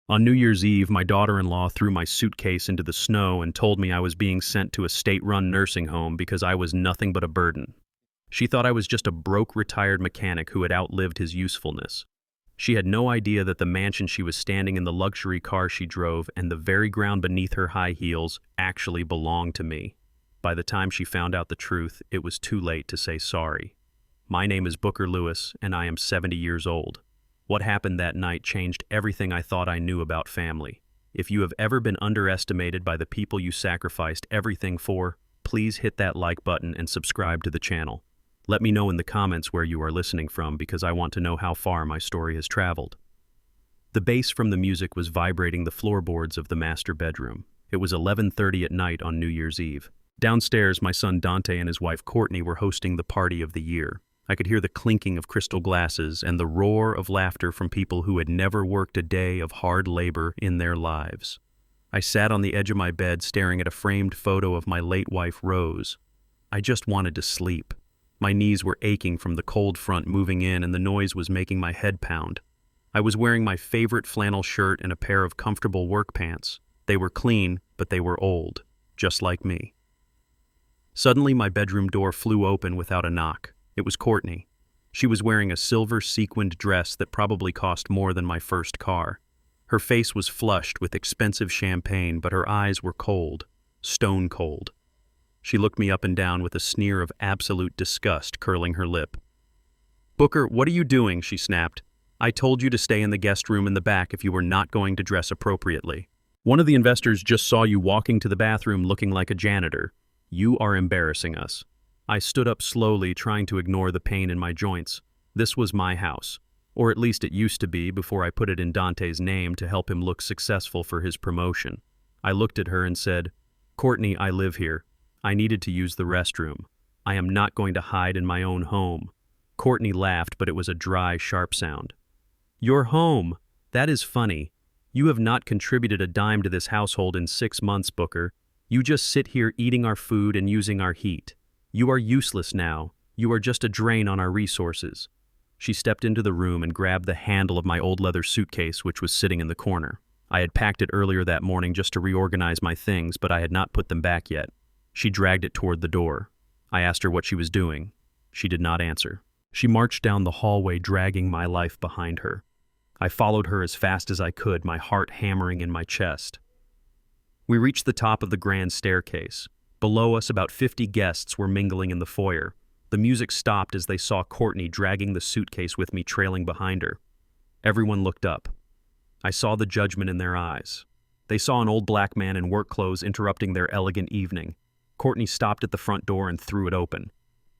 On New Year's Eve, my daughter-in-law threw my suitcase into the snow and told me I was being sent to a state-run nursing home because I was nothing but a burden. She thought I was just a broke retired mechanic who had outlived his usefulness. She had no idea that the mansion she was standing in, the luxury car she drove, and the very ground beneath her high heels actually belonged to me. By the time she found out the truth, it was too late to say sorry. My name is Booker Lewis, and I am 70 years old. What happened that night changed everything I thought I knew about family. If you have ever been underestimated by the people you sacrificed everything for, please hit that like button and subscribe to the channel. Let me know in the comments where you are listening from, because I want to know how far my story has traveled. The bass from the music was vibrating the floorboards of the master bedroom. It was 11:30 at night on New Year's Eve. Downstairs, my son Dante and his wife Courtney were hosting the party of the year. I could hear the clinking of crystal glasses and the roar of laughter from people who had never worked a day of hard labor in their lives. I sat on the edge of my bed staring at a framed photo of my late wife, Rose. I just wanted to sleep. My knees were aching from the cold front moving in, and the noise was making my head pound. I was wearing my favorite flannel shirt and a pair of comfortable work pants. They were clean, but they were old, just like me. Suddenly, my bedroom door flew open without a knock. It was Courtney. She was wearing a silver sequined dress that probably cost more than my first car. Her face was flushed with expensive champagne, but her eyes were cold, stone cold. She looked me up and down with a sneer of absolute disgust curling her lip. "Booker, what are you doing?" she snapped. "I told you to stay in the guest room in the back if you were not going to dress appropriately. One of the investors just saw you walking to the bathroom looking like a janitor. You are embarrassing us." I stood up slowly, trying to ignore the pain in my joints. This was my house, or at least it used to be before I put it in Dante's name to help him look successful for his promotion. I looked at her and said, "Courtney, I live here. I needed to use the restroom. I am not going to hide in my own home." Courtney laughed, but it was a dry, sharp sound. "Your home? That is funny. You have not contributed a dime to this household in 6 months, Booker. You just sit here eating our food and using our heat. You are useless now. You are just a drain on our resources." She stepped into the room and grabbed the handle of my old leather suitcase, which was sitting in the corner. I had packed it earlier that morning just to reorganize my things, but I had not put them back yet. She dragged it toward the door. I asked her what she was doing. She did not answer. She marched down the hallway, dragging my life behind her. I followed her as fast as I could, my heart hammering in my chest. We reached the top of the grand staircase. Below us, about 50 guests were mingling in the foyer. The music stopped as they saw Courtney dragging the suitcase with me trailing behind her. Everyone looked up. I saw the judgment in their eyes. They saw an old black man in work clothes interrupting their elegant evening. Courtney stopped at the front door and threw it open.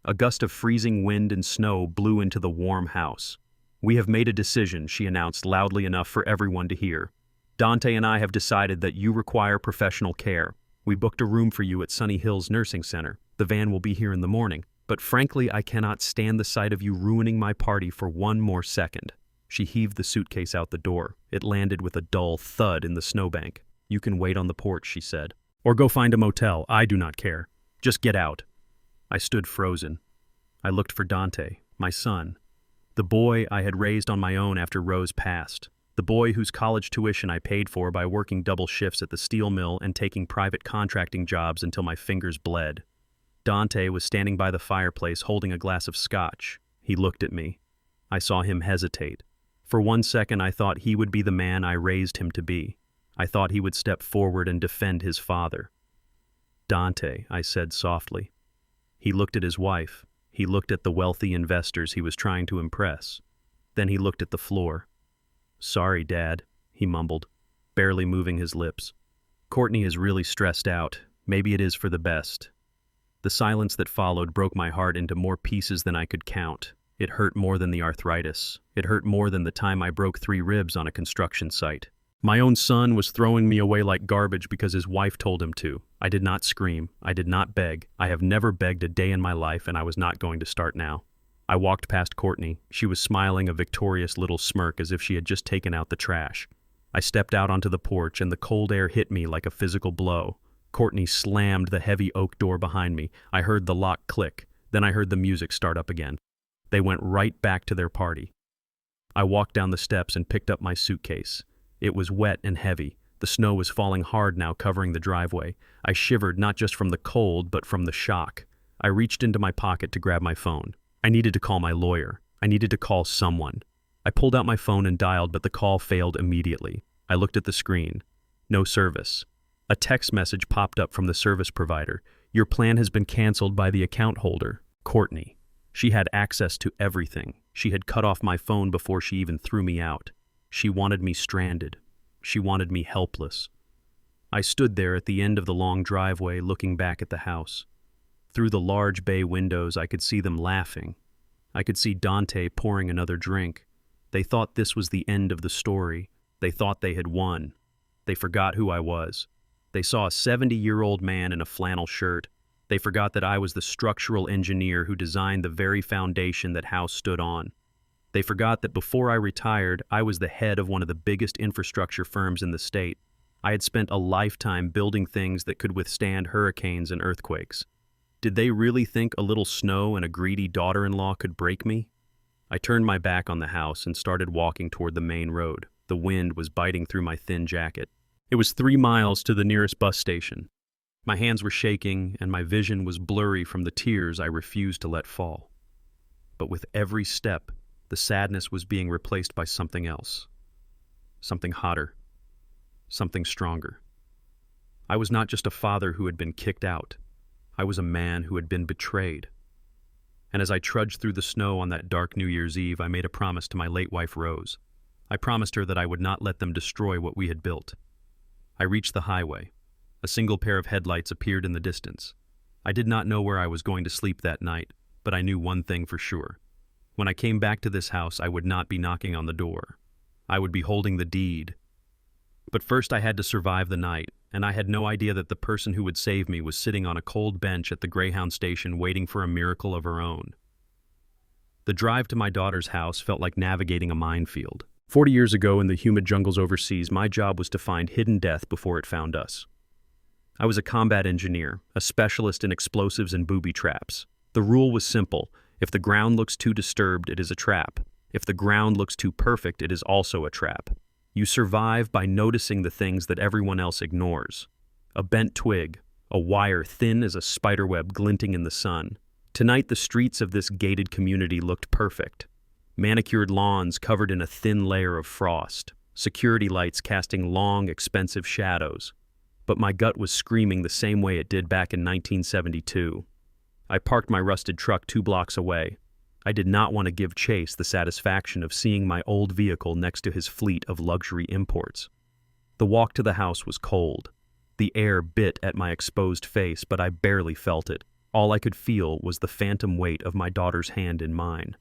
A gust of freezing wind and snow blew into the warm house. "We have made a decision," she announced loudly enough for everyone to hear. "Dante and I have decided that you require professional care. We booked a room for you at Sunny Hills Nursing Center. The van will be here in the morning. But frankly, I cannot stand the sight of you ruining my party for one more second." She heaved the suitcase out the door. It landed with a dull thud in the snowbank. "You can wait on the porch," she said. "Or go find a motel. I do not care. Just get out." I stood frozen. I looked for Dante, my son, the boy I had raised on my own after Rose passed. The boy whose college tuition I paid for by working double shifts at the steel mill and taking private contracting jobs until my fingers bled. Dante was standing by the fireplace holding a glass of scotch. He looked at me. I saw him hesitate. For 1 second I thought he would be the man I raised him to be. I thought he would step forward and defend his father. "Dante," I said softly. He looked at his wife. He looked at the wealthy investors he was trying to impress. Then he looked at the floor. "Sorry, Dad," he mumbled, barely moving his lips. "Courtney is really stressed out. Maybe it is for the best." The silence that followed broke my heart into more pieces than I could count. It hurt more than the arthritis. It hurt more than the time I broke 3 ribs on a construction site. My own son was throwing me away like garbage because his wife told him to. I did not scream. I did not beg. I have never begged a day in my life, and I was not going to start now. I walked past Courtney. She was smiling a victorious little smirk as if she had just taken out the trash. I stepped out onto the porch, and the cold air hit me like a physical blow. Courtney slammed the heavy oak door behind me. I heard the lock click. Then I heard the music start up again. They went right back to their party. I walked down the steps and picked up my suitcase. It was wet and heavy. The snow was falling hard now, covering the driveway. I shivered not just from the cold, but from the shock. I reached into my pocket to grab my phone. I needed to call my lawyer. I needed to call someone. I pulled out my phone and dialed, but the call failed immediately. I looked at the screen. No service. A text message popped up from the service provider. Your plan has been canceled by the account holder, Courtney. She had access to everything. She had cut off my phone before she even threw me out. She wanted me stranded. She wanted me helpless. I stood there at the end of the long driveway, looking back at the house. Through the large bay windows, I could see them laughing. I could see Dante pouring another drink. They thought this was the end of the story. They thought they had won. They forgot who I was. They saw a 70-year-old man in a flannel shirt. They forgot that I was the structural engineer who designed the very foundation that house stood on. They forgot that before I retired, I was the head of one of the biggest infrastructure firms in the state. I had spent a lifetime building things that could withstand hurricanes and earthquakes. Did they really think a little snow and a greedy daughter-in-law could break me? I turned my back on the house and started walking toward the main road. The wind was biting through my thin jacket. It was 3 miles to the nearest bus station. My hands were shaking, and my vision was blurry from the tears I refused to let fall. But with every step, the sadness was being replaced by something else. Something hotter. Something stronger. I was not just a father who had been kicked out. I was a man who had been betrayed. And as I trudged through the snow on that dark New Year's Eve, I made a promise to my late wife, Rose. I promised her that I would not let them destroy what we had built. I reached the highway. A single pair of headlights appeared in the distance. I did not know where I was going to sleep that night, but I knew one thing for sure. When I came back to this house, I would not be knocking on the door. I would be holding the deed. But first I had to survive the night, and I had no idea that the person who would save me was sitting on a cold bench at the Greyhound station waiting for a miracle of her own. The drive to my daughter's house felt like navigating a minefield. 40 years ago in the humid jungles overseas, my job was to find hidden death before it found us. I was a combat engineer, a specialist in explosives and booby traps. The rule was simple. If the ground looks too disturbed, it is a trap. If the ground looks too perfect, it is also a trap. You survive by noticing the things that everyone else ignores. A bent twig, a wire thin as a spiderweb glinting in the sun. Tonight, the streets of this gated community looked perfect. Manicured lawns covered in a thin layer of frost. Security lights casting long, expensive shadows. But my gut was screaming the same way it did back in 1972. I parked my rusted truck 2 blocks away. I did not want to give Chase the satisfaction of seeing my old vehicle next to his fleet of luxury imports. The walk to the house was cold. The air bit at my exposed face, but I barely felt it. All I could feel was the phantom weight of my daughter's hand in mine.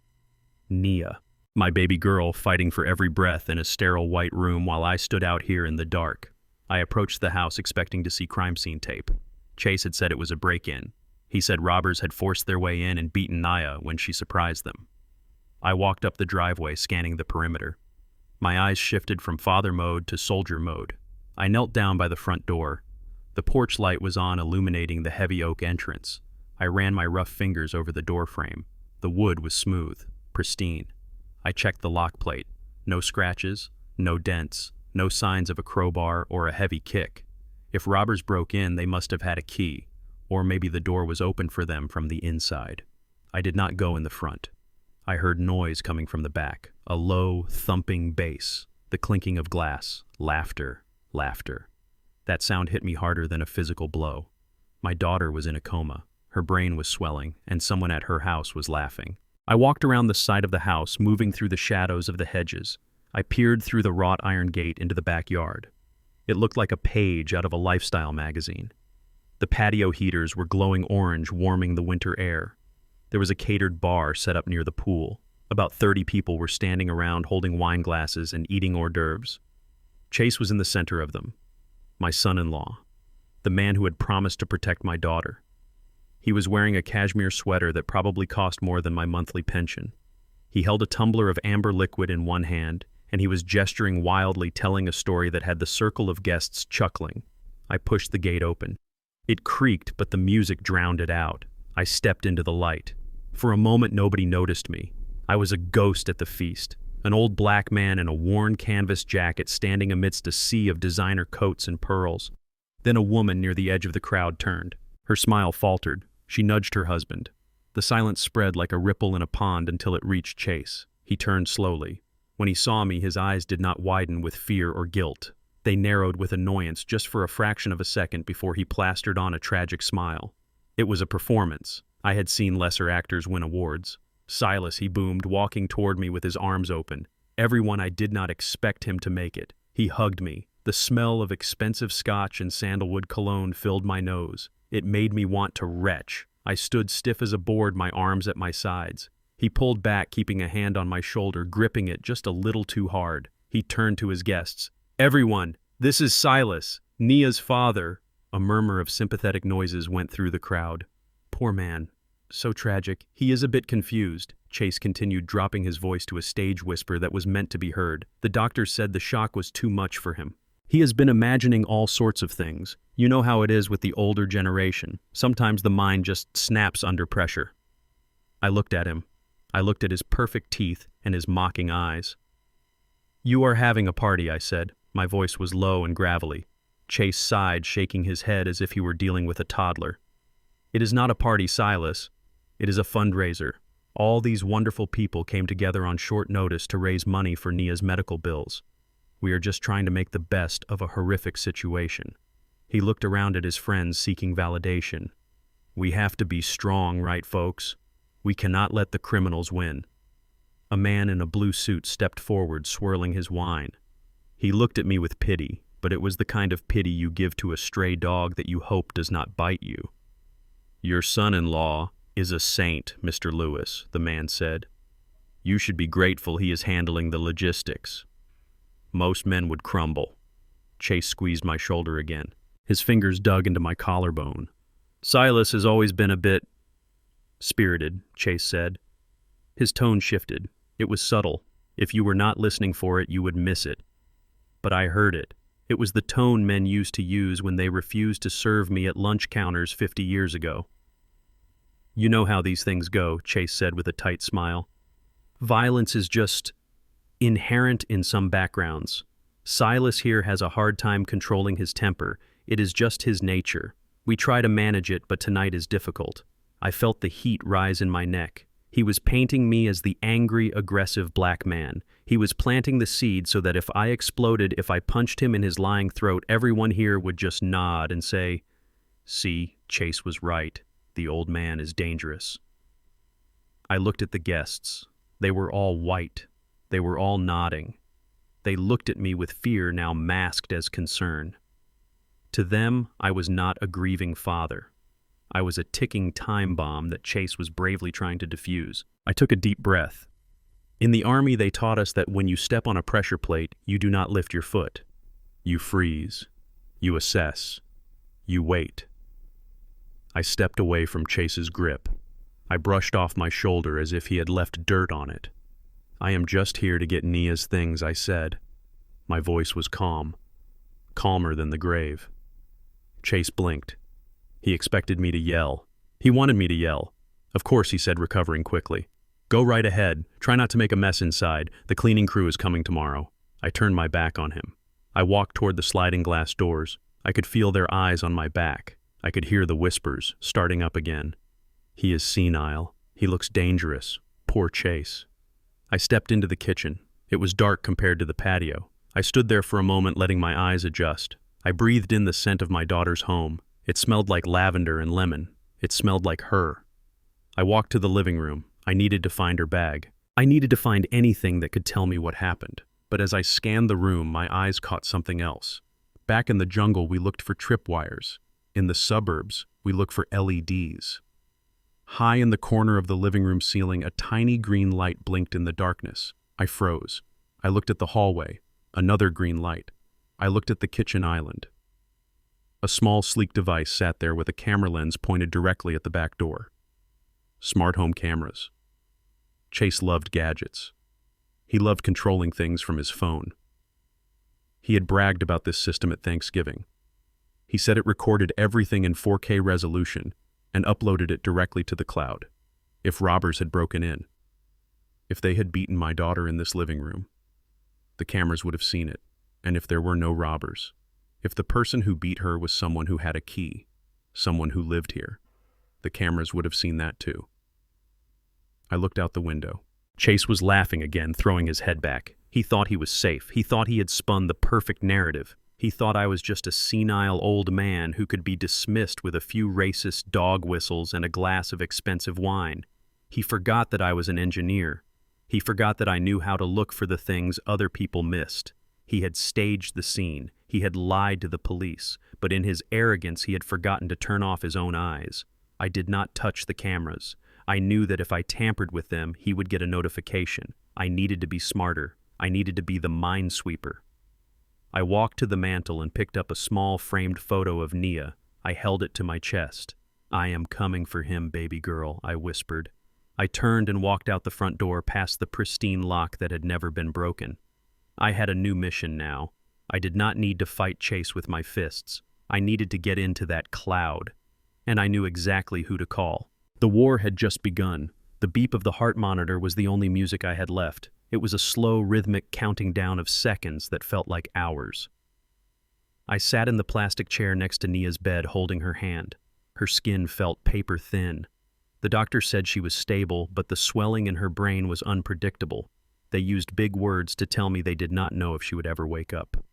Nia, my baby girl, fighting for every breath in a sterile white room while I stood out here in the dark. I approached the house expecting to see crime scene tape. Chase had said it was a break-in. He said robbers had forced their way in and beaten Nia when she surprised them. I walked up the driveway, scanning the perimeter. My eyes shifted from father mode to soldier mode. I knelt down by the front door. The porch light was on, illuminating the heavy oak entrance. I ran my rough fingers over the door frame. The wood was smooth, pristine. I checked the lock plate. No scratches, no dents, no signs of a crowbar or a heavy kick. If robbers broke in, they must have had a key. Or maybe the door was open for them from the inside. I did not go in the front. I heard noise coming from the back, a low, thumping bass, the clinking of glass, laughter, laughter. That sound hit me harder than a physical blow. My daughter was in a coma. Her brain was swelling, and someone at her house was laughing. I walked around the side of the house, moving through the shadows of the hedges. I peered through the wrought iron gate into the backyard. It looked like a page out of a lifestyle magazine. The patio heaters were glowing orange, warming the winter air. There was a catered bar set up near the pool. About 30 people were standing around holding wine glasses and eating hors d'oeuvres. Chase was in the center of them. My son-in-law. The man who had promised to protect my daughter. He was wearing a cashmere sweater that probably cost more than my monthly pension. He held a tumbler of amber liquid in one hand, and he was gesturing wildly, telling a story that had the circle of guests chuckling. I pushed the gate open. It creaked, but the music drowned it out. I stepped into the light. For a moment, nobody noticed me. I was a ghost at the feast, an old black man in a worn canvas jacket standing amidst a sea of designer coats and pearls. Then a woman near the edge of the crowd turned. Her smile faltered. She nudged her husband. The silence spread like a ripple in a pond until it reached Chase. He turned slowly. When he saw me, his eyes did not widen with fear or guilt. They narrowed with annoyance just for a fraction of a second before he plastered on a tragic smile. It was a performance. I had seen lesser actors win awards. "Silas," he boomed, walking toward me with his arms open. Everyone, I did not expect him to make it. He hugged me. The smell of expensive scotch and sandalwood cologne filled my nose. It made me want to retch. I stood stiff as a board, my arms at my sides. He pulled back, keeping a hand on my shoulder, gripping it just a little too hard. He turned to his guests. "Everyone, this is Silas, Nia's father." A murmur of sympathetic noises went through the crowd. "Poor man. So tragic. He is a bit confused," Chase continued, dropping his voice to a stage whisper that was meant to be heard. "The doctor said the shock was too much for him. He has been imagining all sorts of things. You know how it is with the older generation. Sometimes the mind just snaps under pressure." I looked at him. I looked at his perfect teeth and his mocking eyes. "You are having a party," I said. My voice was low and gravelly. Chase sighed, shaking his head as if he were dealing with a toddler. "It is not a party, Silas. It is a fundraiser. All these wonderful people came together on short notice to raise money for Nia's medical bills. We are just trying to make the best of a horrific situation." He looked around at his friends, seeking validation. "We have to be strong, right, folks? We cannot let the criminals win." A man in a blue suit stepped forward, swirling his wine. He looked at me with pity, but it was the kind of pity you give to a stray dog that you hope does not bite you. "Your son-in-law is a saint, Mr. Lewis," the man said. "You should be grateful he is handling the logistics. Most men would crumble." Chase squeezed my shoulder again. His fingers dug into my collarbone. "Silas has always been a bit spirited," Chase said. His tone shifted. It was subtle. If you were not listening for it, you would miss it. But I heard it. It was the tone men used to use when they refused to serve me at lunch counters 50 years ago. "You know how these things go," Chase said with a tight smile. "Violence is just inherent in some backgrounds. Silas here has a hard time controlling his temper. It is just his nature. We try to manage it, but tonight is difficult." I felt the heat rise in my neck. He was painting me as the angry, aggressive black man. He was planting the seed so that if I exploded, if I punched him in his lying throat, everyone here would just nod and say, "See, Chase was right. The old man is dangerous." I looked at the guests. They were all white. They were all nodding. They looked at me with fear now masked as concern. To them, I was not a grieving father. I was a ticking time bomb that Chase was bravely trying to defuse. I took a deep breath. In the Army, they taught us that when you step on a pressure plate, you do not lift your foot. You freeze. You assess. You wait. I stepped away from Chase's grip. I brushed off my shoulder as if he had left dirt on it. "I am just here to get Nia's things," I said. My voice was calm. Calmer than the grave. Chase blinked. He expected me to yell. He wanted me to yell. "Of course," he said, recovering quickly. "Go right ahead. Try not to make a mess inside. The cleaning crew is coming tomorrow." I turned my back on him. I walked toward the sliding glass doors. I could feel their eyes on my back. I could hear the whispers, starting up again. "He is senile. He looks dangerous. Poor Chase." I stepped into the kitchen. It was dark compared to the patio. I stood there for a moment, letting my eyes adjust. I breathed in the scent of my daughter's home. It smelled like lavender and lemon. It smelled like her. I walked to the living room. I needed to find her bag. I needed to find anything that could tell me what happened. But as I scanned the room, my eyes caught something else. Back in the jungle, we looked for tripwires. In the suburbs, we looked for LEDs. High in the corner of the living room ceiling, a tiny green light blinked in the darkness. I froze. I looked at the hallway. Another green light. I looked at the kitchen island. A small, sleek device sat there with a camera lens pointed directly at the back door. Smart home cameras. Chase loved gadgets. He loved controlling things from his phone. He had bragged about this system at Thanksgiving. He said it recorded everything in 4K resolution and uploaded it directly to the cloud, if robbers had broken in. If they had beaten my daughter in this living room, the cameras would have seen it. And if there were no robbers, if the person who beat her was someone who had a key, someone who lived here, the cameras would have seen that too. I looked out the window. Chase was laughing again, throwing his head back. He thought he was safe. He thought he had spun the perfect narrative. He thought I was just a senile old man who could be dismissed with a few racist dog whistles and a glass of expensive wine. He forgot that I was an engineer. He forgot that I knew how to look for the things other people missed. He had staged the scene. He had lied to the police. But in his arrogance, he had forgotten to turn off his own eyes. I did not touch the cameras. I knew that if I tampered with them, he would get a notification. I needed to be smarter. I needed to be the minesweeper. I walked to the mantel and picked up a small framed photo of Nia. I held it to my chest. "I am coming for him, baby girl," I whispered. I turned and walked out the front door past the pristine lock that had never been broken. I had a new mission now. I did not need to fight Chase with my fists. I needed to get into that cloud. And I knew exactly who to call. The war had just begun. The beep of the heart monitor was the only music I had left. It was a slow, rhythmic counting down of seconds that felt like hours. I sat in the plastic chair next to Nia's bed, holding her hand. Her skin felt paper thin. The doctor said she was stable, but the swelling in her brain was unpredictable. They used big words to tell me they did not know if she would ever wake up.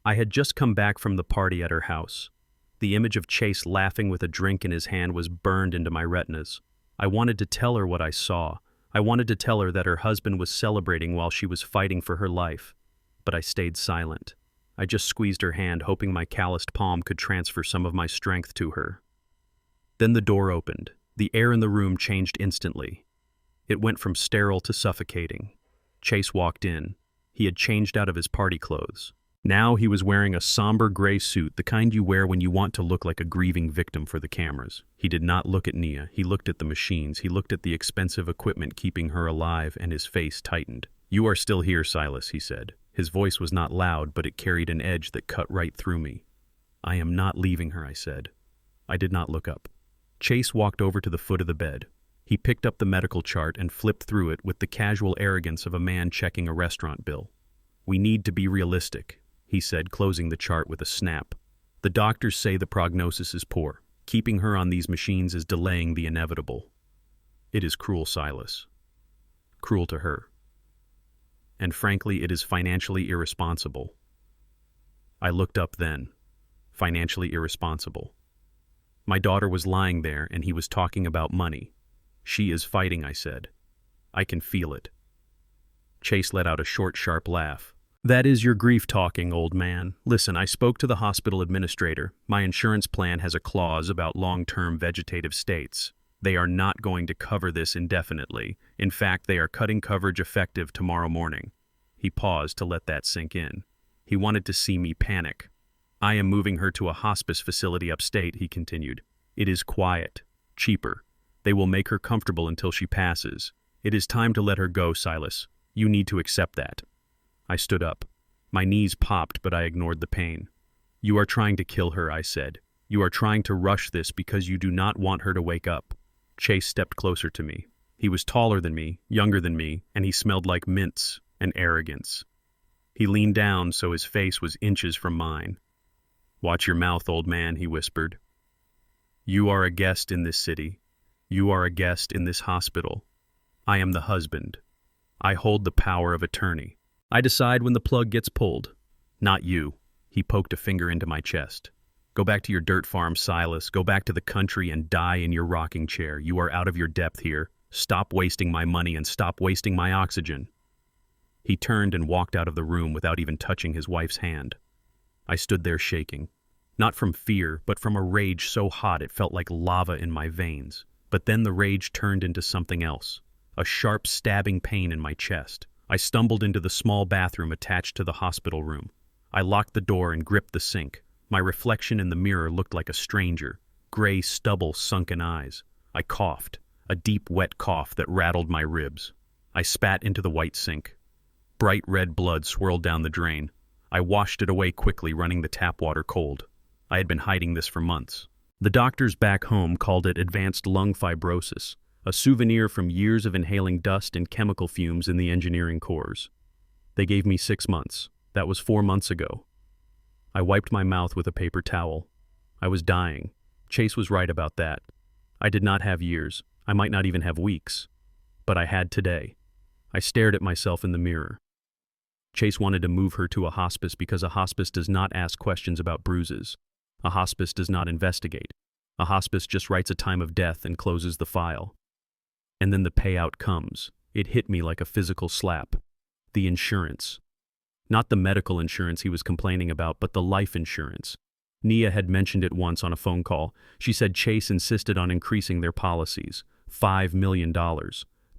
I had just come back from the party at her house. The image of Chase laughing with a drink in his hand was burned into my retinas. I wanted to tell her what I saw. I wanted to tell her that her husband was celebrating while she was fighting for her life. But I stayed silent. I just squeezed her hand, hoping my calloused palm could transfer some of my strength to her. Then the door opened. The air in the room changed instantly. It went from sterile to suffocating. Chase walked in. He had changed out of his party clothes. Now he was wearing a somber gray suit, the kind you wear when you want to look like a grieving victim for the cameras. He did not look at Nia. He looked at the machines. He looked at the expensive equipment keeping her alive, and his face tightened. "You are still here, Silas," he said. His voice was not loud, but it carried an edge that cut right through me. "I am not leaving her," I said. I did not look up. Chase walked over to the foot of the bed. He picked up the medical chart and flipped through it with the casual arrogance of a man checking a restaurant bill. "We need to be realistic," he said, closing the chart with a snap. "The doctors say the prognosis is poor. Keeping her on these machines is delaying the inevitable. It is cruel, Silas. Cruel to her. And frankly, it is financially irresponsible." I looked up then. Financially irresponsible. My daughter was lying there, and he was talking about money. "She is fighting," I said. "I can feel it." Chase let out a short, sharp laugh. "That is your grief talking, old man. Listen, I spoke to the hospital administrator. My insurance plan has a clause about long-term vegetative states. They are not going to cover this indefinitely. In fact, they are cutting coverage effective tomorrow morning." He paused to let that sink in. He wanted to see me panic. "I am moving her to a hospice facility upstate," he continued. "It is quiet, cheaper. They will make her comfortable until she passes. It is time to let her go, Silas. You need to accept that." I stood up. My knees popped, but I ignored the pain. "You are trying to kill her," I said. "You are trying to rush this because you do not want her to wake up." Chase stepped closer to me. He was taller than me, younger than me, and he smelled like mints and arrogance. He leaned down so his face was inches from mine. "Watch your mouth, old man," he whispered. "You are a guest in this city. You are a guest in this hospital. I am the husband. I hold the power of attorney. I decide when the plug gets pulled. Not you." He poked a finger into my chest. "Go back to your dirt farm, Silas. Go back to the country and die in your rocking chair. You are out of your depth here. Stop wasting my money and stop wasting my oxygen." He turned and walked out of the room without even touching his wife's hand. I stood there shaking. Not from fear, but from a rage so hot it felt like lava in my veins. But then the rage turned into something else. A sharp, stabbing pain in my chest. I stumbled into the small bathroom attached to the hospital room. I locked the door and gripped the sink. My reflection in the mirror looked like a stranger. Gray stubble, sunken eyes. I coughed. A deep, wet cough that rattled my ribs. I spat into the white sink. Bright red blood swirled down the drain. I washed it away quickly, running the tap water cold. I had been hiding this for months. The doctors back home called it advanced lung fibrosis, a souvenir from years of inhaling dust and chemical fumes in the engineering cores. They gave me 6 months. That was 4 months ago. I wiped my mouth with a paper towel. I was dying. Chase was right about that. I did not have years. I might not even have weeks. But I had today. I stared at myself in the mirror. Chase wanted to move her to a hospice because a hospice does not ask questions about bruises. A hospice does not investigate. A hospice just writes a time of death and closes the file. And then the payout comes. It hit me like a physical slap. The insurance. Not the medical insurance he was complaining about, but the life insurance. Nia had mentioned it once on a phone call. She said Chase insisted on increasing their policies. $5 million.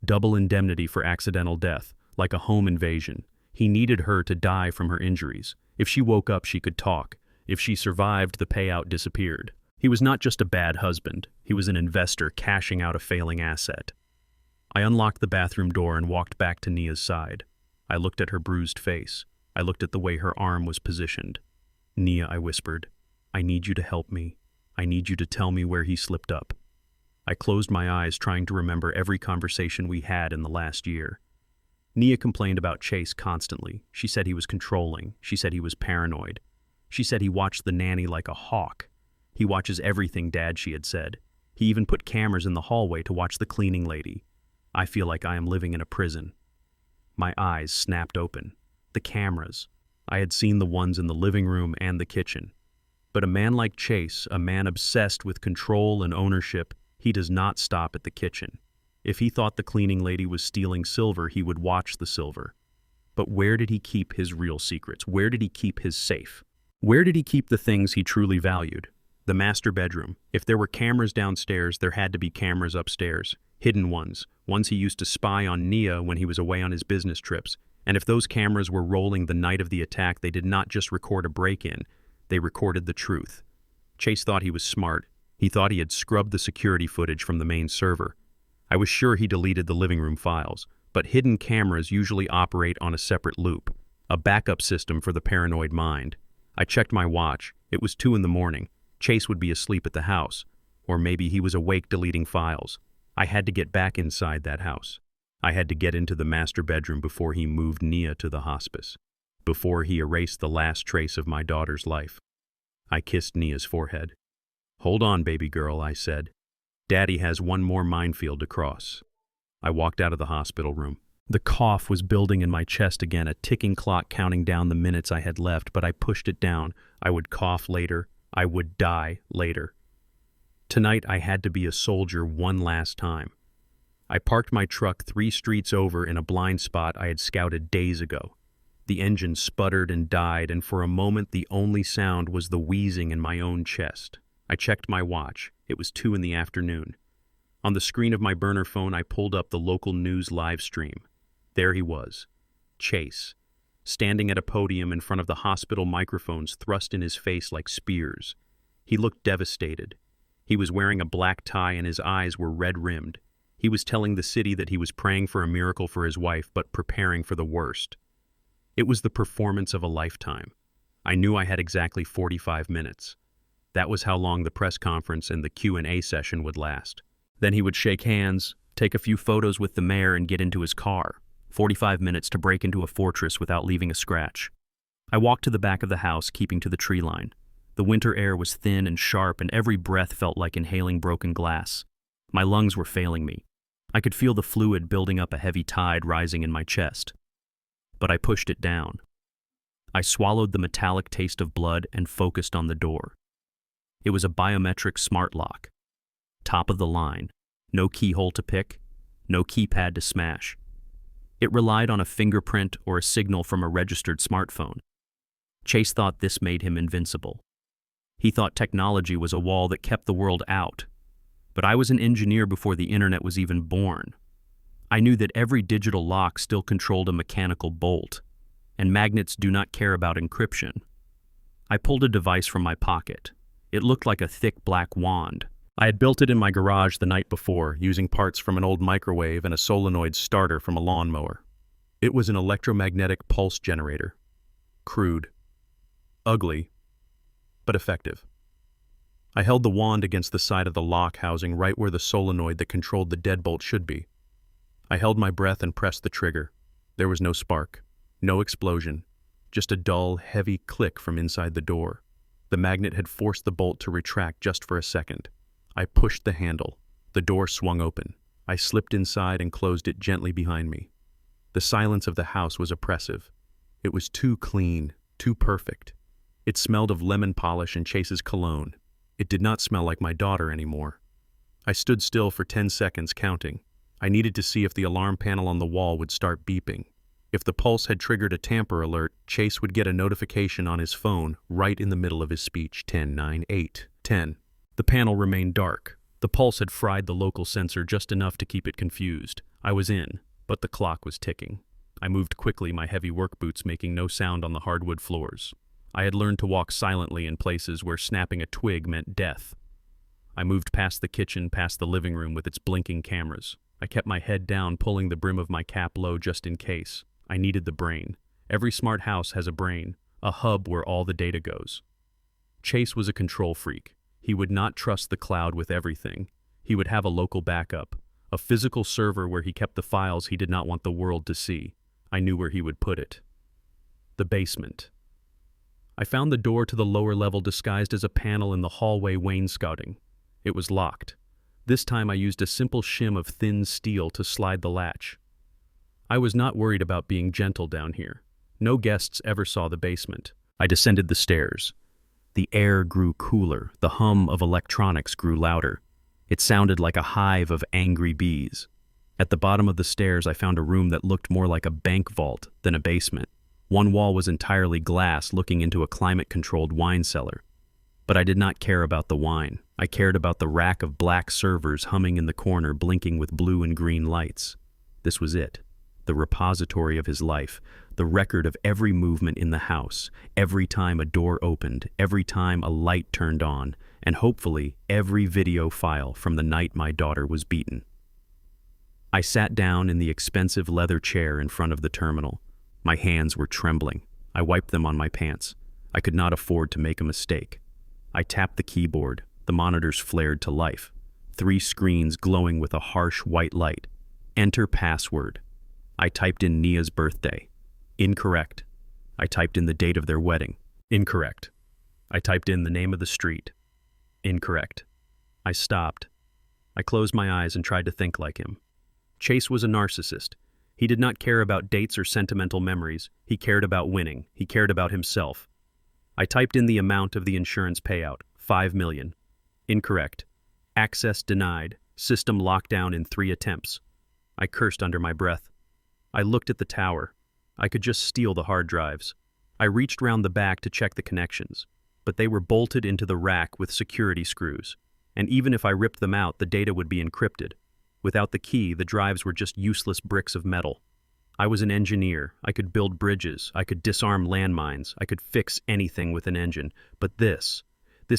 Double indemnity for accidental death, like a home invasion. He needed her to die from her injuries. If she woke up, she could talk. If she survived, the payout disappeared. He was not just a bad husband. He was an investor cashing out a failing asset. I unlocked the bathroom door and walked back to Nia's side. I looked at her bruised face. I looked at the way her arm was positioned. Nia, I whispered, I need you to help me. I need you to tell me where he slipped up. I closed my eyes, trying to remember every conversation we had in the last year. Nia complained about Chase constantly. She said he was controlling. She said he was paranoid. She said he watched the nanny like a hawk. He watches everything, Dad, she had said. He even put cameras in the hallway to watch the cleaning lady. I feel like I am living in a prison. My eyes snapped open. The cameras. I had seen the ones in the living room and the kitchen. But a man like Chase, a man obsessed with control and ownership, he does not stop at the kitchen. If he thought the cleaning lady was stealing silver, he would watch the silver. But where did he keep his real secrets? Where did he keep his safe? Where did he keep the things he truly valued? The master bedroom. If there were cameras downstairs, there had to be cameras upstairs. Hidden ones. Ones he used to spy on Nia when he was away on his business trips. And if those cameras were rolling the night of the attack, they did not just record a break-in. They recorded the truth. Chase thought he was smart. He thought he had scrubbed the security footage from the main server. I was sure he deleted the living room files, but hidden cameras usually operate on a separate loop, a backup system for the paranoid mind. I checked my watch. It was 2 a.m. Chase would be asleep at the house, or maybe he was awake deleting files. I had to get back inside that house. I had to get into the master bedroom before he moved Nia to the hospice, before he erased the last trace of my daughter's life. I kissed Nia's forehead. "Hold on, baby girl," I said. "Daddy has one more minefield to cross." I walked out of the hospital room. The cough was building in my chest again, a ticking clock counting down the minutes I had left, but I pushed it down. I would cough later. I would die later. Tonight I had to be a soldier one last time. I parked my truck 3 streets over in a blind spot I had scouted days ago. The engine sputtered and died, and for a moment the only sound was the wheezing in my own chest. I checked my watch. It was 2 p.m. On the screen of my burner phone, I pulled up the local news live stream. There he was, Chase, standing at a podium in front of the hospital microphones thrust in his face like spears. He looked devastated. He was wearing a black tie and his eyes were red-rimmed. He was telling the city that he was praying for a miracle for his wife, but preparing for the worst. It was the performance of a lifetime. I knew I had exactly 45 minutes. That was how long the press conference and the Q&A session would last. Then he would shake hands, take a few photos with the mayor, and get into his car. 45 minutes to break into a fortress without leaving a scratch. I walked to the back of the house, keeping to the tree line. The winter air was thin and sharp, and every breath felt like inhaling broken glass. My lungs were failing me. I could feel the fluid building up, a heavy tide rising in my chest. But I pushed it down. I swallowed the metallic taste of blood and focused on the door. It was a biometric smart lock. Top of the line. No keyhole to pick, no keypad to smash. It relied on a fingerprint or a signal from a registered smartphone. Chase thought this made him invincible. He thought technology was a wall that kept the world out. But I was an engineer before the internet was even born. I knew that every digital lock still controlled a mechanical bolt, and magnets do not care about encryption. I pulled a device from my pocket. It looked like a thick black wand. I had built it in my garage the night before, using parts from an old microwave and a solenoid starter from a lawnmower. It was an electromagnetic pulse generator. Crude. Ugly. But effective. I held the wand against the side of the lock housing right where the solenoid that controlled the deadbolt should be. I held my breath and pressed the trigger. There was no spark, no explosion, just a dull, heavy click from inside the door. The magnet had forced the bolt to retract just for a second. I pushed the handle. The door swung open. I slipped inside and closed it gently behind me. The silence of the house was oppressive. It was too clean, too perfect. It smelled of lemon polish and Chase's cologne. It did not smell like my daughter anymore. I stood still for 10 seconds, counting. I needed to see if the alarm panel on the wall would start beeping. If the pulse had triggered a tamper alert, Chase would get a notification on his phone right in the middle of his speech. 10, 9, 8, 10. The panel remained dark. The pulse had fried the local sensor just enough to keep it confused. I was in, but the clock was ticking. I moved quickly, my heavy work boots making no sound on the hardwood floors. I had learned to walk silently in places where snapping a twig meant death. I moved past the kitchen, past the living room with its blinking cameras. I kept my head down, pulling the brim of my cap low just in case. I needed the brain. Every smart house has a brain, a hub where all the data goes. Chase was a control freak. He would not trust the cloud with everything. He would have a local backup, a physical server where he kept the files he did not want the world to see. I knew where he would put it. The basement. I found the door to the lower level disguised as a panel in the hallway wainscoting. It was locked. This time I used a simple shim of thin steel to slide the latch. I was not worried about being gentle down here. No guests ever saw the basement. I descended the stairs. The air grew cooler. The hum of electronics grew louder. It sounded like a hive of angry bees. At the bottom of the stairs, I found a room that looked more like a bank vault than a basement. One wall was entirely glass, looking into a climate-controlled wine cellar. But I did not care about the wine. I cared about the rack of black servers humming in the corner, blinking with blue and green lights. This was it. The repository of his life, the record of every movement in the house, every time a door opened, every time a light turned on, and hopefully every video file from the night my daughter was beaten. I sat down in the expensive leather chair in front of the terminal. My hands were trembling. I wiped them on my pants. I could not afford to make a mistake. I tapped the keyboard. The monitors flared to life. 3 screens glowing with a harsh white light. Enter password. I typed in Nia's birthday. Incorrect. I typed in the date of their wedding. Incorrect. I typed in the name of the street. Incorrect. I stopped. I closed my eyes and tried to think like him. Chase was a narcissist. He did not care about dates or sentimental memories. He cared about winning. He cared about himself. I typed in the amount of the insurance payout, $5 million. Incorrect. Access denied. System locked down in 3 attempts. I cursed under my breath. I looked at the tower. I could just steal the hard drives. I reached round the back to check the connections, but they were bolted into the rack with security screws. And even if I ripped them out, the data would be encrypted. Without the key, the drives were just useless bricks of metal. I was an engineer. I could build bridges. I could disarm landmines. I could fix anything with an engine. But this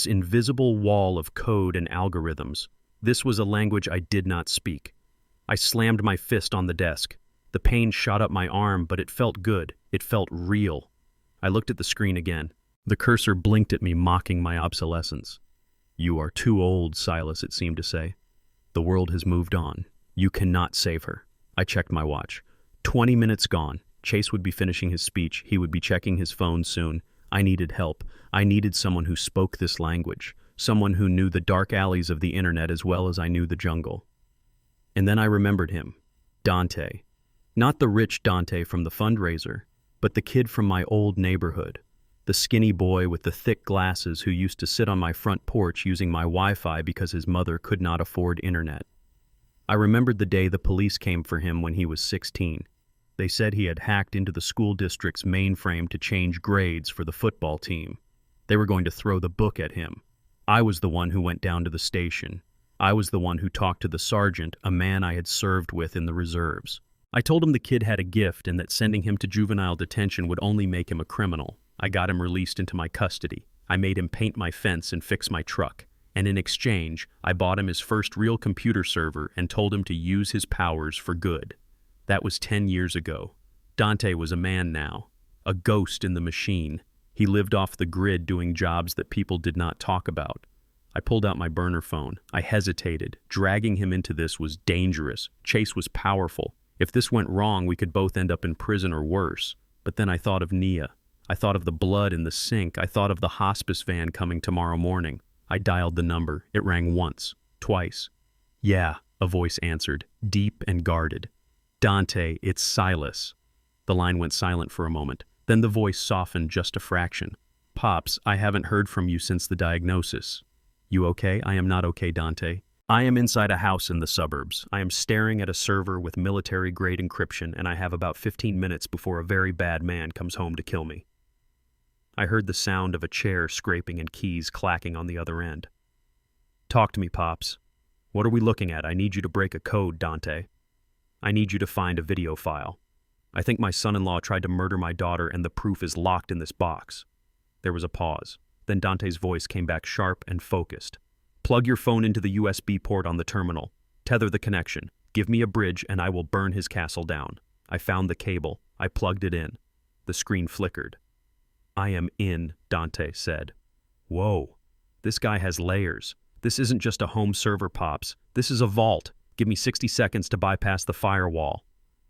invisible wall of code and algorithms, this was a language I did not speak. I slammed my fist on the desk. The pain shot up my arm, but it felt good. It felt real. I looked at the screen again. The cursor blinked at me, mocking my obsolescence. "You are too old, Silas," it seemed to say. "The world has moved on. You cannot save her." I checked my watch. 20 minutes gone. Chase would be finishing his speech. He would be checking his phone soon. I needed help. I needed someone who spoke this language. Someone who knew the dark alleys of the internet as well as I knew the jungle. And then I remembered him. Dante. Not the rich Dante from the fundraiser, but the kid from my old neighborhood. The skinny boy with the thick glasses who used to sit on my front porch using my Wi-Fi because his mother could not afford internet. I remembered the day the police came for him when he was 16. They said he had hacked into the school district's mainframe to change grades for the football team. They were going to throw the book at him. I was the one who went down to the station. I was the one who talked to the sergeant, a man I had served with in the reserves. I told him the kid had a gift and that sending him to juvenile detention would only make him a criminal. I got him released into my custody. I made him paint my fence and fix my truck. And in exchange, I bought him his first real computer server and told him to use his powers for good. That was 10 years ago. Dante was a man now, a ghost in the machine. He lived off the grid doing jobs that people did not talk about. I pulled out my burner phone. I hesitated. Dragging him into this was dangerous. Chase was powerful. If this went wrong, we could both end up in prison or worse. But then I thought of Nia. I thought of the blood in the sink. I thought of the hospice van coming tomorrow morning. I dialed the number. It rang once, twice. "Yeah," a voice answered, deep and guarded. "Dante, it's Silas." The line went silent for a moment. Then the voice softened just a fraction. "Pops, I haven't heard from you since the diagnosis." "You okay?" "I am not okay, Dante. I am inside a house in the suburbs. I am staring at a server with military-grade encryption, and I have about 15 minutes before a very bad man comes home to kill me." I heard the sound of a chair scraping and keys clacking on the other end. "Talk to me, Pops. What are we looking at? I need you to break a code, Dante. I need you to find a video file. I think my son-in-law tried to murder my daughter, and the proof is locked in this box." There was a pause. Then Dante's voice came back sharp and focused. "Plug your phone into the USB port on the terminal. Tether the connection. Give me a bridge and I will burn his castle down." I found the cable. I plugged it in. The screen flickered. "I am in," Dante said. "Whoa. This guy has layers. This isn't just a home server, Pops. This is a vault. Give me 60 seconds to bypass the firewall."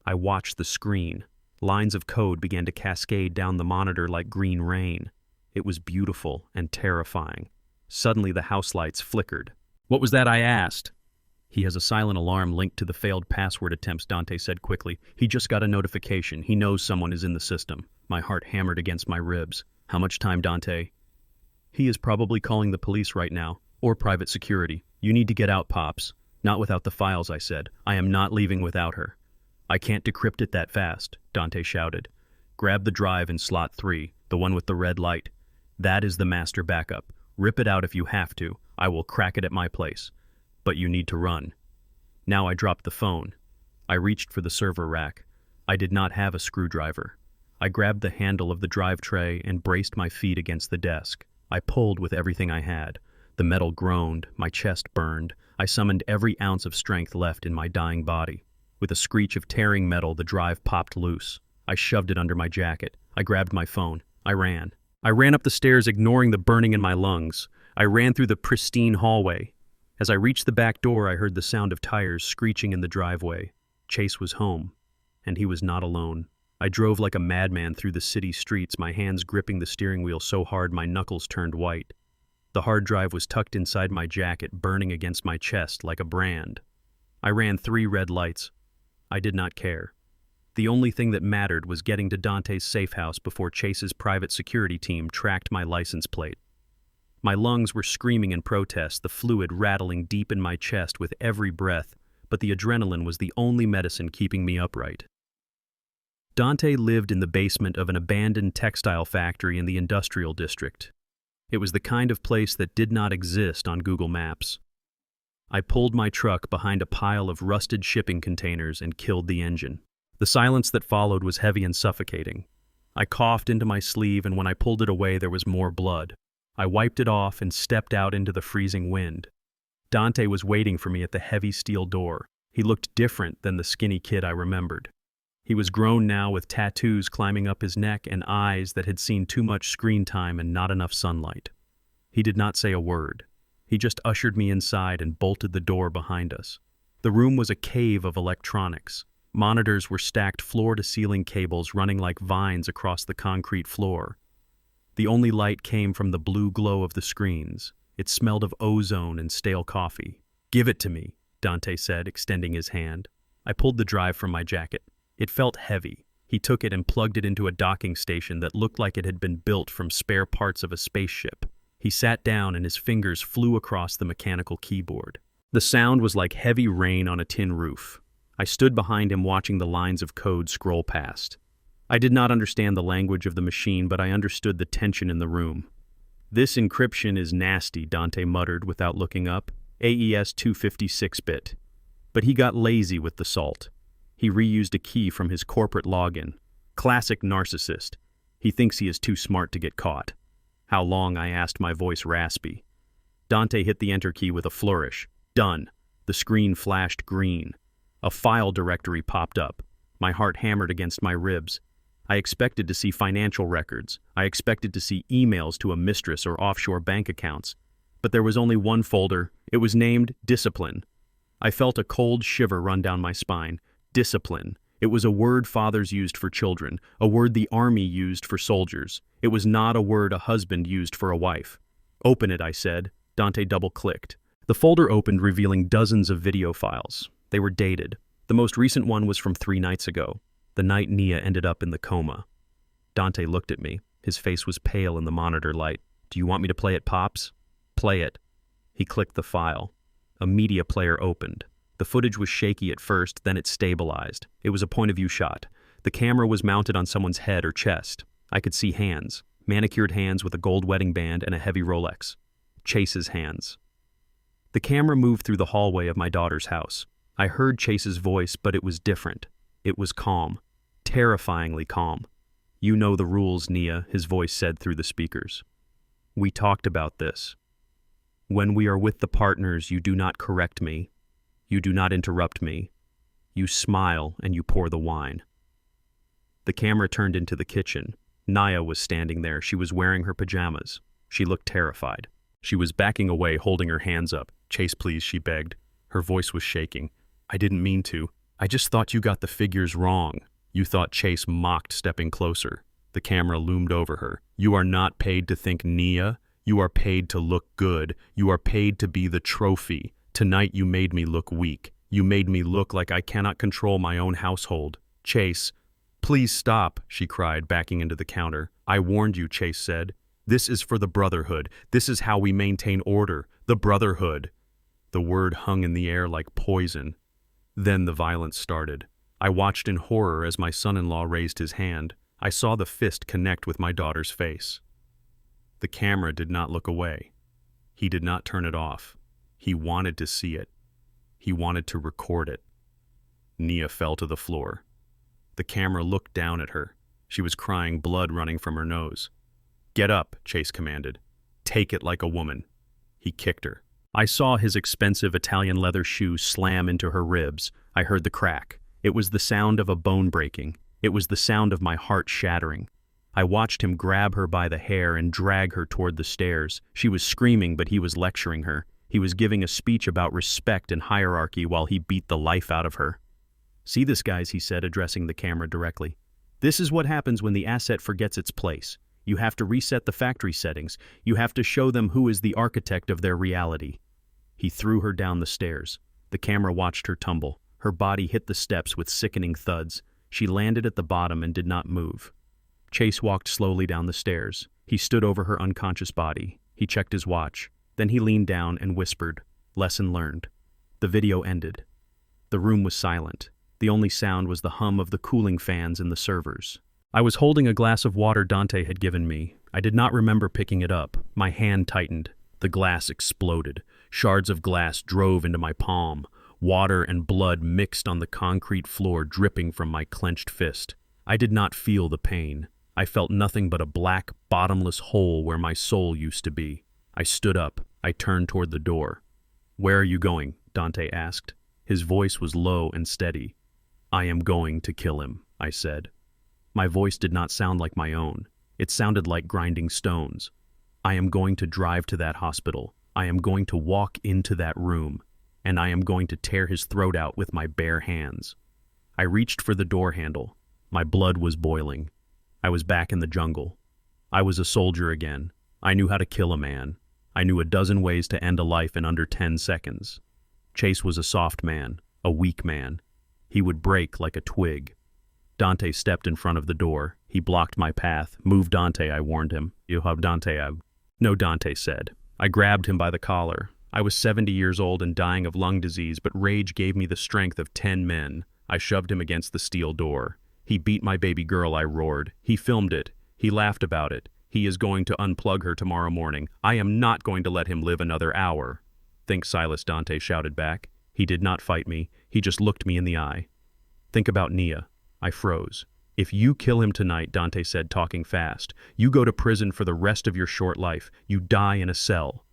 I watched the screen. Lines of code began to cascade down the monitor like green rain. It was beautiful and terrifying. Suddenly the house lights flickered. "What was that?" I asked. "He has a silent alarm linked to the failed password attempts," Dante said quickly. "He just got a notification. He knows someone is in the system." My heart hammered against my ribs. "How much time, Dante?" "He is probably calling the police right now, or private security. You need to get out, Pops." "Not without the files," I said. "I am not leaving without her." "I can't decrypt it that fast," Dante shouted. "Grab the drive in slot 3, the one with the red light. That is the master backup. Rip it out if you have to. I will crack it at my place. But you need to run." Now I dropped the phone. I reached for the server rack. I did not have a screwdriver. I grabbed the handle of the drive tray and braced my feet against the desk. I pulled with everything I had. The metal groaned, my chest burned. I summoned every ounce of strength left in my dying body. With a screech of tearing metal, the drive popped loose. I shoved it under my jacket. I grabbed my phone. I ran. I ran up the stairs, ignoring the burning in my lungs. I ran through the pristine hallway. As I reached the back door, I heard the sound of tires screeching in the driveway. Chase was home, and he was not alone. I drove like a madman through the city streets, my hands gripping the steering wheel so hard my knuckles turned white. The hard drive was tucked inside my jacket, burning against my chest like a brand. I ran 3 red lights. I did not care. The only thing that mattered was getting to Dante's safe house before Chase's private security team tracked my license plate. My lungs were screaming in protest, the fluid rattling deep in my chest with every breath, but the adrenaline was the only medicine keeping me upright. Dante lived in the basement of an abandoned textile factory in the industrial district. It was the kind of place that did not exist on Google Maps. I pulled my truck behind a pile of rusted shipping containers and killed the engine. The silence that followed was heavy and suffocating. I coughed into my sleeve, and when I pulled it away, there was more blood. I wiped it off and stepped out into the freezing wind. Dante was waiting for me at the heavy steel door. He looked different than the skinny kid I remembered. He was grown now, with tattoos climbing up his neck and eyes that had seen too much screen time and not enough sunlight. He did not say a word. He just ushered me inside and bolted the door behind us. The room was a cave of electronics. Monitors were stacked floor-to-ceiling cables running like vines across the concrete floor. The only light came from the blue glow of the screens. It smelled of ozone and stale coffee. "Give it to me," Dante said, extending his hand. I pulled the drive from my jacket. It felt heavy. He took it and plugged it into a docking station that looked like it had been built from spare parts of a spaceship. He sat down and his fingers flew across the mechanical keyboard. The sound was like heavy rain on a tin roof. I stood behind him, watching the lines of code scroll past. I did not understand the language of the machine, but I understood the tension in the room. "This encryption is nasty," Dante muttered without looking up. "AES 256-bit. But he got lazy with the salt. He reused a key from his corporate login. Classic narcissist. He thinks he is too smart to get caught. "How long?" I asked, my voice raspy. Dante hit the enter key with a flourish. "Done." The screen flashed green. A file directory popped up. My heart hammered against my ribs. I expected to see financial records. I expected to see emails to a mistress or offshore bank accounts. But there was only one folder. It was named Discipline. I felt a cold shiver run down my spine. Discipline. It was a word fathers used for children, a word the army used for soldiers. It was not a word a husband used for a wife. Open it, I said. Dante double-clicked. The folder opened, revealing dozens of video files. They were dated. The most recent one was from 3 nights ago, the night Nia ended up in the coma. Dante looked at me. His face was pale in the monitor light. Do you want me to play it, Pops? Play it. He clicked the file. A media player opened. The footage was shaky at first, then it stabilized. It was a point-of-view shot. The camera was mounted on someone's head or chest. I could see hands, manicured hands with a gold wedding band and a heavy Rolex. Chase's hands. The camera moved through the hallway of my daughter's house. I heard Chase's voice, but it was different. It was calm. Terrifyingly calm. You know the rules, Nia, his voice said through the speakers. We talked about this. When we are with the partners, you do not correct me. You do not interrupt me. You smile and you pour the wine. The camera turned into the kitchen. Nia was standing there. She was wearing her pajamas. She looked terrified. She was backing away, holding her hands up. Chase, please, she begged. Her voice was shaking. I didn't mean to. I just thought you got the figures wrong. You thought Chase mocked stepping closer. The camera loomed over her. You are not paid to think, Nia. You are paid to look good. You are paid to be the trophy. Tonight you made me look weak. You made me look like I cannot control my own household. Chase, please stop, she cried, backing into the counter. I warned you, Chase said. This is for the brotherhood. This is how we maintain order. The brotherhood. The word hung in the air like poison. Then the violence started. I watched in horror as my son-in-law raised his hand. I saw the fist connect with my daughter's face. The camera did not look away. He did not turn it off. He wanted to see it. He wanted to record it. Nia fell to the floor. The camera looked down at her. She was crying, blood running from her nose. Get up, Chase commanded. Take it like a woman. He kicked her. I saw his expensive Italian leather shoe slam into her ribs. I heard the crack. It was the sound of a bone breaking. It was the sound of my heart shattering. I watched him grab her by the hair and drag her toward the stairs. She was screaming, but he was lecturing her. He was giving a speech about respect and hierarchy while he beat the life out of her. See this, guys, he said, addressing the camera directly. This is what happens when the asset forgets its place. You have to reset the factory settings. You have to show them who is the architect of their reality. He threw her down the stairs. The camera watched her tumble. Her body hit the steps with sickening thuds. She landed at the bottom and did not move. Chase walked slowly down the stairs. He stood over her unconscious body. He checked his watch. Then he leaned down and whispered, "Lesson learned." The video ended. The room was silent. The only sound was the hum of the cooling fans in the servers. I was holding a glass of water Dante had given me. I did not remember picking it up. My hand tightened. The glass exploded. Shards of glass drove into my palm. Water and blood mixed on the concrete floor, dripping from my clenched fist. I did not feel the pain. I felt nothing but a black, bottomless hole where my soul used to be. I stood up. I turned toward the door. Where are you going? Dante asked. His voice was low and steady. I am going to kill him, I said. My voice did not sound like my own. It sounded like grinding stones. I am going to drive to that hospital. I am going to walk into that room, and I am going to tear his throat out with my bare hands. I reached for the door handle. My blood was boiling. I was back in the jungle. I was a soldier again. I knew how to kill a man. I knew a dozen ways to end a life in under 10 seconds. Chase was a soft man, a weak man. He would break like a twig. Dante stepped in front of the door. He blocked my path. Move, Dante, I warned him. You have Dante, No, Dante said. I grabbed him by the collar. I was 70 years old and dying of lung disease, but rage gave me the strength of 10 men. I shoved him against the steel door. He beat my baby girl, I roared. He filmed it. He laughed about it. He is going to unplug her tomorrow morning. I am not going to let him live another hour. Think, Silas, Dante shouted back. He did not fight me. He just looked me in the eye. Think about Nia. I froze. If you kill him tonight, Dante said, talking fast, you go to prison for the rest of your short life. You die in a cell.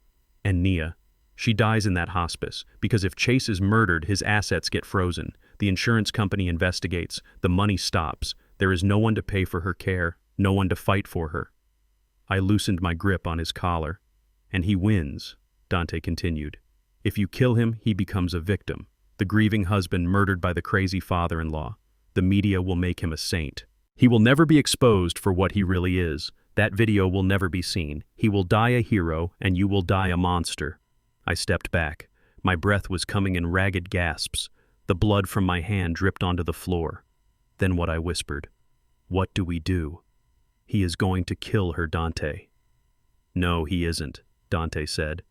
And Nia, she dies in that hospice, because if Chase is murdered, his assets get frozen. The insurance company investigates. The money stops. There is no one to pay for her care, no one to fight for her. I loosened my grip on his collar, and he wins. Dante continued. If you kill him, he becomes a victim. The grieving husband murdered by the crazy father-in-law. The media will make him a saint. He will never be exposed for what he really is. That video will never be seen. He will die a hero, and you will die a monster. I stepped back. My breath was coming in ragged gasps. The blood from my hand dripped onto the floor. Then what I whispered. What do we do? He is going to kill her, Dante. No, he isn't, Dante said.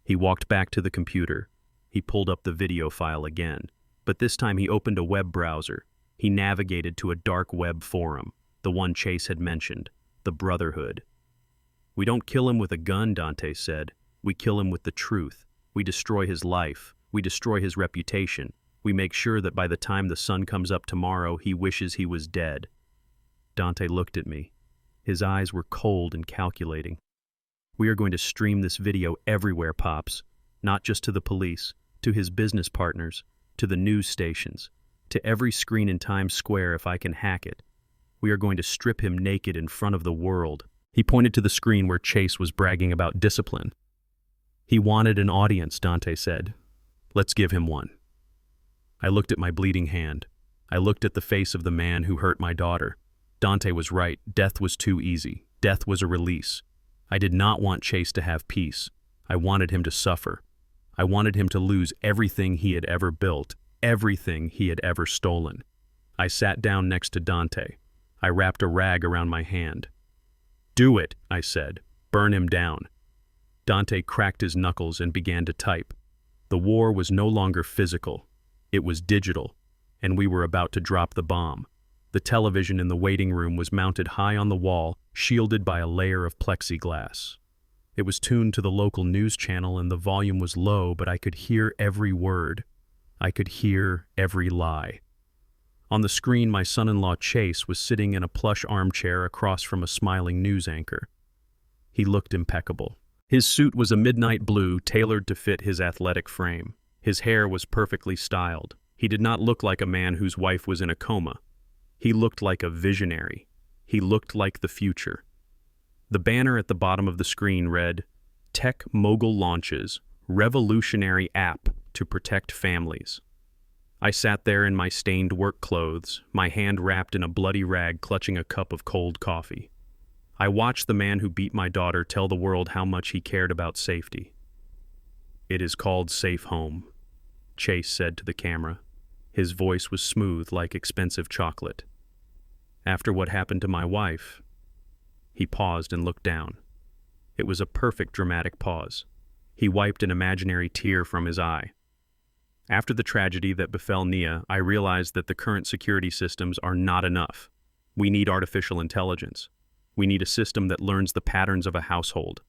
He walked back to the computer. He pulled up the video file again, but this time he opened a web browser. He navigated to a dark web forum, the one Chase had mentioned, the Brotherhood. We don't kill him with a gun, Dante said. We kill him with the truth. We destroy his life. We destroy his reputation. We make sure that by the time the sun comes up tomorrow, he wishes he was dead. Dante looked at me. His eyes were cold and calculating. We are going to stream this video everywhere, Pops. Not just to the police, to his business partners, to the news stations, to every screen in Times Square if I can hack it. We are going to strip him naked in front of the world. He pointed to the screen where Chase was bragging about discipline. He wanted an audience, Dante said. Let's give him one. I looked at my bleeding hand. I looked at the face of the man who hurt my daughter. Dante was right. Death was too easy. Death was a release. I did not want Chase to have peace. I wanted him to suffer. I wanted him to lose everything he had ever built, everything he had ever stolen. I sat down next to Dante. I wrapped a rag around my hand. Do it, I said. Burn him down. Dante cracked his knuckles and began to type. The war was no longer physical. It was digital, and we were about to drop the bomb. The television in the waiting room was mounted high on the wall, shielded by a layer of plexiglass. It was tuned to the local news channel and the volume was low, but I could hear every word. I could hear every lie. On the screen, my son-in-law Chase was sitting in a plush armchair across from a smiling news anchor. He looked impeccable. His suit was a midnight blue, tailored to fit his athletic frame. His hair was perfectly styled. He did not look like a man whose wife was in a coma. He looked like a visionary. He looked like the future. The banner at the bottom of the screen read, Tech Mogul Launches Revolutionary App to Protect Families. I sat there in my stained work clothes, my hand wrapped in a bloody rag clutching a cup of cold coffee. I watched the man who beat my daughter tell the world how much he cared about safety. It is called Safe Home, Chase said to the camera. His voice was smooth like expensive chocolate. After what happened to my wife, he paused and looked down. It was a perfect dramatic pause. He wiped an imaginary tear from his eye. After the tragedy that befell Nia, I realized that the current security systems are not enough. We need artificial intelligence. We need a system that learns the patterns of a household.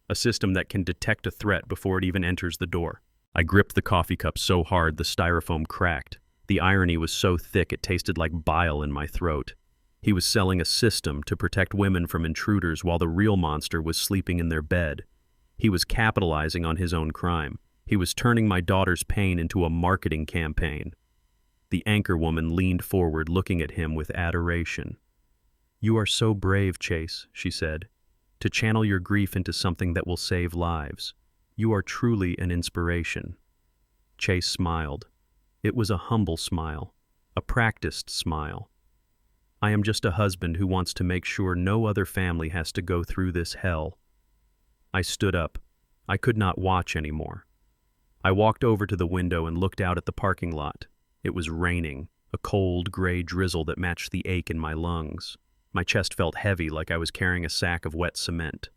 A system that can detect a threat before it even enters the door. I gripped the coffee cup so hard the styrofoam cracked. The irony was so thick it tasted like bile in my throat. He was selling a system to protect women from intruders while the real monster was sleeping in their bed. He was capitalizing on his own crime. He was turning my daughter's pain into a marketing campaign. The anchor woman leaned forward, looking at him with adoration. "You are so brave, Chase," she said, "to channel your grief into something that will save lives. You are truly an inspiration." Chase smiled. It was a humble smile, a practiced smile. "I am just a husband who wants to make sure no other family has to go through this hell." I stood up. I could not watch anymore. I walked over to the window and looked out at the parking lot. It was raining, a cold, gray drizzle that matched the ache in my lungs. My chest felt heavy, like I was carrying a sack of wet cement.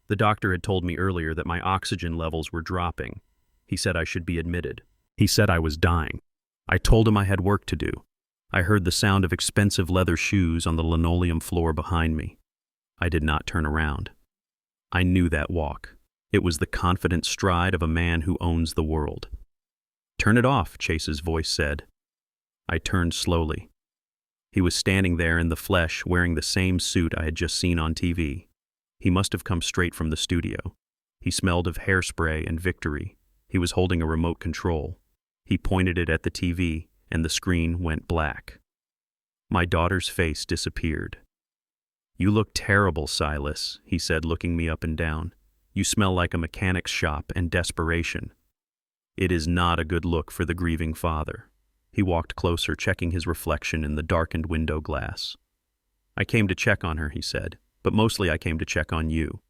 The doctor had told me earlier that my oxygen levels were dropping. He said I should be admitted. He said I was dying. I told him I had work to do. I heard the sound of expensive leather shoes on the linoleum floor behind me. I did not turn around. I knew that walk. It was the confident stride of a man who owns the world. "Turn it off," Chase's voice said. I turned slowly. He was standing there in the flesh, wearing the same suit I had just seen on TV. He must have come straight from the studio. He smelled of hairspray and victory. He was holding a remote control. He pointed it at the TV, and the screen went black. My daughter's face disappeared. "You look terrible, Silas," he said, looking me up and down. You smell like a mechanic's shop and desperation. It is not a good look for the grieving father. He walked closer, checking his reflection in the darkened window glass. I came to check on her, he said, but mostly I came to check on you.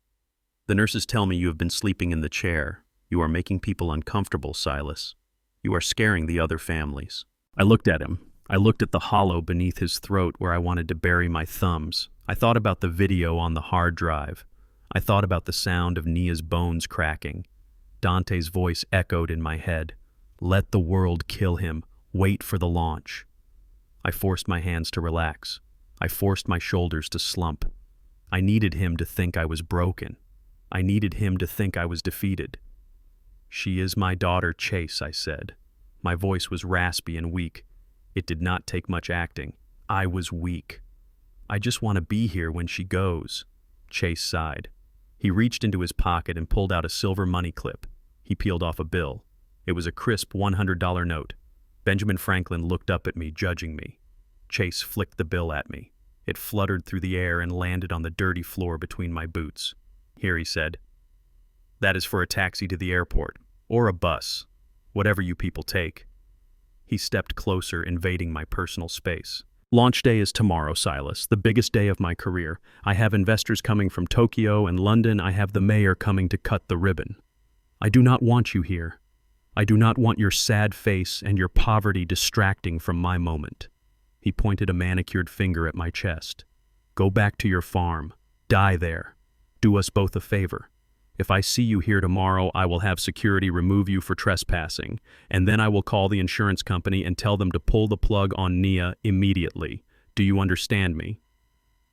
The nurses tell me you have been sleeping in the chair. You are making people uncomfortable, Silas. You are scaring the other families. I looked at him. I looked at the hollow beneath his throat where I wanted to bury my thumbs. I thought about the video on the hard drive. I thought about the sound of Nia's bones cracking. Dante's voice echoed in my head. Let the world kill him. Wait for the launch. I forced my hands to relax. I forced my shoulders to slump. I needed him to think I was broken. I needed him to think I was defeated. She is my daughter, Chase, I said. My voice was raspy and weak. It did not take much acting. I was weak. I just want to be here when she goes. Chase sighed. He reached into his pocket and pulled out a silver money clip. He peeled off a bill. It was a crisp $100 note. Benjamin Franklin looked up at me, judging me. Chase flicked the bill at me. It fluttered through the air and landed on the dirty floor between my boots. Here, he said. That is for a taxi to the airport, or a bus, whatever you people take. He stepped closer, invading my personal space. Launch day is tomorrow, Silas, the biggest day of my career. I have investors coming from Tokyo and London. I have the mayor coming to cut the ribbon. I do not want you here. I do not want your sad face and your poverty distracting from my moment. He pointed a manicured finger at my chest. Go back to your farm. Die there. Do us both a favor. If I see you here tomorrow, I will have security remove you for trespassing, and then I will call the insurance company and tell them to pull the plug on Nia immediately. Do you understand me?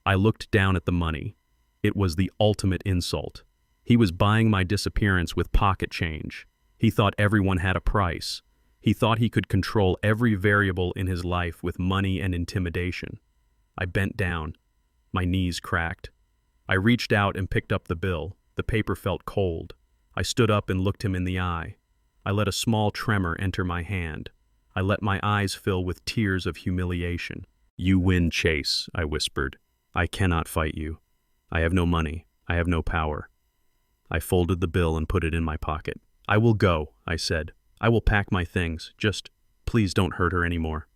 I looked down at the money. It was the ultimate insult. He was buying my disappearance with pocket change. He thought everyone had a price. He thought he could control every variable in his life with money and intimidation. I bent down. My knees cracked. I reached out and picked up the bill. The paper felt cold. I stood up and looked him in the eye. I let a small tremor enter my hand. I let my eyes fill with tears of humiliation. You win, Chase, I whispered. I cannot fight you. I have no money. I have no power. I folded the bill and put it in my pocket. I will go, I said. I will pack my things. Just, please don't hurt her anymore.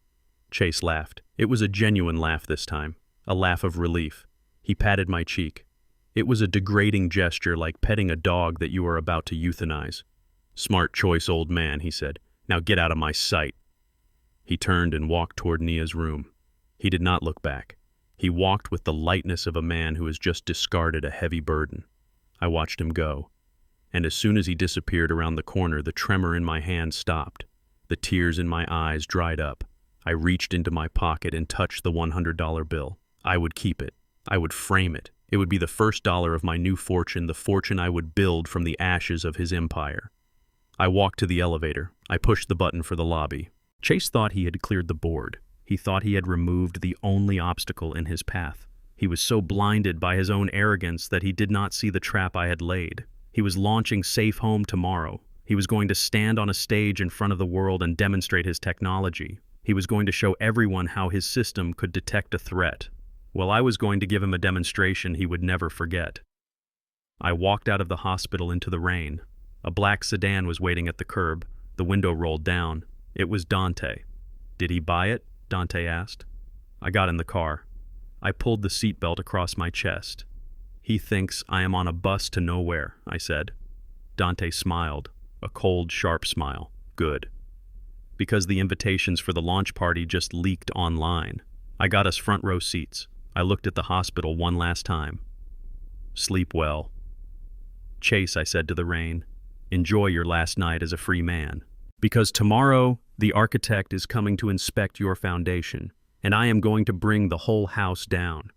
Chase laughed. It was a genuine laugh this time. A laugh of relief. He patted my cheek. It was a degrading gesture like petting a dog that you are about to euthanize. Smart choice, old man, he said. Now get out of my sight. He turned and walked toward Nia's room. He did not look back. He walked with the lightness of a man who has just discarded a heavy burden. I watched him go. And as soon as he disappeared around the corner, the tremor in my hand stopped. The tears in my eyes dried up. I reached into my pocket and touched the $100 bill. I would keep it. I would frame it. It would be the first dollar of my new fortune, the fortune I would build from the ashes of his empire. I walked to the elevator. I pushed the button for the lobby. Chase thought he had cleared the board. He thought he had removed the only obstacle in his path. He was so blinded by his own arrogance that he did not see the trap I had laid. He was launching Safe Home tomorrow. He was going to stand on a stage in front of the world and demonstrate his technology. He was going to show everyone how his system could detect a threat. Well, I was going to give him a demonstration he would never forget. I walked out of the hospital into the rain. A black sedan was waiting at the curb. The window rolled down. It was Dante. Did he buy it? Dante asked. I got in the car. I pulled the seatbelt across my chest. He thinks I am on a bus to nowhere, I said. Dante smiled, a cold, sharp smile. Good. Because the invitations for the launch party just leaked online. I got us front row seats. I looked at the hospital one last time. Sleep well. Chase, I said to the rain, enjoy your last night as a free man. Because tomorrow, the architect is coming to inspect your foundation, and I am going to bring the whole house down.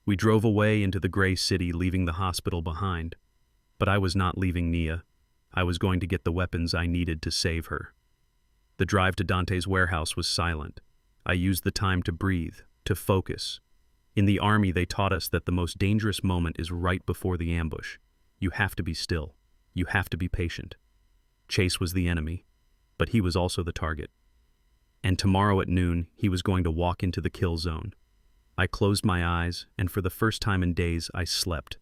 We drove away into the gray city, leaving the hospital behind. But I was not leaving Nia. I was going to get the weapons I needed to save her. The drive to Dante's warehouse was silent. I used the time to breathe, to focus. In the army, they taught us that the most dangerous moment is right before the ambush. You have to be still. You have to be patient. Chase was the enemy, but he was also the target. And tomorrow at noon, he was going to walk into the kill zone. I closed my eyes, and for the first time in days, I slept.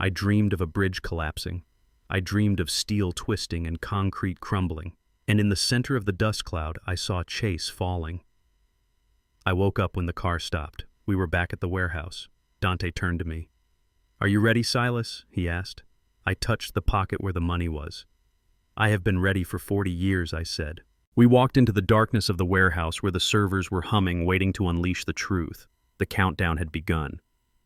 I dreamed of a bridge collapsing, I dreamed of steel twisting and concrete crumbling, and in the center of the dust cloud I saw Chase falling. I woke up when the car stopped. We were back at the warehouse. Dante turned to me. "Are you ready, Silas?" he asked. I touched the pocket where the money was. "I have been ready for 40 years, I said. We walked into the darkness of the warehouse where the servers were humming, waiting to unleash the truth. The countdown had begun.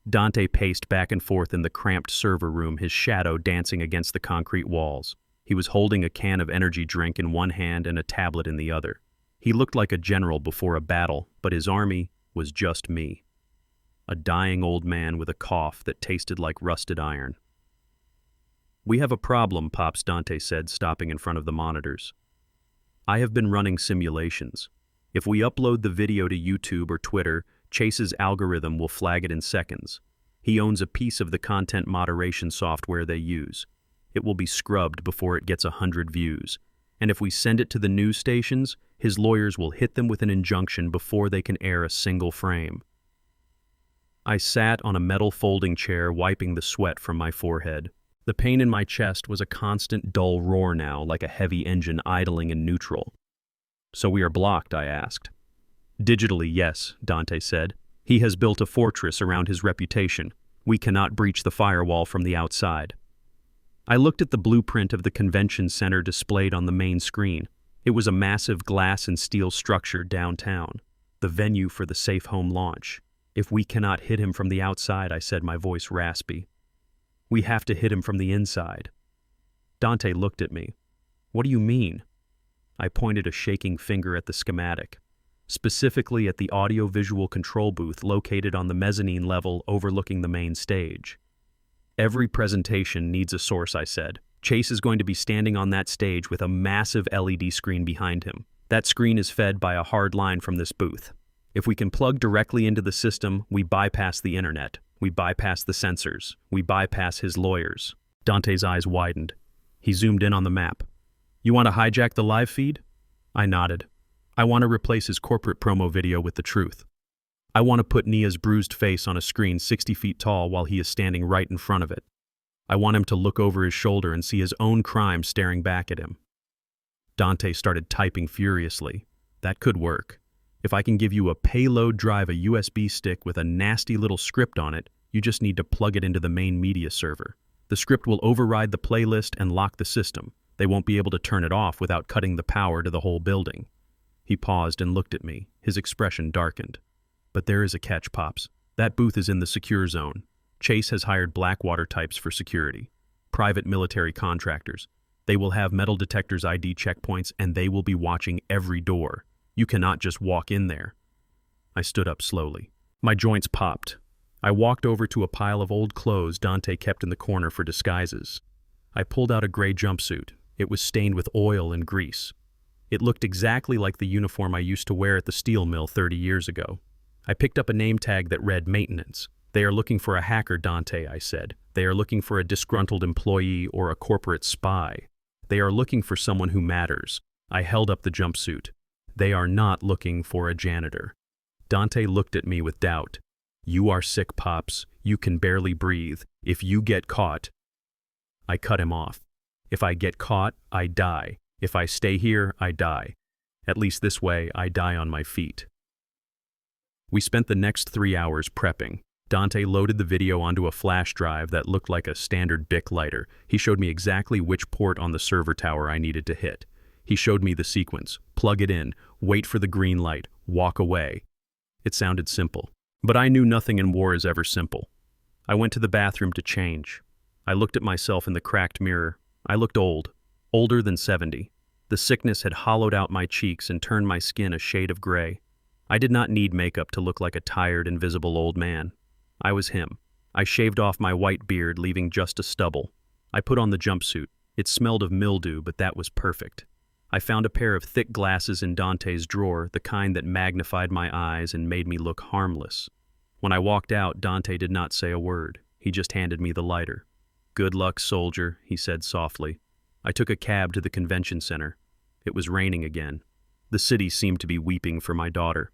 Dante paced back and forth in the cramped server room, his shadow dancing against the concrete walls. He was holding a can of energy drink in one hand and a tablet in the other. He looked like a general before a battle, but his army was just me. A dying old man with a cough that tasted like rusted iron. "We have a problem," Pops, Dante said, stopping in front of the monitors. "I have been running simulations. If we upload the video to YouTube or Twitter, Chase's algorithm will flag it in seconds. He owns a piece of the content moderation software they use. It will be scrubbed before it gets 100 views. And if we send it to the news stations, his lawyers will hit them with an injunction before they can air a single frame." I sat on a metal folding chair, wiping the sweat from my forehead. The pain in my chest was a constant dull roar now, like a heavy engine idling in neutral. "So we are blocked?" I asked. "Digitally, yes," Dante said. "He has built a fortress around his reputation. We cannot breach the firewall from the outside." I looked at the blueprint of the convention center displayed on the main screen. It was a massive glass and steel structure downtown, the venue for the Safe Home launch. "If we cannot hit him from the outside," I said, my voice raspy, "we have to hit him from the inside." Dante looked at me. "What do you mean?" I pointed a shaking finger at the schematic, specifically at the audio-visual control booth located on the mezzanine level overlooking the main stage. "Every presentation needs a source," I said. "Chase is going to be standing on that stage with a massive LED screen behind him. That screen is fed by a hard line from this booth. If we can plug directly into the system, we bypass the internet. We bypass the sensors. We bypass his lawyers." Dante's eyes widened. He zoomed in on the map. "You want to hijack the live feed?" I nodded. "I want to replace his corporate promo video with the truth. I want to put Nia's bruised face on a screen 60 feet tall while he is standing right in front of it. I want him to look over his shoulder and see his own crime staring back at him." Dante started typing furiously. "That could work. If I can give you a payload drive, a USB stick with a nasty little script on it, you just need to plug it into the main media server. The script will override the playlist and lock the system. They won't be able to turn it off without cutting the power to the whole building." He paused and looked at me. His expression darkened. "But there is a catch, Pops. That booth is in the secure zone. Chase has hired Blackwater types for security. Private military contractors. They will have metal detectors, ID checkpoints, and they will be watching every door. You cannot just walk in there." I stood up slowly. My joints popped. I walked over to a pile of old clothes Dante kept in the corner for disguises. I pulled out a gray jumpsuit. It was stained with oil and grease. It looked exactly like the uniform I used to wear at the steel mill 30 years ago. I picked up a name tag that read maintenance. "They are looking for a hacker, Dante," I said. "They are looking for a disgruntled employee or a corporate spy. They are looking for someone who matters." I held up the jumpsuit. "They are not looking for a janitor." Dante looked at me with doubt. "You are sick, Pops. You can barely breathe. If you get caught..." I cut him off. "If I get caught, I die. If I stay here, I die. At least this way, I die on my feet." We spent the next 3 hours prepping. Dante loaded the video onto a flash drive that looked like a standard Bic lighter. He showed me exactly which port on the server tower I needed to hit. He showed me the sequence. Plug it in, wait for the green light, walk away. It sounded simple. But I knew nothing in war is ever simple. I went to the bathroom to change. I looked at myself in the cracked mirror. I looked old, older than 70. The sickness had hollowed out my cheeks and turned my skin a shade of gray. I did not need makeup to look like a tired, invisible old man. I was him. I shaved off my white beard, leaving just a stubble. I put on the jumpsuit. It smelled of mildew, but that was perfect. I found a pair of thick glasses in Dante's drawer, the kind that magnified my eyes and made me look harmless. When I walked out, Dante did not say a word. He just handed me the lighter. "Good luck, soldier," he said softly. I took a cab to the convention center. It was raining again. The city seemed to be weeping for my daughter.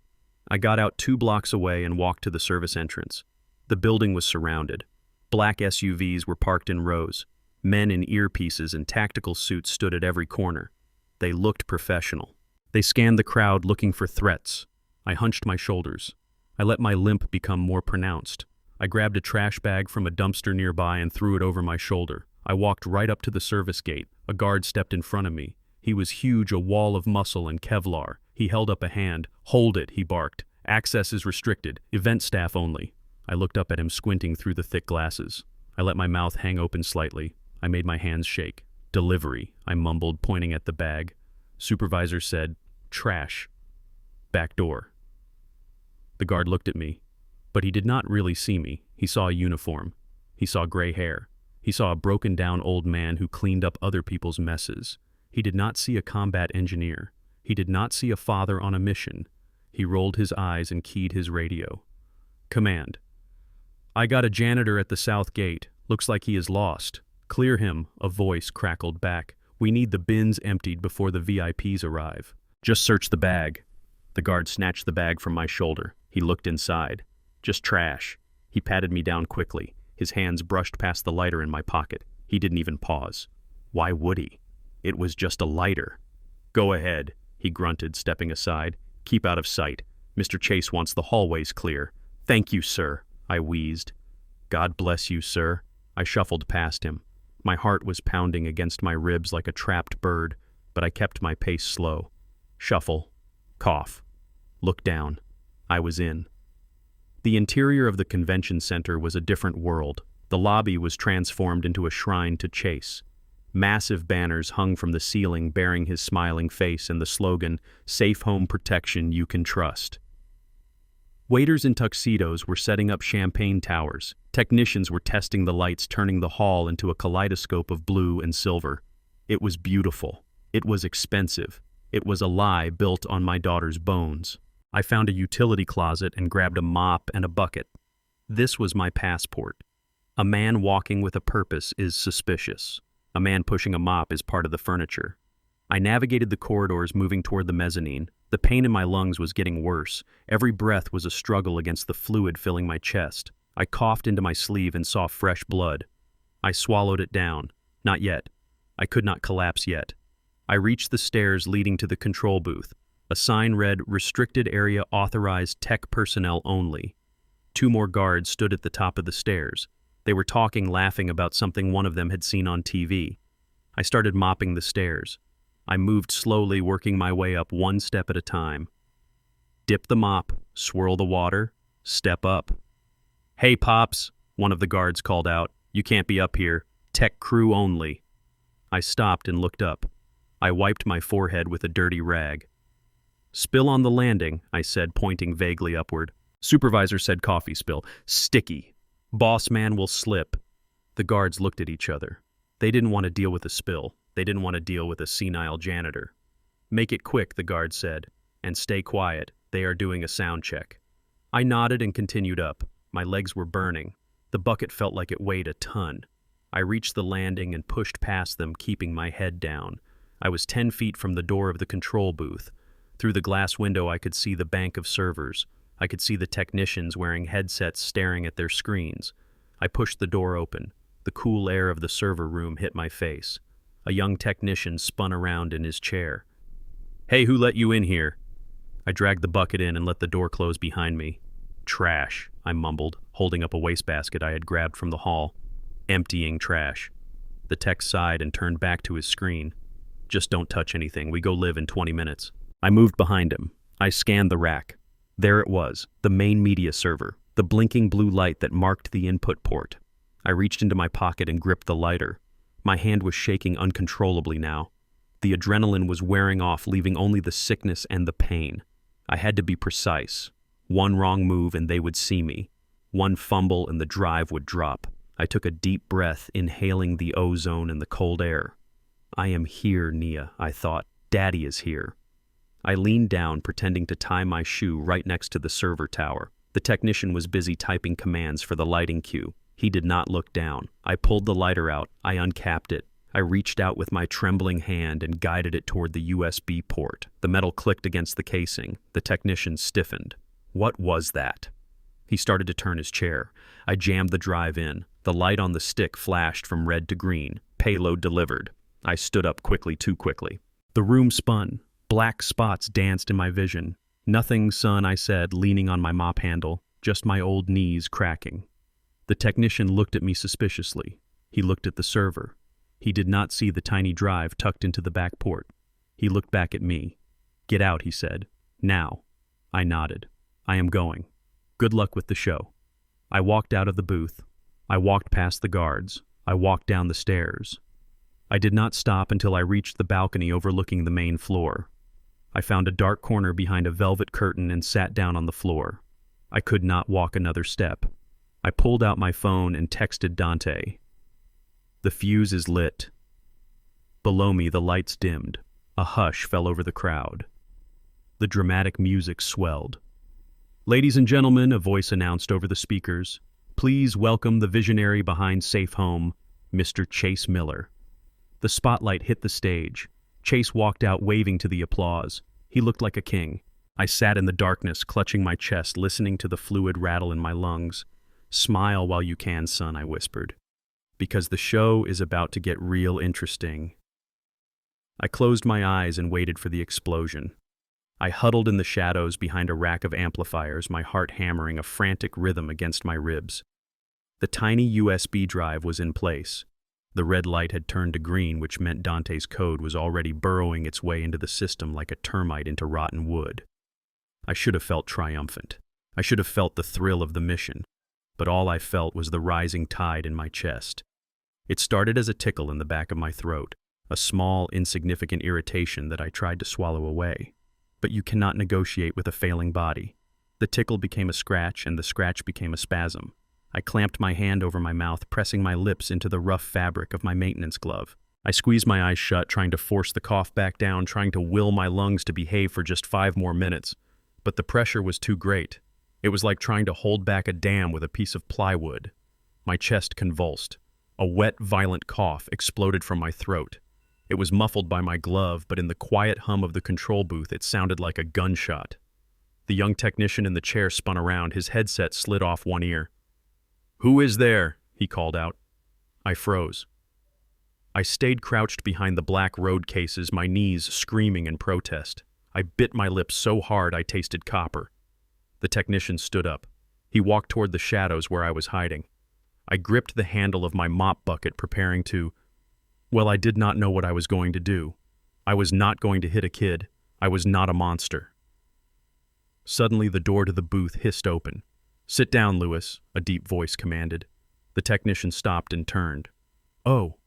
I got out 2 blocks away and walked to the service entrance. The building was surrounded. Black SUVs were parked in rows. Men in earpieces and tactical suits stood at every corner. They looked professional. They scanned the crowd looking for threats. I hunched my shoulders. I let my limp become more pronounced. I grabbed a trash bag from a dumpster nearby and threw it over my shoulder. I walked right up to the service gate. A guard stepped in front of me. He was huge, a wall of muscle and Kevlar. He held up a hand. "Hold it," he barked. "Access is restricted. Event staff only." I looked up at him, squinting through the thick glasses. I let my mouth hang open slightly. I made my hands shake. "Delivery," I mumbled, pointing at the bag. Supervisor said, "Trash. Back door." The guard looked at me, but he did not really see me. He saw a uniform. He saw gray hair. He saw a broken-down old man who cleaned up other people's messes. He did not see a combat engineer. He did not see a father on a mission. He rolled his eyes and keyed his radio. "Command. I got a janitor at the south gate. Looks like he is lost. Clear him," a voice crackled back. "We need the bins emptied before the VIPs arrive." "Just search the bag." The guard snatched the bag from my shoulder. He looked inside. "Just trash." He patted me down quickly. His hands brushed past the lighter in my pocket. He didn't even pause. Why would he? It was just a lighter. "Go ahead," he grunted, stepping aside. "Keep out of sight. Mr. Chase wants the hallways clear." "Thank you, sir," I wheezed. "God bless you, sir." I shuffled past him. My heart was pounding against my ribs like a trapped bird, but I kept my pace slow. Shuffle. Cough. Look down. I was in. The interior of the convention center was a different world. The lobby was transformed into a shrine to Chase. Massive banners hung from the ceiling bearing his smiling face and the slogan, "Safe home protection you can trust." Waiters in tuxedos were setting up champagne towers. Technicians were testing the lights, turning the hall into a kaleidoscope of blue and silver. It was beautiful. It was expensive. It was a lie built on my daughter's bones. I found a utility closet and grabbed a mop and a bucket. This was my passport. A man walking with a purpose is suspicious. A man pushing a mop is part of the furniture. I navigated the corridors, moving toward the mezzanine. The pain in my lungs was getting worse. Every breath was a struggle against the fluid filling my chest. I coughed into my sleeve and saw fresh blood. I swallowed it down. Not yet. I could not collapse yet. I reached the stairs leading to the control booth. A sign read, "Restricted area authorized tech personnel only." 2 more guards stood at the top of the stairs. They were talking, laughing about something one of them had seen on TV. I started mopping the stairs. I moved slowly, working my way up 1 step at a time. Dip the mop, swirl the water, step up. "Hey, Pops," one of the guards called out. "You can't be up here. Tech crew only." I stopped and looked up. I wiped my forehead with a dirty rag. "Spill on the landing," I said, pointing vaguely upward. Supervisor said coffee spill. "Sticky. Boss man will slip." The guards looked at each other. They didn't want to deal with a spill. They didn't want to deal with a senile janitor. "Make it quick," the guard said, "and stay quiet. They are doing a sound check." I nodded and continued up. My legs were burning. The bucket felt like it weighed a ton. I reached the landing and pushed past them, keeping my head down. I was 10 feet from the door of the control booth. Through the glass window, I could see the bank of servers. I could see the technicians wearing headsets staring at their screens. I pushed the door open. The cool air of the server room hit my face. A young technician spun around in his chair. "Hey, who let you in here?" I dragged the bucket in and let the door close behind me. "Trash," I mumbled, holding up a wastebasket I had grabbed from the hall. "Emptying trash." The tech sighed and turned back to his screen. "Just don't touch anything. We go live in 20 minutes. I moved behind him. I scanned the rack. There it was, the main media server, the blinking blue light that marked the input port. I reached into my pocket and gripped the lighter. My hand was shaking uncontrollably now. The adrenaline was wearing off, leaving only the sickness and the pain. I had to be precise. One wrong move and they would see me. One fumble and the drive would drop. I took a deep breath, inhaling the ozone and the cold air. "I am here, Nia," I thought. "Daddy is here." I leaned down, pretending to tie my shoe right next to the server tower. The technician was busy typing commands for the lighting queue. He did not look down. I pulled the lighter out. I uncapped it. I reached out with my trembling hand and guided it toward the USB port. The metal clicked against the casing. The technician stiffened. What was that? He started to turn his chair. I jammed the drive in. The light on the stick flashed from red to green. Payload delivered. I stood up quickly, too quickly. The room spun. Black spots danced in my vision. Nothing, son, I said, leaning on my mop handle, just my old knees cracking. The technician looked at me suspiciously. He looked at the server. He did not see the tiny drive tucked into the back port. He looked back at me. Get out, he said. Now. I nodded. I am going. Good luck with the show. I walked out of the booth. I walked past the guards. I walked down the stairs. I did not stop until I reached the balcony overlooking the main floor. I found a dark corner behind a velvet curtain and sat down on the floor. I could not walk another step. I pulled out my phone and texted Dante. The fuse is lit. Below me, the lights dimmed. A hush fell over the crowd. The dramatic music swelled. Ladies and gentlemen, a voice announced over the speakers, please welcome the visionary behind Safe Home, Mr. Chase Miller. The spotlight hit the stage. Chase walked out waving to the applause. He looked like a king. I sat in the darkness, clutching my chest, listening to the fluid rattle in my lungs. Smile while you can, son, I whispered. Because the show is about to get real interesting. I closed my eyes and waited for the explosion. I huddled in the shadows behind a rack of amplifiers, my heart hammering a frantic rhythm against my ribs. The tiny USB drive was in place. The red light had turned to green, which meant Dante's code was already burrowing its way into the system like a termite into rotten wood. I should have felt triumphant. I should have felt the thrill of the mission. But all I felt was the rising tide in my chest. It started as a tickle in the back of my throat, a small, insignificant irritation that I tried to swallow away. But you cannot negotiate with a failing body. The tickle became a scratch, and the scratch became a spasm. I clamped my hand over my mouth, pressing my lips into the rough fabric of my maintenance glove. I squeezed my eyes shut, trying to force the cough back down, trying to will my lungs to behave for just 5 more minutes. But the pressure was too great. It was like trying to hold back a dam with a piece of plywood. My chest convulsed. A wet, violent cough exploded from my throat. It was muffled by my glove, but in the quiet hum of the control booth, it sounded like a gunshot. The young technician in the chair spun around, his headset slid off one ear. "Who is there?" he called out. I froze. I stayed crouched behind the black road cases, my knees screaming in protest. I bit my lips so hard I tasted copper. The technician stood up. He walked toward the shadows where I was hiding. I gripped the handle of my mop bucket, preparing to... Well, I did not know what I was going to do. I was not going to hit a kid. I was not a monster. Suddenly, the door to the booth hissed open. "Sit down, Lewis," a deep voice commanded. The technician stopped and turned. "Oh,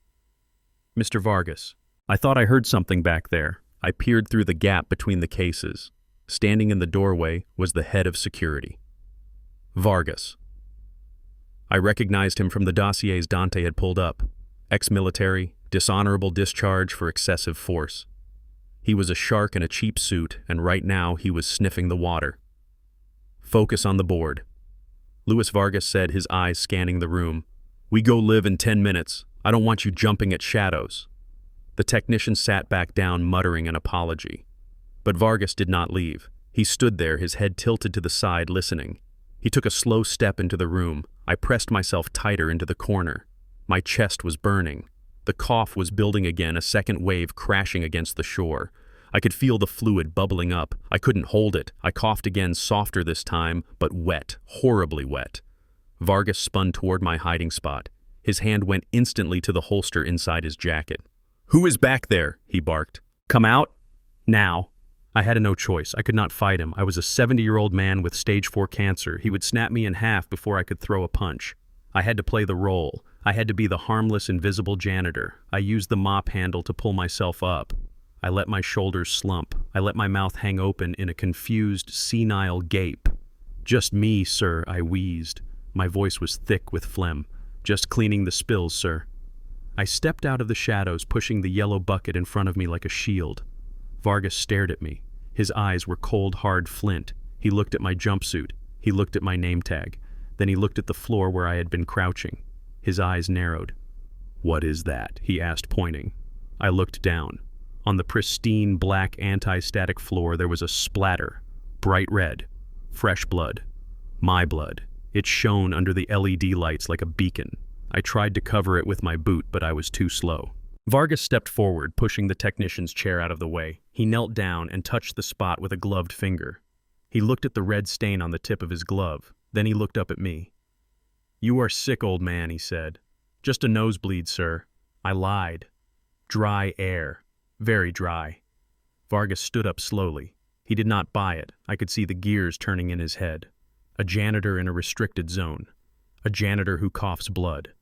Mr. Vargas." I thought I heard something back there. I peered through the gap between the cases. Standing in the doorway was the head of security. Vargas. I recognized him from the dossiers Dante had pulled up. Ex-military, dishonorable discharge for excessive force. He was a shark in a cheap suit, and right now he was sniffing the water. "Focus on the board." Luis Vargas said, his eyes scanning the room. "We go live in 10 minutes. I don't want you jumping at shadows." The technician sat back down, muttering an apology. But Vargas did not leave. He stood there, his head tilted to the side, listening. He took a slow step into the room. I pressed myself tighter into the corner. My chest was burning. The cough was building again, a second wave crashing against the shore. I could feel the fluid bubbling up. I couldn't hold it. I coughed again, softer this time, but wet, horribly wet. Vargas spun toward my hiding spot. His hand went instantly to the holster inside his jacket. "Who is back there?" he barked. "Come out. Now." I had no choice. I could not fight him. I was a 70-year-old man with stage 4 cancer. He would snap me in half before I could throw a punch. I had to play the role. I had to be the harmless, invisible janitor. I used the mop handle to pull myself up. I let my shoulders slump. I let my mouth hang open in a confused, senile gape. "Just me, sir," I wheezed. My voice was thick with phlegm. "Just cleaning the spills, sir." I stepped out of the shadows, pushing the yellow bucket in front of me like a shield. Vargas stared at me. His eyes were cold, hard flint. He looked at my jumpsuit. He looked at my name tag. Then he looked at the floor where I had been crouching. His eyes narrowed. "What is that?" he asked, pointing. I looked down. On the pristine, black, anti-static floor there was a splatter. Bright red. Fresh blood. My blood. It shone under the LED lights like a beacon. I tried to cover it with my boot, but I was too slow. Vargas stepped forward, pushing the technician's chair out of the way. He knelt down and touched the spot with a gloved finger. He looked at the red stain on the tip of his glove. Then he looked up at me. "You are sick, old man," he said. "Just a nosebleed, sir." I lied. Dry air. Very dry. Vargas stood up slowly. He did not buy it. I could see the gears turning in his head. A janitor in a restricted zone. A janitor who coughs blood.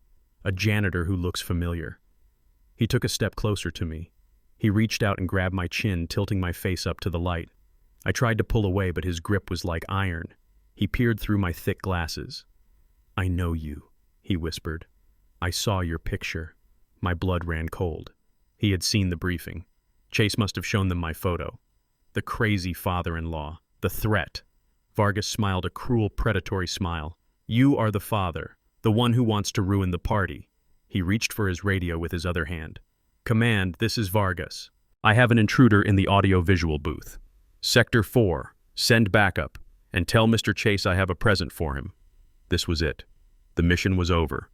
A janitor who looks familiar. He took a step closer to me. He reached out and grabbed my chin, tilting my face up to the light. I tried to pull away, but his grip was like iron. He peered through my thick glasses. "I know you," he whispered. "I saw your picture." My blood ran cold. He had seen the briefing. Chase must have shown them my photo. The crazy father-in-law. The threat. Vargas smiled a cruel, predatory smile. "You are the father, the one who wants to ruin the party." He reached for his radio with his other hand. "Command, this is Vargas. I have an intruder in the audio-visual booth. Sector 4, send backup, and tell Mr. Chase I have a present for him." This was it. The mission was over.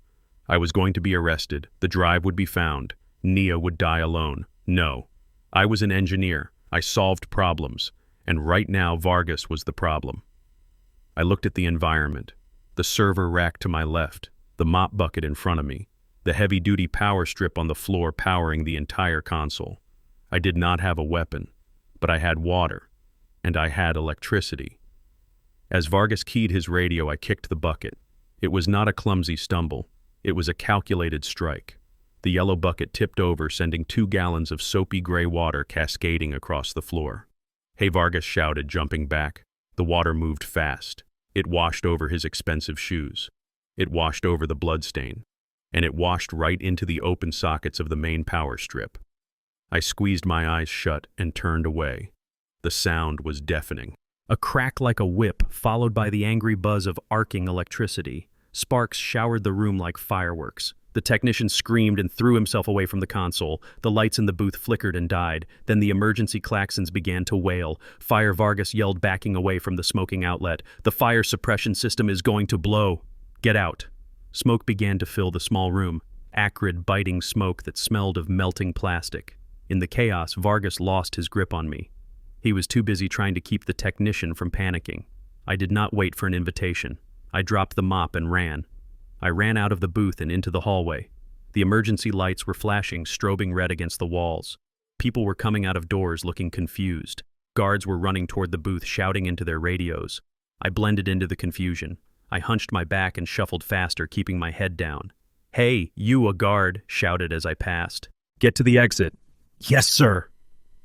I was going to be arrested. The drive would be found. Nia would die alone. No. I was an engineer. I solved problems. And right now, Vargas was the problem. I looked at the environment. The server rack to my left. The mop bucket in front of me. The heavy-duty power strip on the floor powering the entire console. I did not have a weapon, but I had water. And I had electricity. As Vargas keyed his radio, I kicked the bucket. It was not a clumsy stumble. It was a calculated strike. The yellow bucket tipped over, sending 2 gallons of soapy gray water cascading across the floor. "Hey," Vargas shouted, jumping back. The water moved fast. It washed over his expensive shoes. It washed over the bloodstain. And it washed right into the open sockets of the main power strip. I squeezed my eyes shut and turned away. The sound was deafening. A crack like a whip, followed by the angry buzz of arcing electricity. Sparks showered the room like fireworks. The technician screamed and threw himself away from the console. The lights in the booth flickered and died. Then the emergency klaxons began to wail. Fire! Vargas yelled, backing away from the smoking outlet. "The fire suppression system is going to blow. Get out." Smoke began to fill the small room. Acrid, biting smoke that smelled of melting plastic. In the chaos, Vargas lost his grip on me. He was too busy trying to keep the technician from panicking. I did not wait for an invitation. I dropped the mop and ran. I ran out of the booth and into the hallway. The emergency lights were flashing, strobing red against the walls. People were coming out of doors looking confused. Guards were running toward the booth, shouting into their radios. I blended into the confusion. I hunched my back and shuffled faster, keeping my head down. "Hey, you," a guard shouted as I passed. "Get to the exit." "Yes, sir."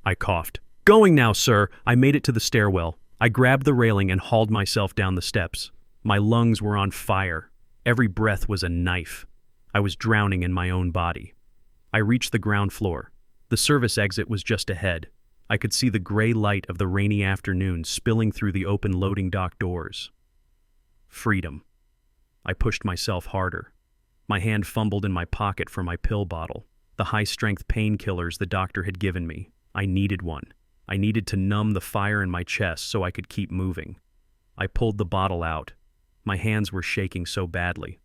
I coughed. "Going now, sir." I made it to the stairwell. I grabbed the railing and hauled myself down the steps. My lungs were on fire. Every breath was a knife. I was drowning in my own body. I reached the ground floor. The service exit was just ahead. I could see the gray light of the rainy afternoon spilling through the open loading dock doors. Freedom. I pushed myself harder. My hand fumbled in my pocket for my pill bottle. The high-strength painkillers the doctor had given me. I needed one. I needed to numb the fire in my chest so I could keep moving. I pulled the bottle out. My hands were shaking so badly.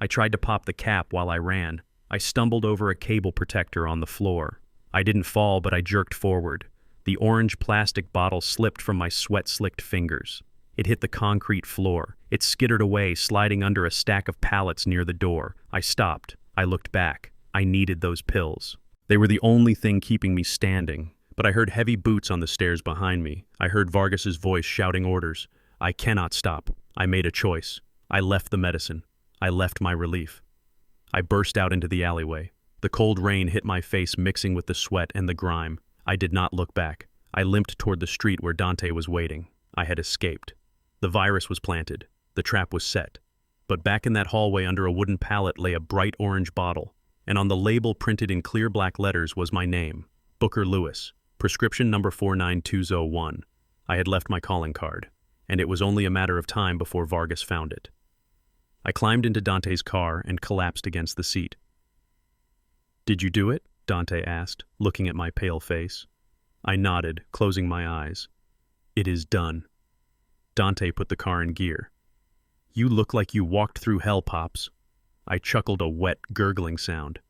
I tried to pop the cap while I ran. I stumbled over a cable protector on the floor. I didn't fall, but I jerked forward. The orange plastic bottle slipped from my sweat-slicked fingers. It hit the concrete floor. It skittered away, sliding under a stack of pallets near the door. I stopped. I looked back. I needed those pills. They were the only thing keeping me standing. But I heard heavy boots on the stairs behind me. I heard Vargas's voice shouting orders. I cannot stop. I made a choice. I left the medicine. I left my relief. I burst out into the alleyway. The cold rain hit my face, mixing with the sweat and the grime. I did not look back. I limped toward the street where Dante was waiting. I had escaped. The virus was planted. The trap was set. But back in that hallway under a wooden pallet lay a bright orange bottle, and on the label printed in clear black letters was my name, Booker Lewis, prescription number 49201. I had left my calling card, and it was only a matter of time before Vargas found it. I climbed into Dante's car and collapsed against the seat. "Did you do it?" Dante asked, looking at my pale face. I nodded, closing my eyes. "It is done." Dante put the car in gear. "You look like you walked through hell, Pops." I chuckled a wet, gurgling sound.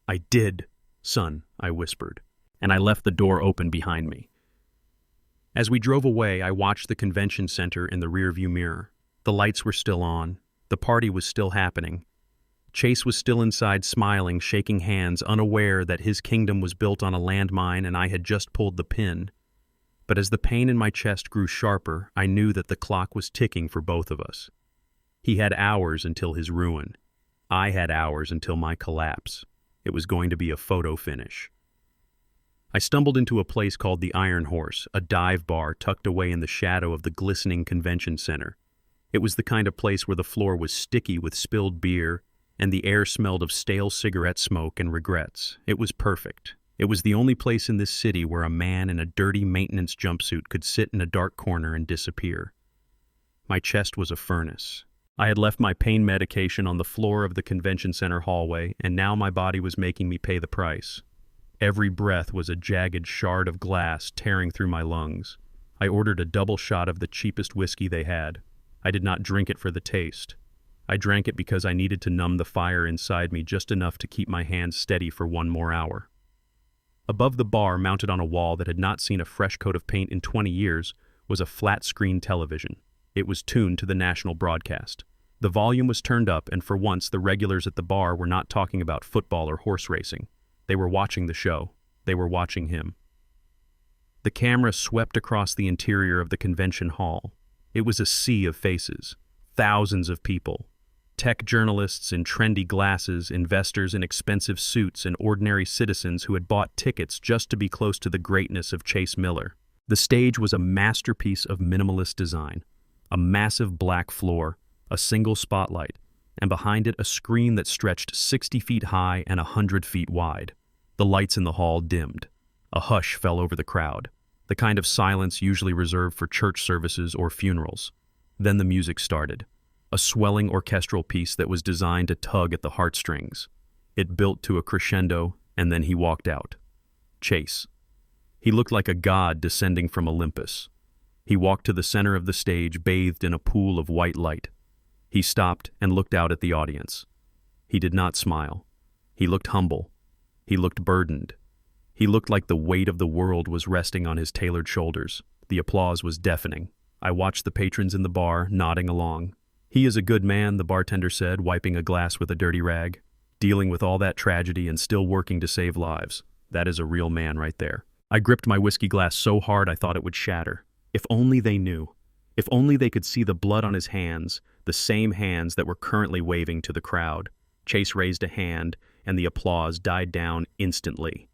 I did, son, I whispered, and I left the door open behind me. As we drove away, I watched the convention center in the rearview mirror. The lights were still on. The party was still happening. Chase was still inside, smiling, shaking hands, unaware that his kingdom was built on a landmine and I had just pulled the pin. But as the pain in my chest grew sharper, I knew that the clock was ticking for both of us. He had hours until his ruin. I had hours until my collapse. It was going to be a photo finish. I stumbled into a place called the Iron Horse, a dive bar tucked away in the shadow of the glistening convention center. It was the kind of place where the floor was sticky with spilled beer, and the air smelled of stale cigarette smoke and regrets. It was perfect. It was the only place in this city where a man in a dirty maintenance jumpsuit could sit in a dark corner and disappear. My chest was a furnace. I had left my pain medication on the floor of the convention center hallway, and now my body was making me pay the price. Every breath was a jagged shard of glass tearing through my lungs. I ordered a double shot of the cheapest whiskey they had. I did not drink it for the taste. I drank it because I needed to numb the fire inside me just enough to keep my hands steady for one more hour. Above the bar, mounted on a wall that had not seen a fresh coat of paint in 20 years, was a flat-screen television. It was tuned to the national broadcast. The volume was turned up, and for once the regulars at the bar were not talking about football or horse racing. They were watching the show. They were watching him. The camera swept across the interior of the convention hall. It was a sea of faces. Thousands of people. Tech journalists in trendy glasses, investors in expensive suits, and ordinary citizens who had bought tickets just to be close to the greatness of Chase Miller. The stage was a masterpiece of minimalist design. A massive black floor, a single spotlight, and behind it a screen that stretched 60 feet high and 100 feet wide. The lights in the hall dimmed. A hush fell over the crowd, the kind of silence usually reserved for church services or funerals. Then the music started, a swelling orchestral piece that was designed to tug at the heartstrings. It built to a crescendo, and then he walked out. Chase. He looked like a god descending from Olympus. He walked to the center of the stage, bathed in a pool of white light. He stopped and looked out at the audience. He did not smile. He looked humble. He looked burdened. He looked like the weight of the world was resting on his tailored shoulders. The applause was deafening. I watched the patrons in the bar, nodding along. "He is a good man," the bartender said, wiping a glass with a dirty rag. "Dealing with all that tragedy and still working to save lives. That is a real man right there." I gripped my whiskey glass so hard I thought it would shatter. If only they knew. If only they could see the blood on his hands, the same hands that were currently waving to the crowd. Chase raised a hand, and the applause died down instantly.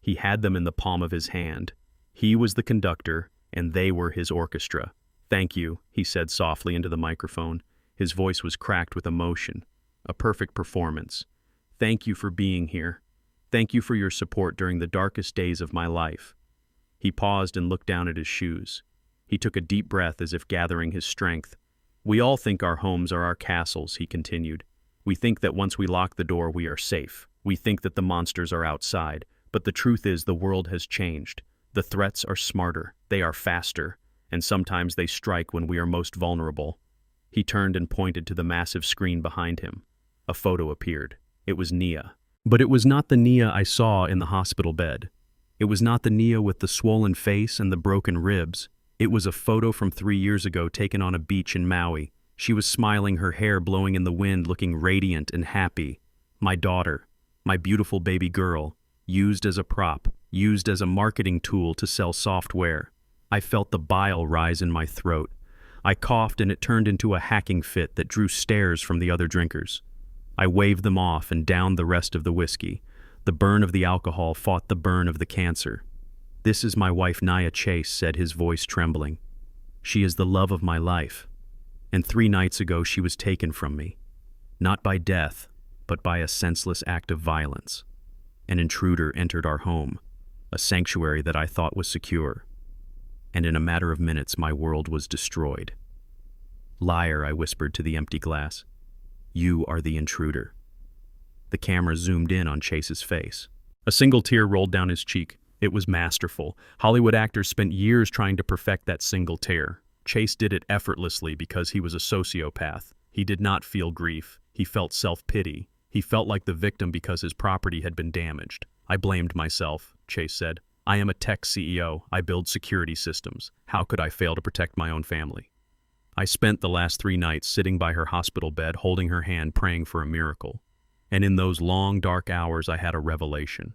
He had them in the palm of his hand. He was the conductor, and they were his orchestra. "Thank you," he said softly into the microphone. His voice was cracked with emotion. "A perfect performance. Thank you for being here. Thank you for your support during the darkest days of my life." He paused and looked down at his shoes. He took a deep breath as if gathering his strength. "We all think our homes are our castles," he continued. "We think that once we lock the door, we are safe. We think that the monsters are outside. But the truth is the world has changed. The threats are smarter, they are faster, and sometimes they strike when we are most vulnerable." He turned and pointed to the massive screen behind him. A photo appeared. It was Nia. But it was not the Nia I saw in the hospital bed. It was not the Nia with the swollen face and the broken ribs. It was a photo from 3 years ago taken on a beach in Maui. She was smiling, her hair blowing in the wind, looking radiant and happy. My daughter, my beautiful baby girl, used as a prop, used as a marketing tool to sell software. I felt the bile rise in my throat. I coughed and it turned into a hacking fit that drew stares from the other drinkers. I waved them off and downed the rest of the whiskey. The burn of the alcohol fought the burn of the cancer. "This is my wife Nia Chase," said his voice trembling. "She is the love of my life. And 3 nights ago she was taken from me. Not by death, but by a senseless act of violence. An intruder entered our home, a sanctuary that I thought was secure. And in a matter of minutes my world was destroyed." "Liar," I whispered to the empty glass. "You are the intruder." The camera zoomed in on Chase's face. A single tear rolled down his cheek. It was masterful. Hollywood actors spent years trying to perfect that single tear. Chase did it effortlessly because he was a sociopath. He did not feel grief. He felt self-pity. He felt like the victim because his property had been damaged. I blamed myself, Chase said. I am a tech CEO. I build security systems. How could I fail to protect my own family? I spent the last 3 nights sitting by her hospital bed, holding her hand, praying for a miracle. And in those long, dark hours, I had a revelation.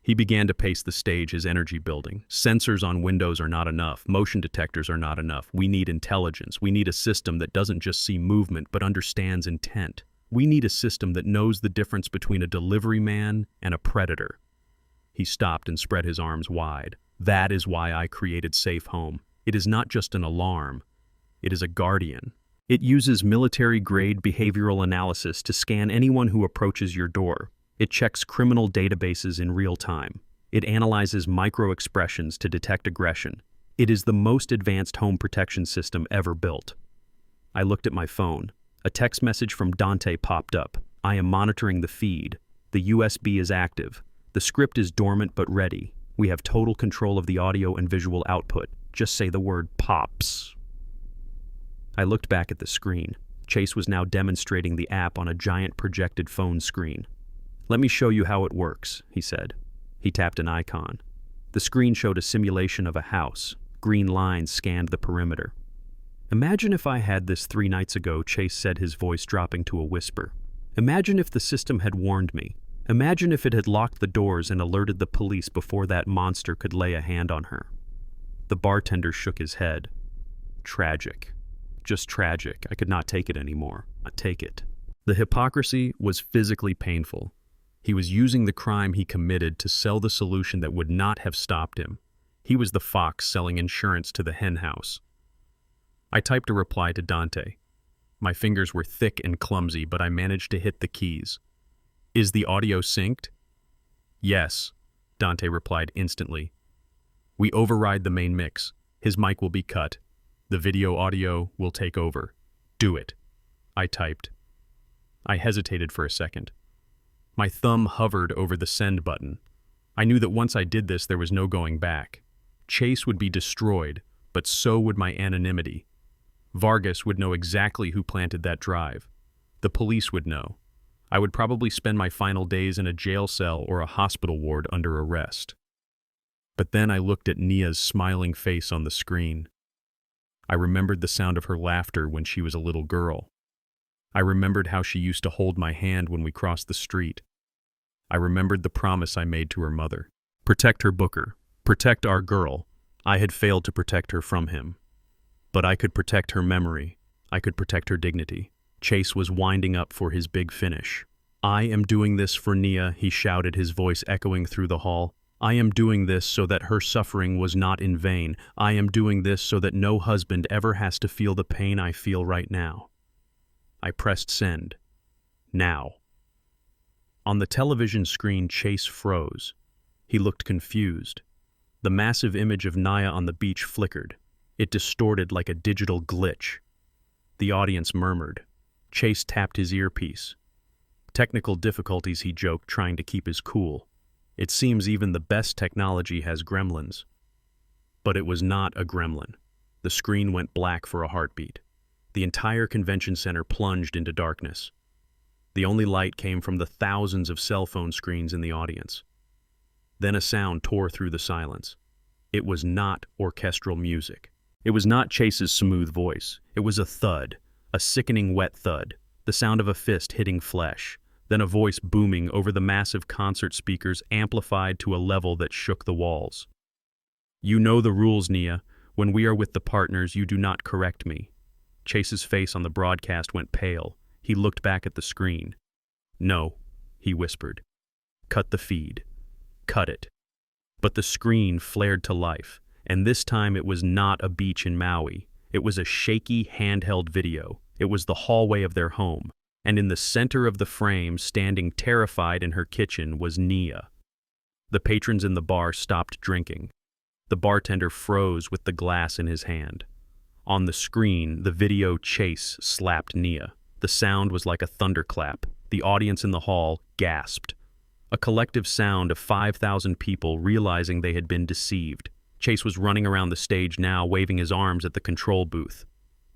He began to pace the stage, his energy building. Sensors on windows are not enough. Motion detectors are not enough. We need intelligence. We need a system that doesn't just see movement, but understands intent. We need a system that knows the difference between a delivery man and a predator. He stopped and spread his arms wide. That is why I created Safe Home. It is not just an alarm. It is a guardian. It uses military-grade behavioral analysis to scan anyone who approaches your door. It checks criminal databases in real time. It analyzes micro-expressions to detect aggression. It is the most advanced home protection system ever built. I looked at my phone. A text message from Dante popped up. I am monitoring the feed. The USB is active. The script is dormant but ready. We have total control of the audio and visual output. Just say the word POPS. I looked back at the screen. Chase was now demonstrating the app on a giant projected phone screen. Let me show you how it works, he said. He tapped an icon. The screen showed a simulation of a house. Green lines scanned the perimeter. Imagine if I had this 3 nights ago, Chase said, his voice dropping to a whisper. Imagine if the system had warned me. Imagine if it had locked the doors and alerted the police before that monster could lay a hand on her. The bartender shook his head. Tragic. Just tragic. I could not take it anymore. Not take it. The hypocrisy was physically painful. He was using the crime he committed to sell the solution that would not have stopped him. He was the fox selling insurance to the hen house. I typed a reply to Dante. My fingers were thick and clumsy, but I managed to hit the keys. Is the audio synced? Yes, Dante replied instantly. We override the main mix. His mic will be cut. The video audio will take over. Do it, I typed. I hesitated for a second. My thumb hovered over the send button. I knew that once I did this, there was no going back. Chase would be destroyed, but so would my anonymity. Vargas would know exactly who planted that drive. The police would know. I would probably spend my final days in a jail cell or a hospital ward under arrest. But then I looked at Nia's smiling face on the screen. I remembered the sound of her laughter when she was a little girl. I remembered how she used to hold my hand when we crossed the street. I remembered the promise I made to her mother. Protect her, Booker. Protect our girl. I had failed to protect her from him. But I could protect her memory. I could protect her dignity. Chase was winding up for his big finish. I am doing this for Nia, he shouted, his voice echoing through the hall. I am doing this so that her suffering was not in vain. I am doing this so that no husband ever has to feel the pain I feel right now. I pressed send. Now. On the television screen, Chase froze. He looked confused. The massive image of Nia on the beach flickered. It distorted like a digital glitch. The audience murmured. Chase tapped his earpiece. Technical difficulties, he joked, trying to keep his cool. It seems even the best technology has gremlins. But it was not a gremlin. The screen went black for a heartbeat. The entire convention center plunged into darkness. The only light came from the thousands of cell phone screens in the audience. Then a sound tore through the silence. It was not orchestral music. It was not Chase's smooth voice. It was a thud, a sickening wet thud, the sound of a fist hitting flesh, then a voice booming over the massive concert speakers, amplified to a level that shook the walls. You know the rules, Nia. When we are with the partners, you do not correct me. Chase's face on the broadcast went pale. He looked back at the screen. No, he whispered. Cut the feed. Cut it. But the screen flared to life, and this time it was not a beach in Maui. It was a shaky, handheld video. It was the hallway of their home, and in the center of the frame, standing terrified in her kitchen, was Nia. The patrons in the bar stopped drinking. The bartender froze with the glass in his hand. On the screen, the video Chase slapped Nia. The sound was like a thunderclap. The audience in the hall gasped. A collective sound of 5,000 people realizing they had been deceived. Chase was running around the stage now, waving his arms at the control booth.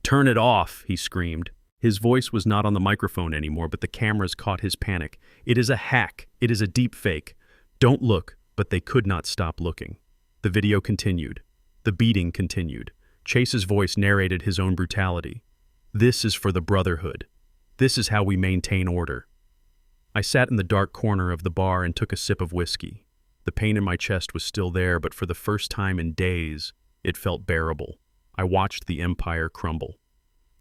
Turn it off, he screamed. His voice was not on the microphone anymore, but the cameras caught his panic. "It is a hack. It is a deep fake. Don't look," but they could not stop looking. The video continued. The beating continued. Chase's voice narrated his own brutality. "This is for the Brotherhood. This is how we maintain order." I sat in the dark corner of the bar and took a sip of whiskey. The pain in my chest was still there, but for the first time in days, it felt bearable. I watched the empire crumble.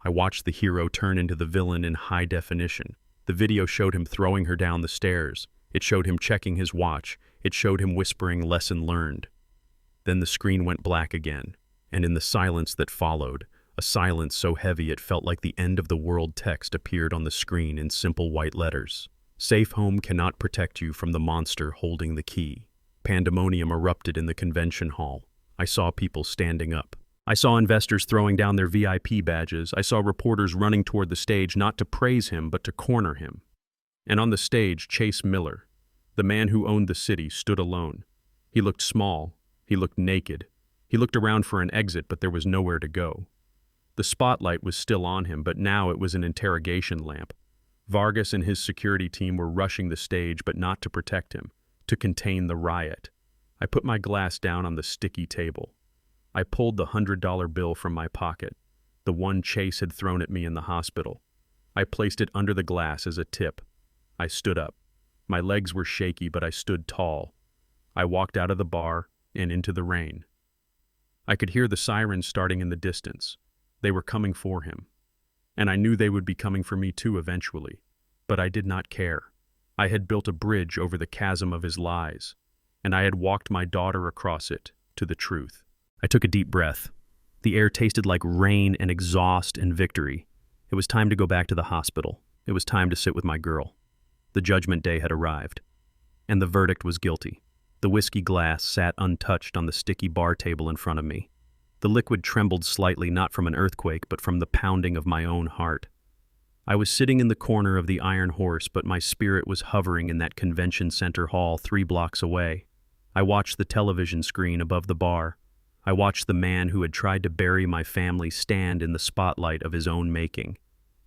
I watched the hero turn into the villain in high definition. The video showed him throwing her down the stairs. It showed him checking his watch. It showed him whispering lesson learned. Then the screen went black again, and in the silence that followed, a silence so heavy it felt like the end of the world text appeared on the screen in simple white letters. "Safe home cannot protect you from the monster holding the key." Pandemonium erupted in the convention hall. I saw people standing up. I saw investors throwing down their VIP badges. I saw reporters running toward the stage not to praise him, but to corner him. And on the stage, Chase Miller, the man who owned the city, stood alone. He looked small. He looked naked. He looked around for an exit, but there was nowhere to go. The spotlight was still on him, but now it was an interrogation lamp. Vargas and his security team were rushing the stage, but not to protect him, to contain the riot. I put my glass down on the sticky table. I pulled the $100 bill from my pocket, the one Chase had thrown at me in the hospital. I placed it under the glass as a tip. I stood up. My legs were shaky, but I stood tall. I walked out of the bar and into the rain. I could hear the sirens starting in the distance. They were coming for him. And I knew they would be coming for me too eventually. But I did not care. I had built a bridge over the chasm of his lies, and I had walked my daughter across it to the truth. I took a deep breath. The air tasted like rain and exhaust and victory. It was time to go back to the hospital. It was time to sit with my girl. The judgment day had arrived. And the verdict was guilty. The whiskey glass sat untouched on the sticky bar table in front of me. The liquid trembled slightly, not from an earthquake, but from the pounding of my own heart. I was sitting in the corner of the Iron Horse, but my spirit was hovering in that convention center hall 3 blocks away. I watched the television screen above the bar. I watched the man who had tried to bury my family stand in the spotlight of his own making.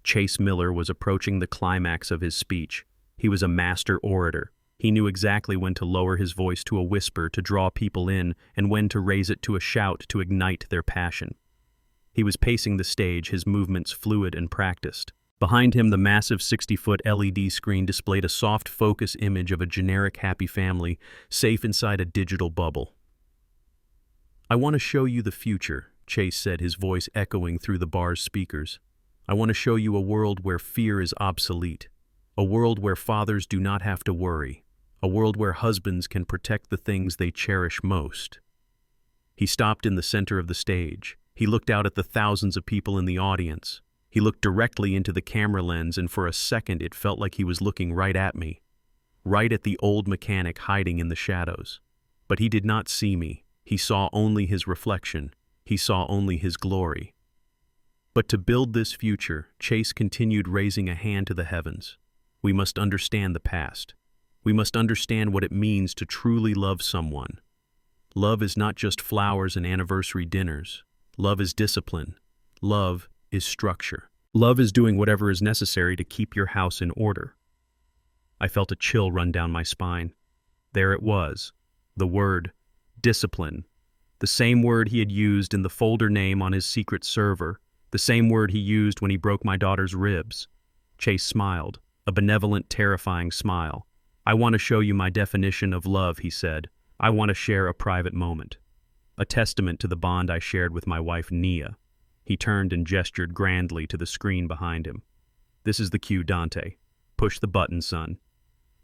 Chase Miller was approaching the climax of his speech. He was a master orator. He knew exactly when to lower his voice to a whisper to draw people in and when to raise it to a shout to ignite their passion. He was pacing the stage, his movements fluid and practiced. Behind him, the massive 60-foot LED screen displayed a soft focus image of a generic happy family, safe inside a digital bubble. "I want to show you the future," Chase said, his voice echoing through the bar's speakers. "I want to show you a world where fear is obsolete, a world where fathers do not have to worry, a world where husbands can protect the things they cherish most." He stopped in the center of the stage. He looked out at the thousands of people in the audience. He looked directly into the camera lens, and for a second it felt like he was looking right at me, right at the old mechanic hiding in the shadows. But he did not see me. He saw only his reflection. He saw only his glory. But to build this future, Chase continued raising a hand to the heavens. We must understand the past. We must understand what it means to truly love someone. Love is not just flowers and anniversary dinners. Love is discipline. Love is structure. Love is doing whatever is necessary to keep your house in order. I felt a chill run down my spine. There it was, the word discipline. The same word he had used in the folder name on his secret server, the same word he used when he broke my daughter's ribs. Chase smiled, a benevolent, terrifying smile. "I want to show you my definition of love," he said. "I want to share a private moment, a testament to the bond I shared with my wife, Nia." He turned and gestured grandly to the screen behind him. "This is the cue, Dante. Push the button, son."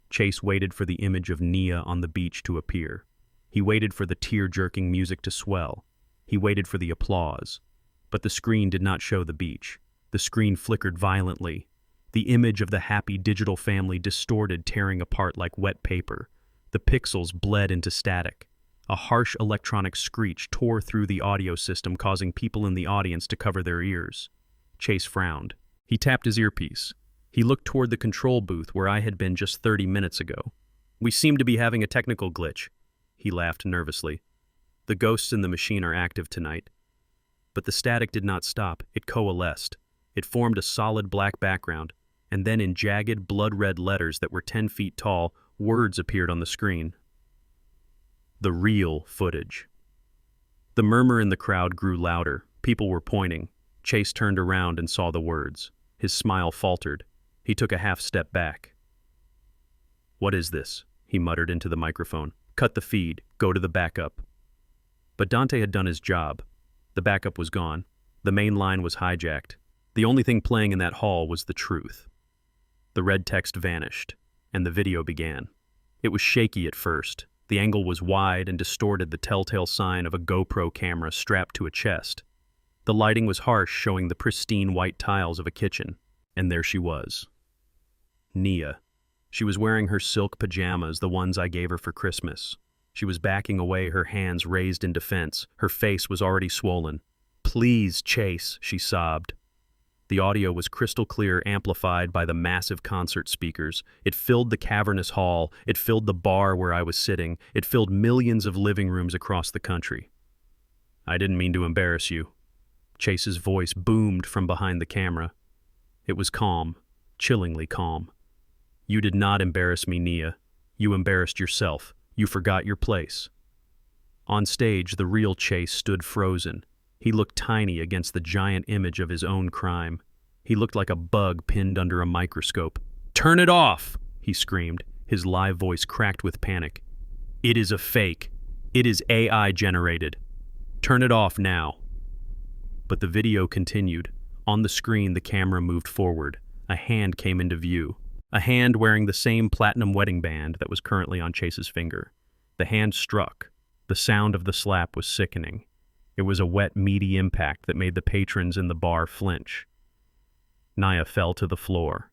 Chase waited for the image of Nia on the beach to appear. He waited for the tear-jerking music to swell. He waited for the applause. But the screen did not show the beach. The screen flickered violently. The image of the happy digital family distorted, tearing apart like wet paper. The pixels bled into static. A harsh electronic screech tore through the audio system, causing people in the audience to cover their ears. Chase frowned. He tapped his earpiece. He looked toward the control booth where I had been just 30 minutes ago. "We seem to be having a technical glitch," he laughed nervously. "The ghosts in the machine are active tonight." But the static did not stop. It coalesced. It formed a solid black background, and then in jagged, blood-red letters that were 10 feet tall, words appeared on the screen. The real footage. The murmur in the crowd grew louder. People were pointing. Chase turned around and saw the words. His smile faltered. He took a half step back. "What is this?" he muttered into the microphone. "Cut the feed. Go to the backup." But Dante had done his job. The backup was gone. The main line was hijacked. The only thing playing in that hall was the truth. The red text vanished, and the video began. It was shaky at first. The angle was wide and distorted, the telltale sign of a GoPro camera strapped to a chest. The lighting was harsh, showing the pristine white tiles of a kitchen. And there she was. Nia. She was wearing her silk pajamas, the ones I gave her for Christmas. She was backing away, her hands raised in defense. Her face was already swollen. "Please, Chase," she sobbed. The audio was crystal clear, amplified by the massive concert speakers. It filled the cavernous hall. It filled the bar where I was sitting. It filled millions of living rooms across the country. "I didn't mean to embarrass you." Chase's voice boomed from behind the camera. It was calm, chillingly calm. "You did not embarrass me, Nia. You embarrassed yourself. You forgot your place." On stage, the real Chase stood frozen. He looked tiny against the giant image of his own crime. He looked like a bug pinned under a microscope. "Turn it off!" he screamed, his live voice cracked with panic. "It is a fake. It is AI generated. Turn it off now." But the video continued. On the screen, the camera moved forward. A hand came into view. A hand wearing the same platinum wedding band that was currently on Chase's finger. The hand struck. The sound of the slap was sickening. It was a wet, meaty impact that made the patrons in the bar flinch. Nia fell to the floor.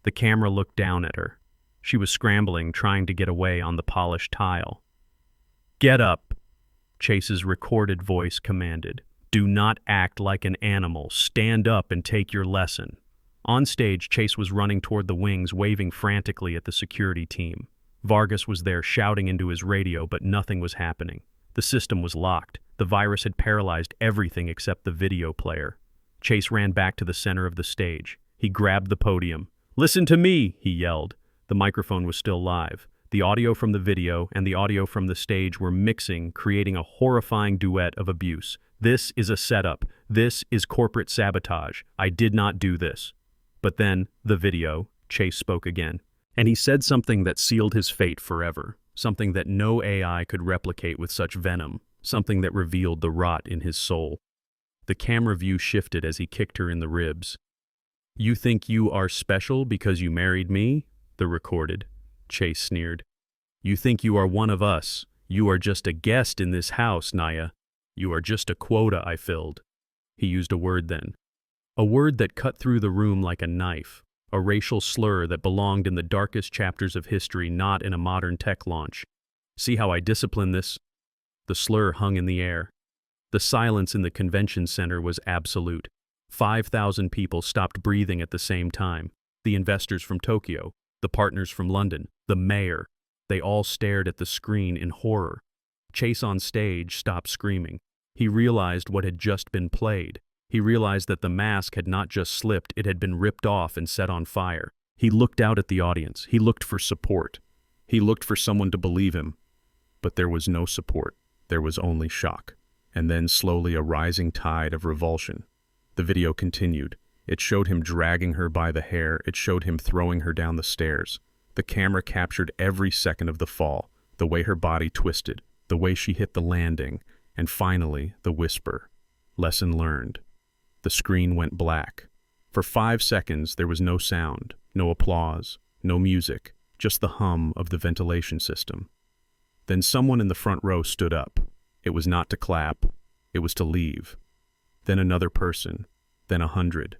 The camera looked down at her. She was scrambling, trying to get away on the polished tile. "Get up," Chase's recorded voice commanded. "Do not act like an animal. Stand up and take your lesson." On stage, Chase was running toward the wings, waving frantically at the security team. Vargas was there, shouting into his radio, but nothing was happening. The system was locked. The virus had paralyzed everything except the video player. Chase ran back to the center of the stage. He grabbed the podium. "Listen to me," he yelled. The microphone was still live. The audio from the video and the audio from the stage were mixing, creating a horrifying duet of abuse. "This is a setup. This is corporate sabotage. I did not do this." But then, the video, Chase spoke again. And he said something that sealed his fate forever. Something that no AI could replicate with such venom. Something that revealed the rot in his soul. The camera view shifted as he kicked her in the ribs. "You think you are special because you married me?" the recorded. Chase sneered. "You think you are one of us. You are just a guest in this house, Nia. You are just a quota I filled." He used a word then. A word that cut through the room like a knife. A racial slur that belonged in the darkest chapters of history, not in a modern tech launch. "See how I discipline this?" The slur hung in the air. The silence in the convention center was absolute. 5,000 people stopped breathing at the same time. The investors from Tokyo, the partners from London, the mayor. They all stared at the screen in horror. Chase on stage stopped screaming. He realized what had just been played. He realized that the mask had not just slipped, it had been ripped off and set on fire. He looked out at the audience. He looked for support. He looked for someone to believe him. But there was no support. There was only shock. And then slowly a rising tide of revulsion. The video continued. It showed him dragging her by the hair. It showed him throwing her down the stairs. The camera captured every second of the fall, the way her body twisted, the way she hit the landing, and finally, the whisper. Lesson learned. The screen went black. For 5 seconds, there was no sound, no applause, no music, just the hum of the ventilation system. Then someone in the front row stood up. It was not to clap, it was to leave. Then another person, then 100.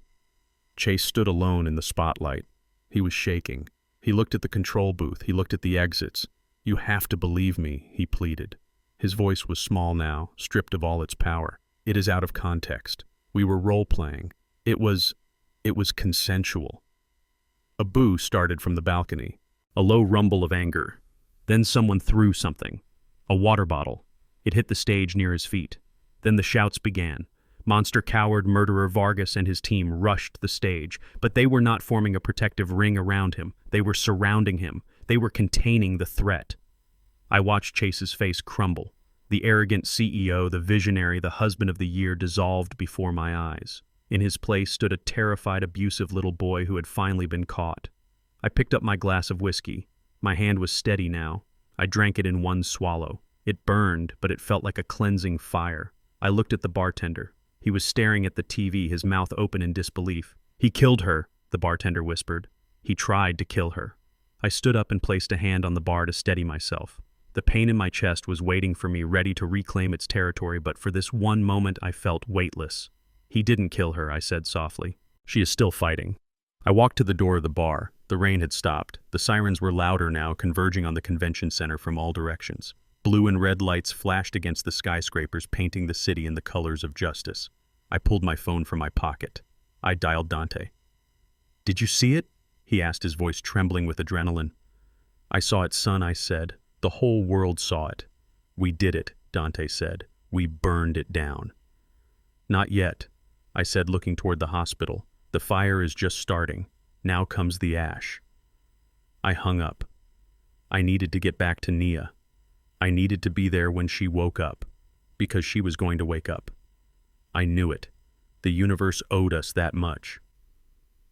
Chase stood alone in the spotlight. He was shaking. He looked at the control booth, he looked at the exits. "You have to believe me," he pleaded. His voice was small now, stripped of all its power. "It is out of context. We were role-playing. It was consensual." A boo started from the balcony. A low rumble of anger. Then someone threw something. A water bottle. It hit the stage near his feet. Then the shouts began. Monster coward murderer Vargas and his team rushed the stage, but they were not forming a protective ring around him. They were surrounding him. They were containing the threat. I watched Chase's face crumble. The arrogant CEO, the visionary, the husband of the year dissolved before my eyes. In his place stood a terrified, abusive little boy who had finally been caught. I picked up my glass of whiskey. My hand was steady now. I drank it in one swallow. It burned, but it felt like a cleansing fire. I looked at the bartender. He was staring at the TV, his mouth open in disbelief. "He killed her," the bartender whispered. "He tried to kill her." I stood up and placed a hand on the bar to steady myself. The pain in my chest was waiting for me, ready to reclaim its territory, but for this one moment I felt weightless. "He didn't kill her," I said softly. "She is still fighting." I walked to the door of the bar. The rain had stopped. The sirens were louder now, converging on the convention center from all directions. Blue and red lights flashed against the skyscrapers, painting the city in the colors of justice. I pulled my phone from my pocket. I dialed Dante. "Did you see it?" he asked, his voice trembling with adrenaline. "I saw it, son," I said. "The whole world saw it." "We did it," Dante said. "We burned it down." "Not yet," I said, looking toward the hospital. "The fire is just starting. Now comes the ash." I hung up. I needed to get back to Nia. I needed to be there when she woke up, because she was going to wake up. I knew it. The universe owed us that much.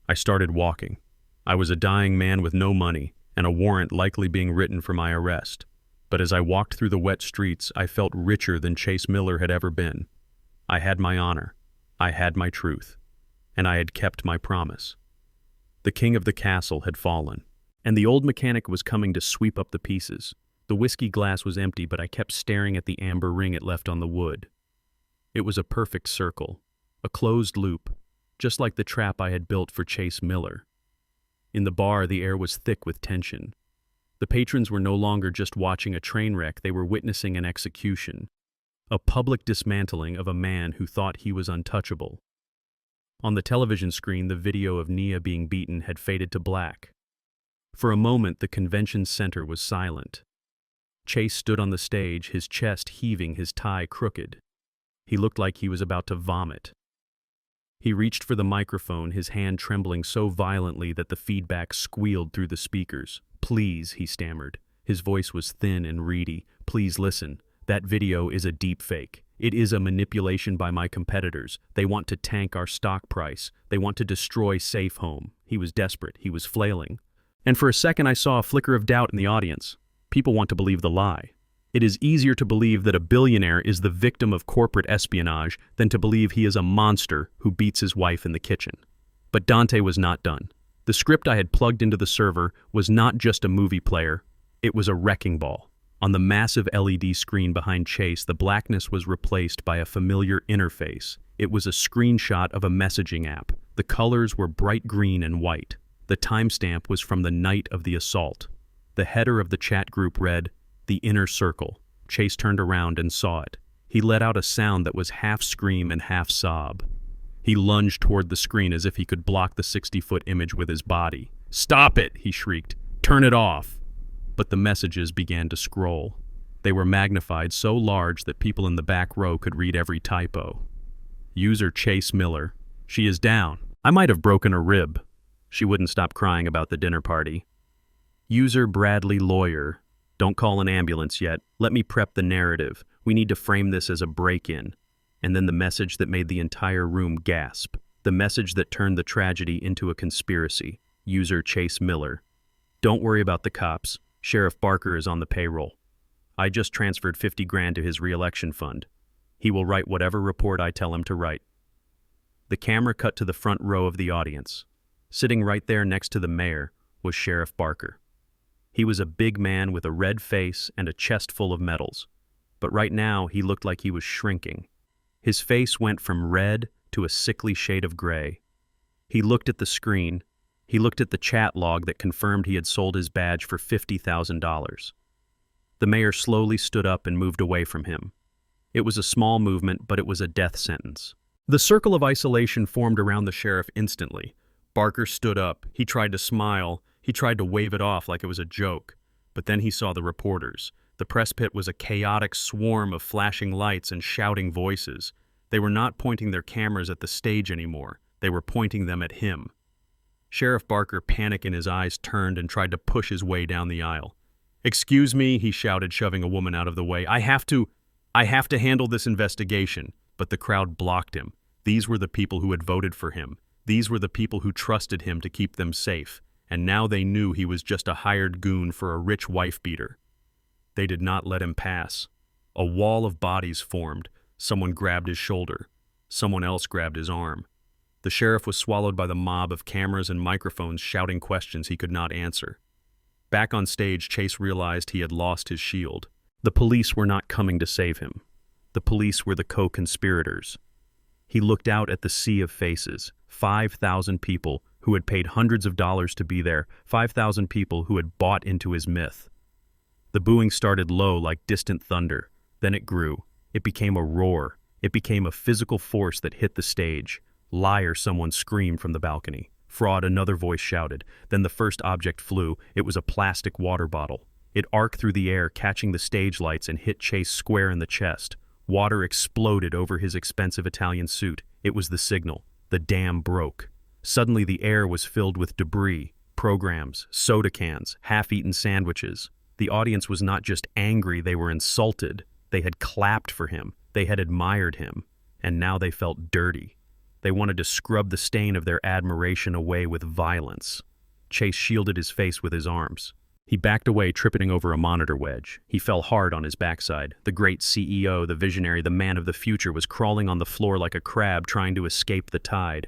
I started walking. I was a dying man with no money, and a warrant likely being written for my arrest. But as I walked through the wet streets, I felt richer than Chase Miller had ever been. I had my honor. I had my truth. And I had kept my promise. The king of the castle had fallen, and the old mechanic was coming to sweep up the pieces. The whiskey glass was empty, but I kept staring at the amber ring it left on the wood. It was a perfect circle, a closed loop, just like the trap I had built for Chase Miller. In the bar, the air was thick with tension. The patrons were no longer just watching a train wreck, they were witnessing an execution, a public dismantling of a man who thought he was untouchable. On the television screen, the video of Nia being beaten had faded to black. For a moment, the convention center was silent. Chase stood on the stage, his chest heaving, his tie crooked. He looked like he was about to vomit. He reached for the microphone, his hand trembling so violently that the feedback squealed through the speakers. "Please," he stammered. His voice was thin and reedy. "Please listen. That video is a deep fake. It is a manipulation by my competitors. They want to tank our stock price. They want to destroy Safe Home." He was desperate. He was flailing. And for a second I saw a flicker of doubt in the audience. People want to believe the lie. It is easier to believe that a billionaire is the victim of corporate espionage than to believe he is a monster who beats his wife in the kitchen. But Dante was not done. The script I had plugged into the server was not just a movie player. It was a wrecking ball. On the massive LED screen behind Chase, the blackness was replaced by a familiar interface. It was a screenshot of a messaging app. The colors were bright green and white. The timestamp was from the night of the assault. The header of the chat group read, "The Inner Circle." Chase turned around and saw it. He let out a sound that was half scream and half sob. He lunged toward the screen as if he could block the 60-foot image with his body. "Stop it!" he shrieked. "Turn it off!" But the messages began to scroll. They were magnified so large that people in the back row could read every typo. User Chase Miller. "She is down. I might have broken a rib." She wouldn't stop crying about the dinner party. User Bradley Lawyer. "Don't call an ambulance yet. Let me prep the narrative. We need to frame this as a break-in." And then the message that made the entire room gasp. The message that turned the tragedy into a conspiracy. User Chase Miller. "Don't worry about the cops. Sheriff Barker is on the payroll. I just transferred 50 grand to his re-election fund. He will write whatever report I tell him to write." The camera cut to the front row of the audience. Sitting right there next to the mayor was Sheriff Barker. He was a big man with a red face and a chest full of medals. But right now, he looked like he was shrinking. His face went from red to a sickly shade of gray. He looked at the screen. He looked at the chat log that confirmed he had sold his badge for $50,000. The mayor slowly stood up and moved away from him. It was a small movement, but it was a death sentence. The circle of isolation formed around the sheriff instantly. Barker stood up. He tried to smile. He tried to wave it off like it was a joke. But then he saw the reporters. The press pit was a chaotic swarm of flashing lights and shouting voices. They were not pointing their cameras at the stage anymore. They were pointing them at him. Sheriff Barker, panic in his eyes, turned and tried to push his way down the aisle. "Excuse me," he shouted, shoving a woman out of the way. I have to handle this investigation." But the crowd blocked him. These were the people who had voted for him. These were the people who trusted him to keep them safe. And now they knew he was just a hired goon for a rich wife-beater. They did not let him pass. A wall of bodies formed. Someone grabbed his shoulder. Someone else grabbed his arm. The sheriff was swallowed by the mob of cameras and microphones shouting questions he could not answer. Back on stage, Chase realized he had lost his shield. The police were not coming to save him. The police were the co-conspirators. He looked out at the sea of faces, 5,000 people who had paid hundreds of dollars to be there, 5,000 people who had bought into his myth. The booing started low like distant thunder. Then it grew. It became a roar. It became a physical force that hit the stage. "Liar," someone screamed from the balcony. "Fraud," another voice shouted. Then the first object flew. It was a plastic water bottle. It arced through the air, catching the stage lights, and hit Chase square in the chest. Water exploded over his expensive Italian suit. It was the signal. The dam broke. Suddenly the air was filled with debris, programs, soda cans, half-eaten sandwiches. The audience was not just angry, they were insulted. They had clapped for him. They had admired him. And now they felt dirty. They wanted to scrub the stain of their admiration away with violence. Chase shielded his face with his arms. He backed away, tripping over a monitor wedge. He fell hard on his backside. The great CEO, the visionary, the man of the future, was crawling on the floor like a crab trying to escape the tide.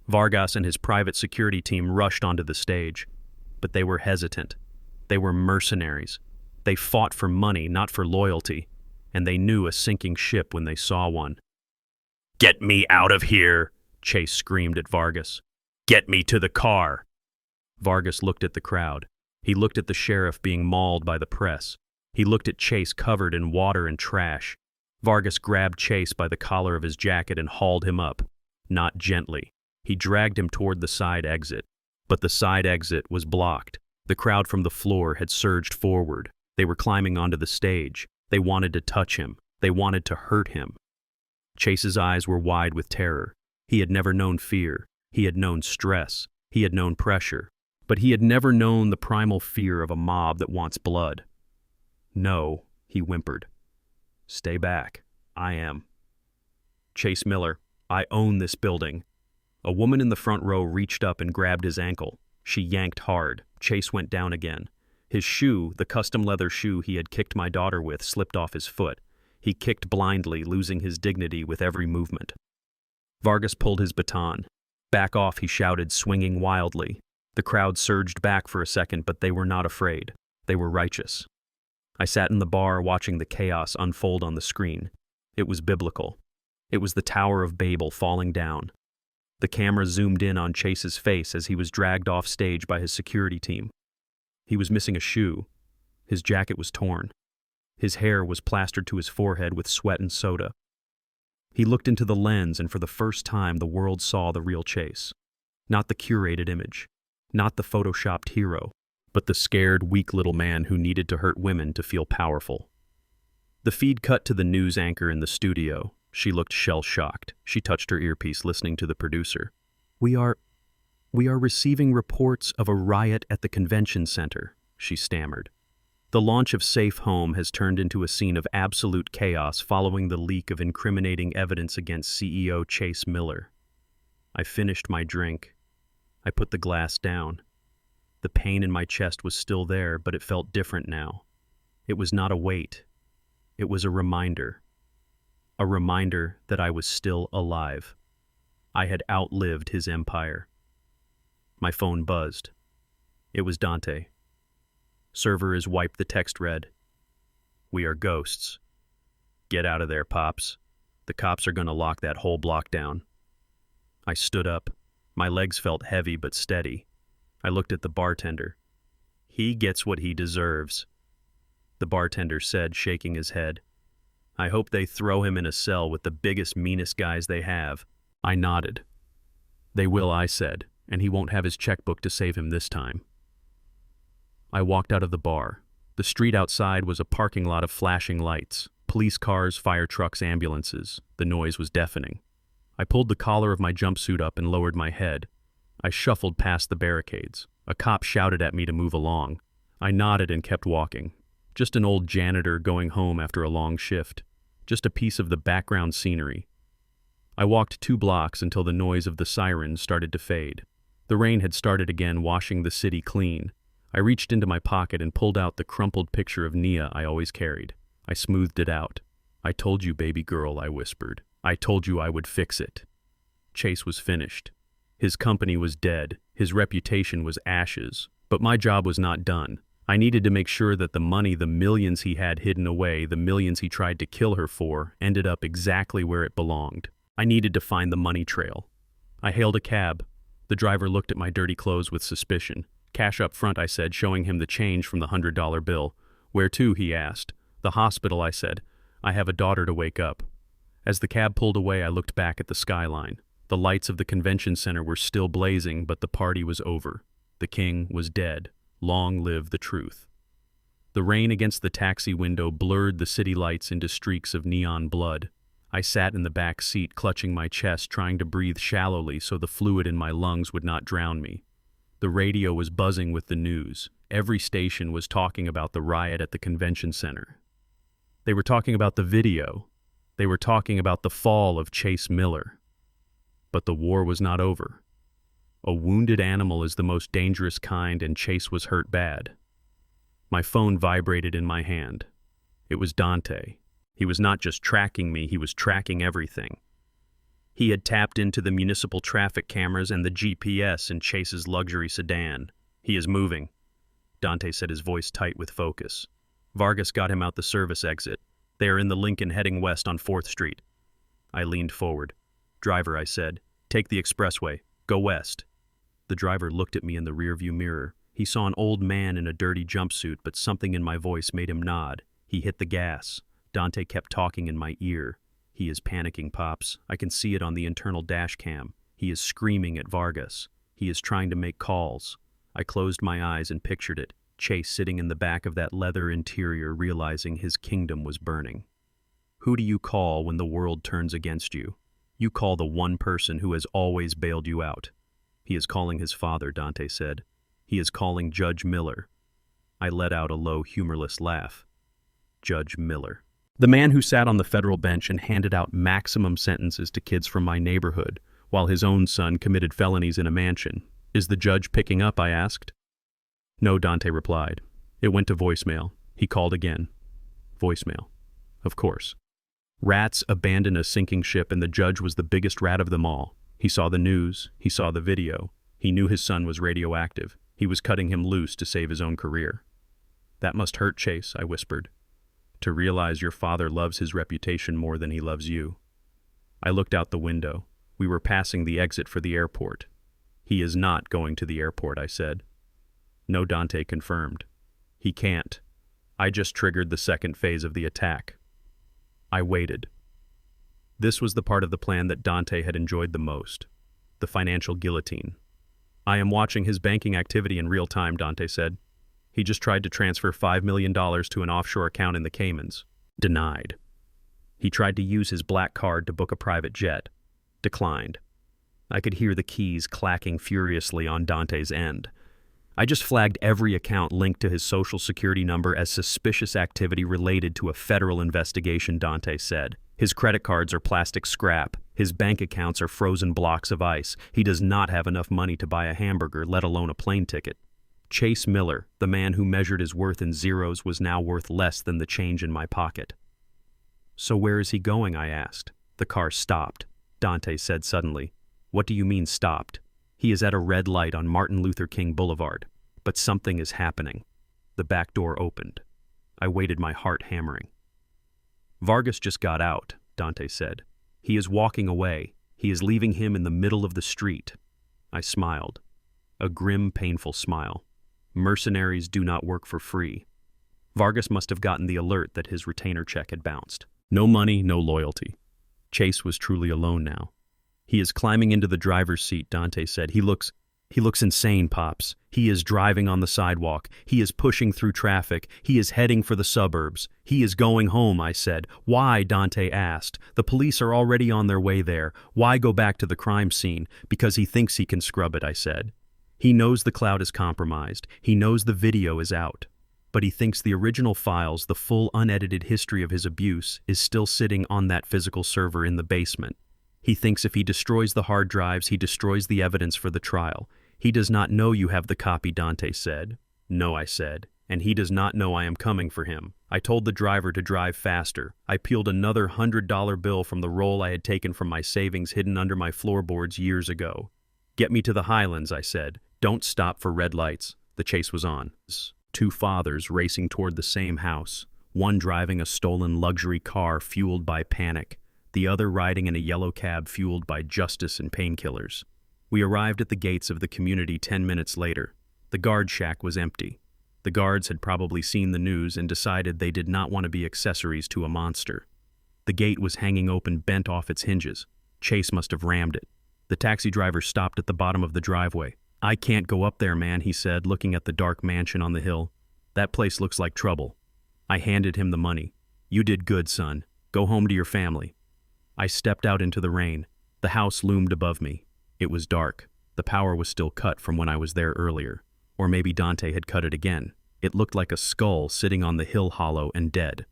Vargas and his private security team rushed onto the stage. But they were hesitant. They were mercenaries. They fought for money, not for loyalty. And they knew a sinking ship when they saw one. "Get me out of here!" Chase screamed at Vargas. "Get me to the car!" Vargas looked at the crowd. He looked at the sheriff being mauled by the press. He looked at Chase covered in water and trash. Vargas grabbed Chase by the collar of his jacket and hauled him up. Not gently. He dragged him toward the side exit. But the side exit was blocked. The crowd from the floor had surged forward. They were climbing onto the stage. They wanted to touch him. They wanted to hurt him. Chase's eyes were wide with terror. He had never known fear. He had known stress. He had known pressure. But he had never known the primal fear of a mob that wants blood. "No," he whimpered. "Stay back. I am Chase Miller. I own this building." A woman in the front row reached up and grabbed his ankle. She yanked hard. Chase went down again. His shoe, the custom leather shoe he had kicked my daughter with, slipped off his foot. He kicked blindly, losing his dignity with every movement. Vargas pulled his baton. "Back off," he shouted, swinging wildly. The crowd surged back for a second, but they were not afraid. They were righteous. I sat in the bar watching the chaos unfold on the screen. It was biblical. It was the Tower of Babel falling down. The camera zoomed in on Chase's face as he was dragged off stage by his security team. He was missing a shoe. His jacket was torn. His hair was plastered to his forehead with sweat and soda. He looked into the lens, and for the first time the world saw the real Chase. Not the curated image. Not the photoshopped hero, but the scared, weak little man who needed to hurt women to feel powerful. The feed cut to the news anchor in the studio. She looked shell-shocked. She touched her earpiece, listening to the producer. We are receiving reports of a riot at the convention center," she stammered. The launch of Safe Home has turned into a scene of absolute chaos following the leak of incriminating evidence against CEO Chase Miller. I finished my drink. I put the glass down. The pain in my chest was still there, but it felt different now. It was not a weight. It was a reminder. A reminder that I was still alive. I had outlived his empire. My phone buzzed. It was Dante. Server is wiped, the text read. "We are ghosts. Get out of there, Pops. The cops are going to lock that whole block down." I stood up. My legs felt heavy but steady. I looked at the bartender. "He gets what he deserves," the bartender said, shaking his head. "I hope they throw him in a cell with the biggest, meanest guys they have." I nodded. "They will," I said, "and he won't have his checkbook to save him this time." I walked out of the bar. The street outside was a parking lot of flashing lights. Police cars, fire trucks, ambulances. The noise was deafening. I pulled the collar of my jumpsuit up and lowered my head. I shuffled past the barricades. A cop shouted at me to move along. I nodded and kept walking. Just an old janitor going home after a long shift. Just a piece of the background scenery. I walked 2 blocks until the noise of the sirens started to fade. The rain had started again, washing the city clean. I reached into my pocket and pulled out the crumpled picture of Nia I always carried. I smoothed it out. "I told you, baby girl," I whispered. "I told you I would fix it." Chase was finished. His company was dead. His reputation was ashes. But my job was not done. I needed to make sure that the money, the millions he had hidden away, the millions he tried to kill her for, ended up exactly where it belonged. I needed to find the money trail. I hailed a cab. The driver looked at my dirty clothes with suspicion. "Cash up front," I said, showing him the change from the $100 bill. "Where to?" he asked. "The hospital," I said. "I have a daughter to wake up." As the cab pulled away, I looked back at the skyline. The lights of the convention center were still blazing, but the party was over. The king was dead. Long live the truth. The rain against the taxi window blurred the city lights into streaks of neon blood. I sat in the back seat, clutching my chest, trying to breathe shallowly so the fluid in my lungs would not drown me. The radio was buzzing with the news. Every station was talking about the riot at the convention center. They were talking about the video. They were talking about the fall of Chase Miller. But the war was not over. A wounded animal is the most dangerous kind, and Chase was hurt bad. My phone vibrated in my hand. It was Dante. He was not just tracking me, he was tracking everything. He had tapped into the municipal traffic cameras and the GPS in Chase's luxury sedan. "He is moving," Dante said, his voice tight with focus. "Vargas got him out the service exit. They are in the Lincoln heading west on 4th Street. I leaned forward. "Driver," I said, "take the expressway. Go west." The driver looked at me in the rearview mirror. He saw an old man in a dirty jumpsuit, but something in my voice made him nod. He hit the gas. Dante kept talking in my ear. "He is panicking, Pops. I can see it on the internal dash cam. He is screaming at Vargas. He is trying to make calls." I closed my eyes and pictured it. Chase sitting in the back of that leather interior, realizing his kingdom was burning. Who do you call when the world turns against you? You call the one person who has always bailed you out. "He is calling his father," Dante said. "He is calling Judge Miller." I let out a low, humorless laugh. Judge Miller. The man who sat on the federal bench and handed out maximum sentences to kids from my neighborhood, while his own son committed felonies in a mansion. "Is the judge picking up?" I asked. "No," Dante replied. "It went to voicemail." He called again. Voicemail. Of course. Rats abandon a sinking ship, and the judge was the biggest rat of them all. He saw the news. He saw the video. He knew his son was radioactive. He was cutting him loose to save his own career. "That must hurt, Chase," I whispered. "To realize your father loves his reputation more than he loves you." I looked out the window. We were passing the exit for the airport. "He is not going to the airport," I said. "No," Dante confirmed. "He can't. I just triggered the second phase of the attack." I waited. This was the part of the plan that Dante had enjoyed the most. The financial guillotine. "I am watching his banking activity in real time," Dante said. "He just tried to transfer $5 million to an offshore account in the Caymans. Denied. He tried to use his black card to book a private jet. Declined." I could hear the keys clacking furiously on Dante's end. "I just flagged every account linked to his social security number as suspicious activity related to a federal investigation," Dante said. "His credit cards are plastic scrap. His bank accounts are frozen blocks of ice. He does not have enough money to buy a hamburger, let alone a plane ticket." Chase Miller, the man who measured his worth in zeros, was now worth less than the change in my pocket. "So where is he going?" I asked. "The car stopped," Dante said suddenly. "What do you mean stopped?" "He is at a red light on Martin Luther King Boulevard. But something is happening." The back door opened. I waited, my heart hammering. "Vargas just got out," Dante said. "He is walking away. He is leaving him in the middle of the street." I smiled. A grim, painful smile. Mercenaries do not work for free. Vargas must have gotten the alert that his retainer check had bounced. No money, no loyalty. Chase was truly alone now. "He is climbing into the driver's seat," Dante said. He looks He looks insane, Pops. He is driving on the sidewalk. He is pushing through traffic. He is heading for the suburbs. He is going home, I said. Why, Dante asked. The police are already on their way there. Why go back to the crime scene? Because he thinks he can scrub it, I said. He knows the cloud is compromised. He knows the video is out. But he thinks the original files, the full unedited history of his abuse, is still sitting on that physical server in the basement. He thinks if he destroys the hard drives, he destroys the evidence for the trial. He does not know you have the copy, Dante said. No, I said, and he does not know I am coming for him. I told the driver to drive faster. I peeled another $100 bill from the roll I had taken from my savings hidden under my floorboards years ago. Get me to the Highlands, I said. Don't stop for red lights. The chase was on. Two fathers racing toward the same house, one driving a stolen luxury car fueled by panic, the other riding in a yellow cab fueled by justice and painkillers. We arrived at the gates of the community 10 minutes later. The guard shack was empty. The guards had probably seen the news and decided they did not want to be accessories to a monster. The gate was hanging open, bent off its hinges. Chase must have rammed it. The taxi driver stopped at the bottom of the driveway. I can't go up there, man, he said, looking at the dark mansion on the hill. That place looks like trouble. I handed him the money. You did good, son. Go home to your family. I stepped out into the rain. The house loomed above me. It was dark. The power was still cut from when I was there earlier. Or maybe Dante had cut it again. It looked like a skull sitting on the hill hollow and dead.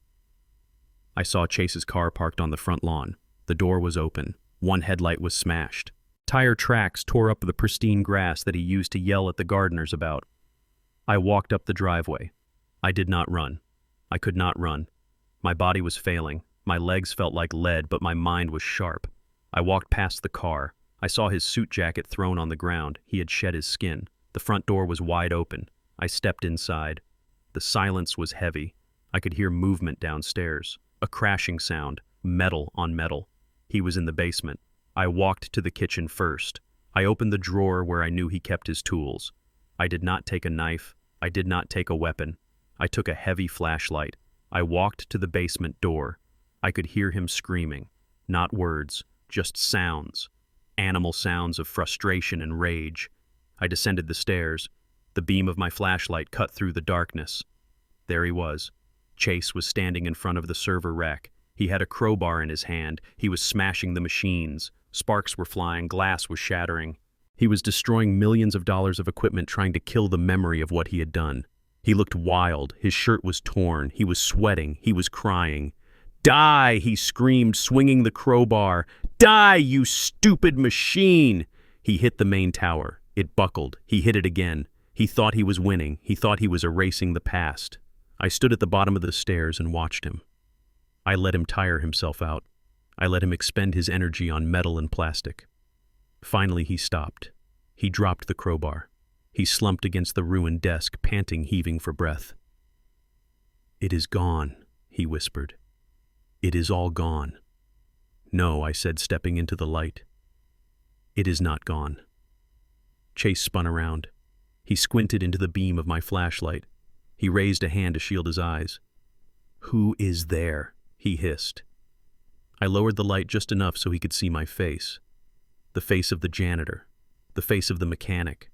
I saw Chase's car parked on the front lawn. The door was open. One headlight was smashed. Tire tracks tore up the pristine grass that he used to yell at the gardeners about. I walked up the driveway. I did not run. I could not run. My body was failing. My legs felt like lead, but my mind was sharp. I walked past the car. I saw his suit jacket thrown on the ground. He had shed his skin. The front door was wide open. I stepped inside. The silence was heavy. I could hear movement downstairs. A crashing sound. Metal on metal. He was in the basement. I walked to the kitchen first. I opened the drawer where I knew he kept his tools. I did not take a knife. I did not take a weapon. I took a heavy flashlight. I walked to the basement door. I could hear him screaming. Not words, just sounds. Animal sounds of frustration and rage. I descended the stairs. The beam of my flashlight cut through the darkness. There he was. Chase was standing in front of the server rack. He had a crowbar in his hand. He was smashing the machines. Sparks were flying. Glass was shattering. He was destroying millions of dollars of equipment trying to kill the memory of what he had done. He looked wild. His shirt was torn. He was sweating. He was crying. Die, he screamed, swinging the crowbar. Die, you stupid machine! He hit the main tower. It buckled. He hit it again. He thought he was winning. He thought he was erasing the past. I stood at the bottom of the stairs and watched him. I let him tire himself out. I let him expend his energy on metal and plastic. Finally, he stopped. He dropped the crowbar. He slumped against the ruined desk, panting, heaving for breath. "It is gone," he whispered. "It is all gone." "No," I said, stepping into the light. "It is not gone." Chase spun around. He squinted into the beam of my flashlight. He raised a hand to shield his eyes. "Who is there?" he hissed. I lowered the light just enough so he could see my face. The face of the janitor. The face of the mechanic.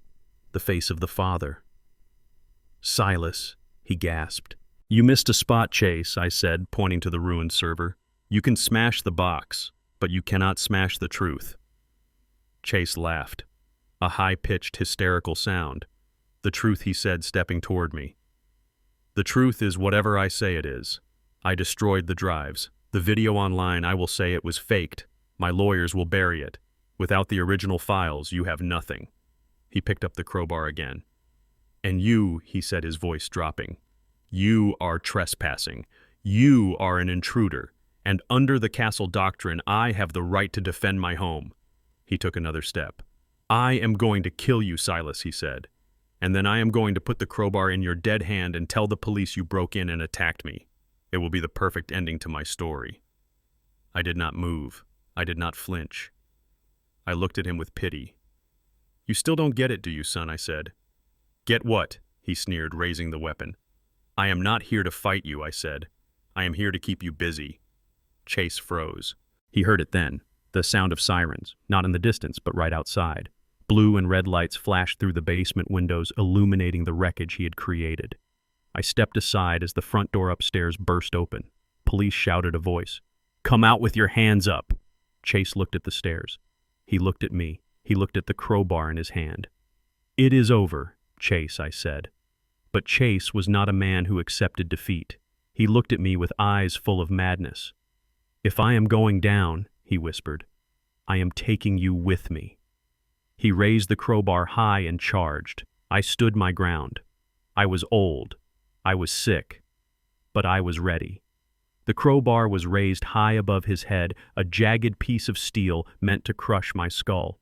The face of the father. "Silas," he gasped. "You missed a spot, Chase," I said, pointing to the ruined server. "You can smash the box, but you cannot smash the truth." Chase laughed. A high-pitched, hysterical sound. "The truth," he said, stepping toward me. "The truth is whatever I say it is. I destroyed the drives. The video online, I will say it was faked. My lawyers will bury it. Without the original files, you have nothing." He picked up the crowbar again. "And you," he said, his voice dropping, "you are trespassing. You are an intruder. And under the castle doctrine, I have the right to defend my home." He took another step. "I am going to kill you, Silas," he said. "And then I am going to put the crowbar in your dead hand and tell the police you broke in and attacked me. It will be the perfect ending to my story." I did not move. I did not flinch. I looked at him with pity. "You still don't get it, do you, son?" I said. "Get what?" he sneered, raising the weapon. "I am not here to fight you," I said. "I am here to keep you busy." Chase froze. He heard it then, the sound of sirens, not in the distance, but right outside. Blue and red lights flashed through the basement windows, illuminating the wreckage he had created. I stepped aside as the front door upstairs burst open. Police shouted a voice. "Come out with your hands up!" Chase looked at the stairs. He looked at me. He looked at the crowbar in his hand. "It is over, Chase," I said. But Chase was not a man who accepted defeat. He looked at me with eyes full of madness. "If I am going down," he whispered, "I am taking you with me." He raised the crowbar high and charged. I stood my ground. I was old. I was sick. But I was ready. The crowbar was raised high above his head, a jagged piece of steel meant to crush my skull.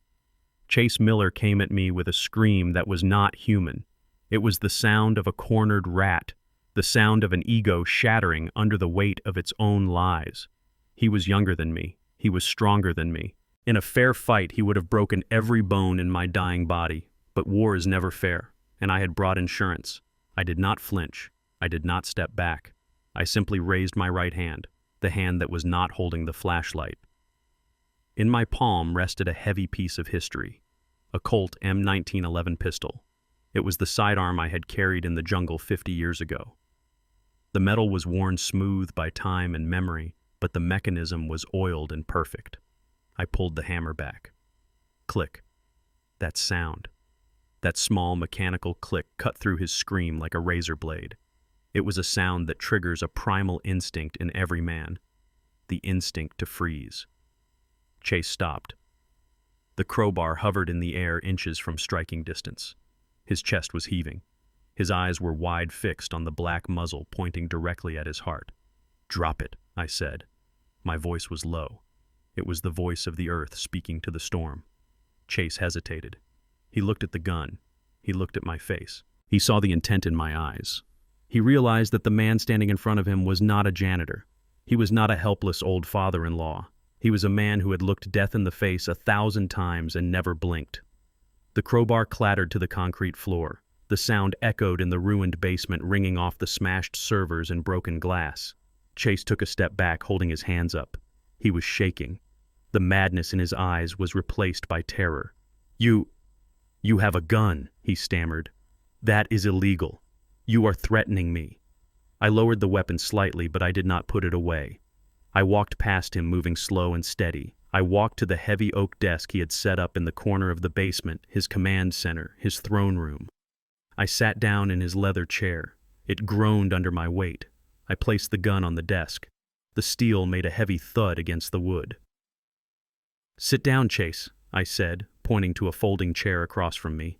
Chase Miller came at me with a scream that was not human. It was the sound of a cornered rat, the sound of an ego shattering under the weight of its own lies. He was younger than me. He was stronger than me. In a fair fight, he would have broken every bone in my dying body. But war is never fair, and I had brought insurance. I did not flinch. I did not step back. I simply raised my right hand, the hand that was not holding the flashlight. In my palm rested a heavy piece of history, a Colt M1911 pistol. It was the sidearm I had carried in the jungle 50 years ago. The metal was worn smooth by time and memory, but the mechanism was oiled and perfect. I pulled the hammer back. Click. That sound. That small mechanical click cut through his scream like a razor blade. It was a sound that triggers a primal instinct in every man, the instinct to freeze. Chase stopped. The crowbar hovered in the air inches from striking distance. His chest was heaving. His eyes were wide fixed on the black muzzle pointing directly at his heart. "Drop it," I said. My voice was low. It was the voice of the earth speaking to the storm. Chase hesitated. He looked at the gun. He looked at my face. He saw the intent in my eyes. He realized that the man standing in front of him was not a janitor. He was not a helpless old father-in-law. He was a man who had looked death in the face 1,000 times and never blinked. The crowbar clattered to the concrete floor. The sound echoed in the ruined basement, ringing off the smashed servers and broken glass. Chase took a step back, holding his hands up. He was shaking. The madness in his eyes was replaced by terror. You have a gun," he stammered. "That is illegal. You are threatening me." I lowered the weapon slightly, but I did not put it away. I walked past him, moving slow and steady. I walked to the heavy oak desk he had set up in the corner of the basement, his command center, his throne room. I sat down in his leather chair. It groaned under my weight. I placed the gun on the desk. The steel made a heavy thud against the wood. "Sit down, Chase," I said, pointing to a folding chair across from me.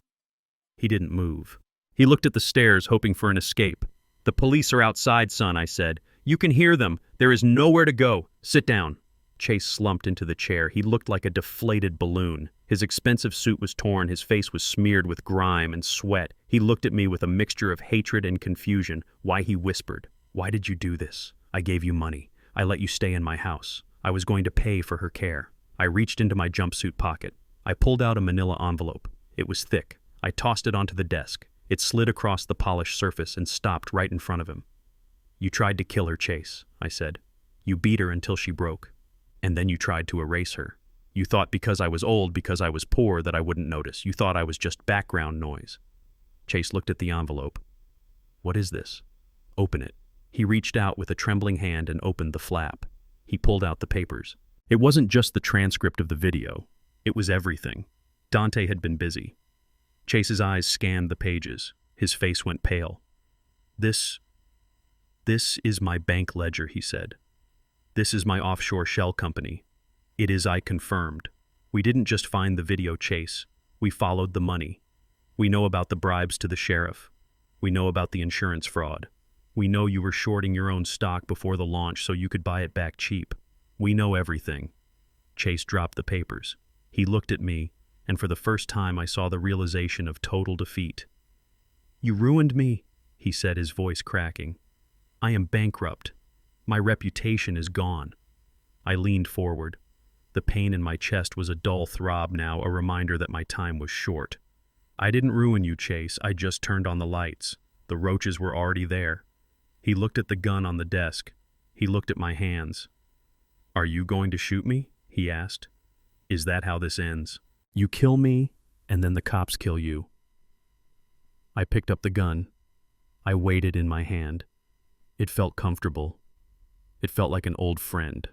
He didn't move. He looked at the stairs, hoping for an escape. "The police are outside, son," I said. "You can hear them. There is nowhere to go. Sit down." Chase slumped into the chair. He looked like a deflated balloon. His expensive suit was torn. His face was smeared with grime and sweat. He looked at me with a mixture of hatred and confusion. Why, he whispered, "Why did you do this? I gave you money. I let you stay in my house. I was going to pay for her care." I reached into my jumpsuit pocket. I pulled out a manila envelope. It was thick. I tossed it onto the desk. It slid across the polished surface and stopped right in front of him. "You tried to kill her, Chase," I said. "You beat her until she broke. And then you tried to erase her. You thought because I was old, because I was poor, that I wouldn't notice. You thought I was just background noise." Chase looked at the envelope. "What is this?" "Open it." He reached out with a trembling hand and opened the flap. He pulled out the papers. It wasn't just the transcript of the video. It was everything. Dante had been busy. Chase's eyes scanned the pages. His face went pale. This is my bank ledger," he said. "This is my offshore shell company. It is I confirmed. We didn't just find the video, Chase. We followed the money. We know about the bribes to the sheriff. We know about the insurance fraud. We know you were shorting your own stock before the launch so you could buy it back cheap. We know everything." Chase dropped the papers. He looked at me, and for the first time I saw the realization of total defeat. "You ruined me," he said, his voice cracking. "I am bankrupt. My reputation is gone." I leaned forward. The pain in my chest was a dull throb now, a reminder that my time was short. "I didn't ruin you, Chase. I just turned on the lights. The roaches were already there." He looked at the gun on the desk. He looked at my hands. "Are you going to shoot me?" he asked. "Is that how this ends? You kill me, and then the cops kill you. I picked up the gun. I weighed it in my hand. It felt comfortable. It felt like an old friend.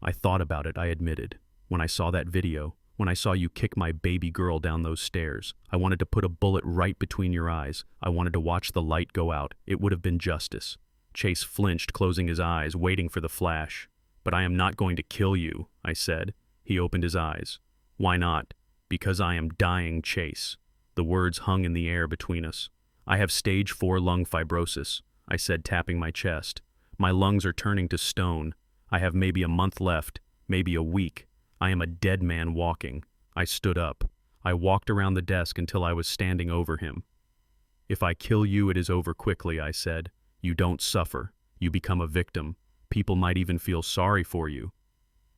I thought about it, I admitted. When I saw that video, when I saw you kick my baby girl down those stairs, I wanted to put a bullet right between your eyes. I wanted to watch the light go out. It would have been justice. Chase flinched, closing his eyes, waiting for the flash. But I am not going to kill you, I said. He opened his eyes. Why not? Because I am dying, Chase. The words hung in the air between us. I have stage 4 lung fibrosis, I said, tapping my chest. My lungs are turning to stone. I have maybe a month left, maybe a week. I am a dead man walking. I stood up. I walked around the desk until I was standing over him. If I kill you, it is over quickly, I said. You don't suffer. You become a victim. People might even feel sorry for you.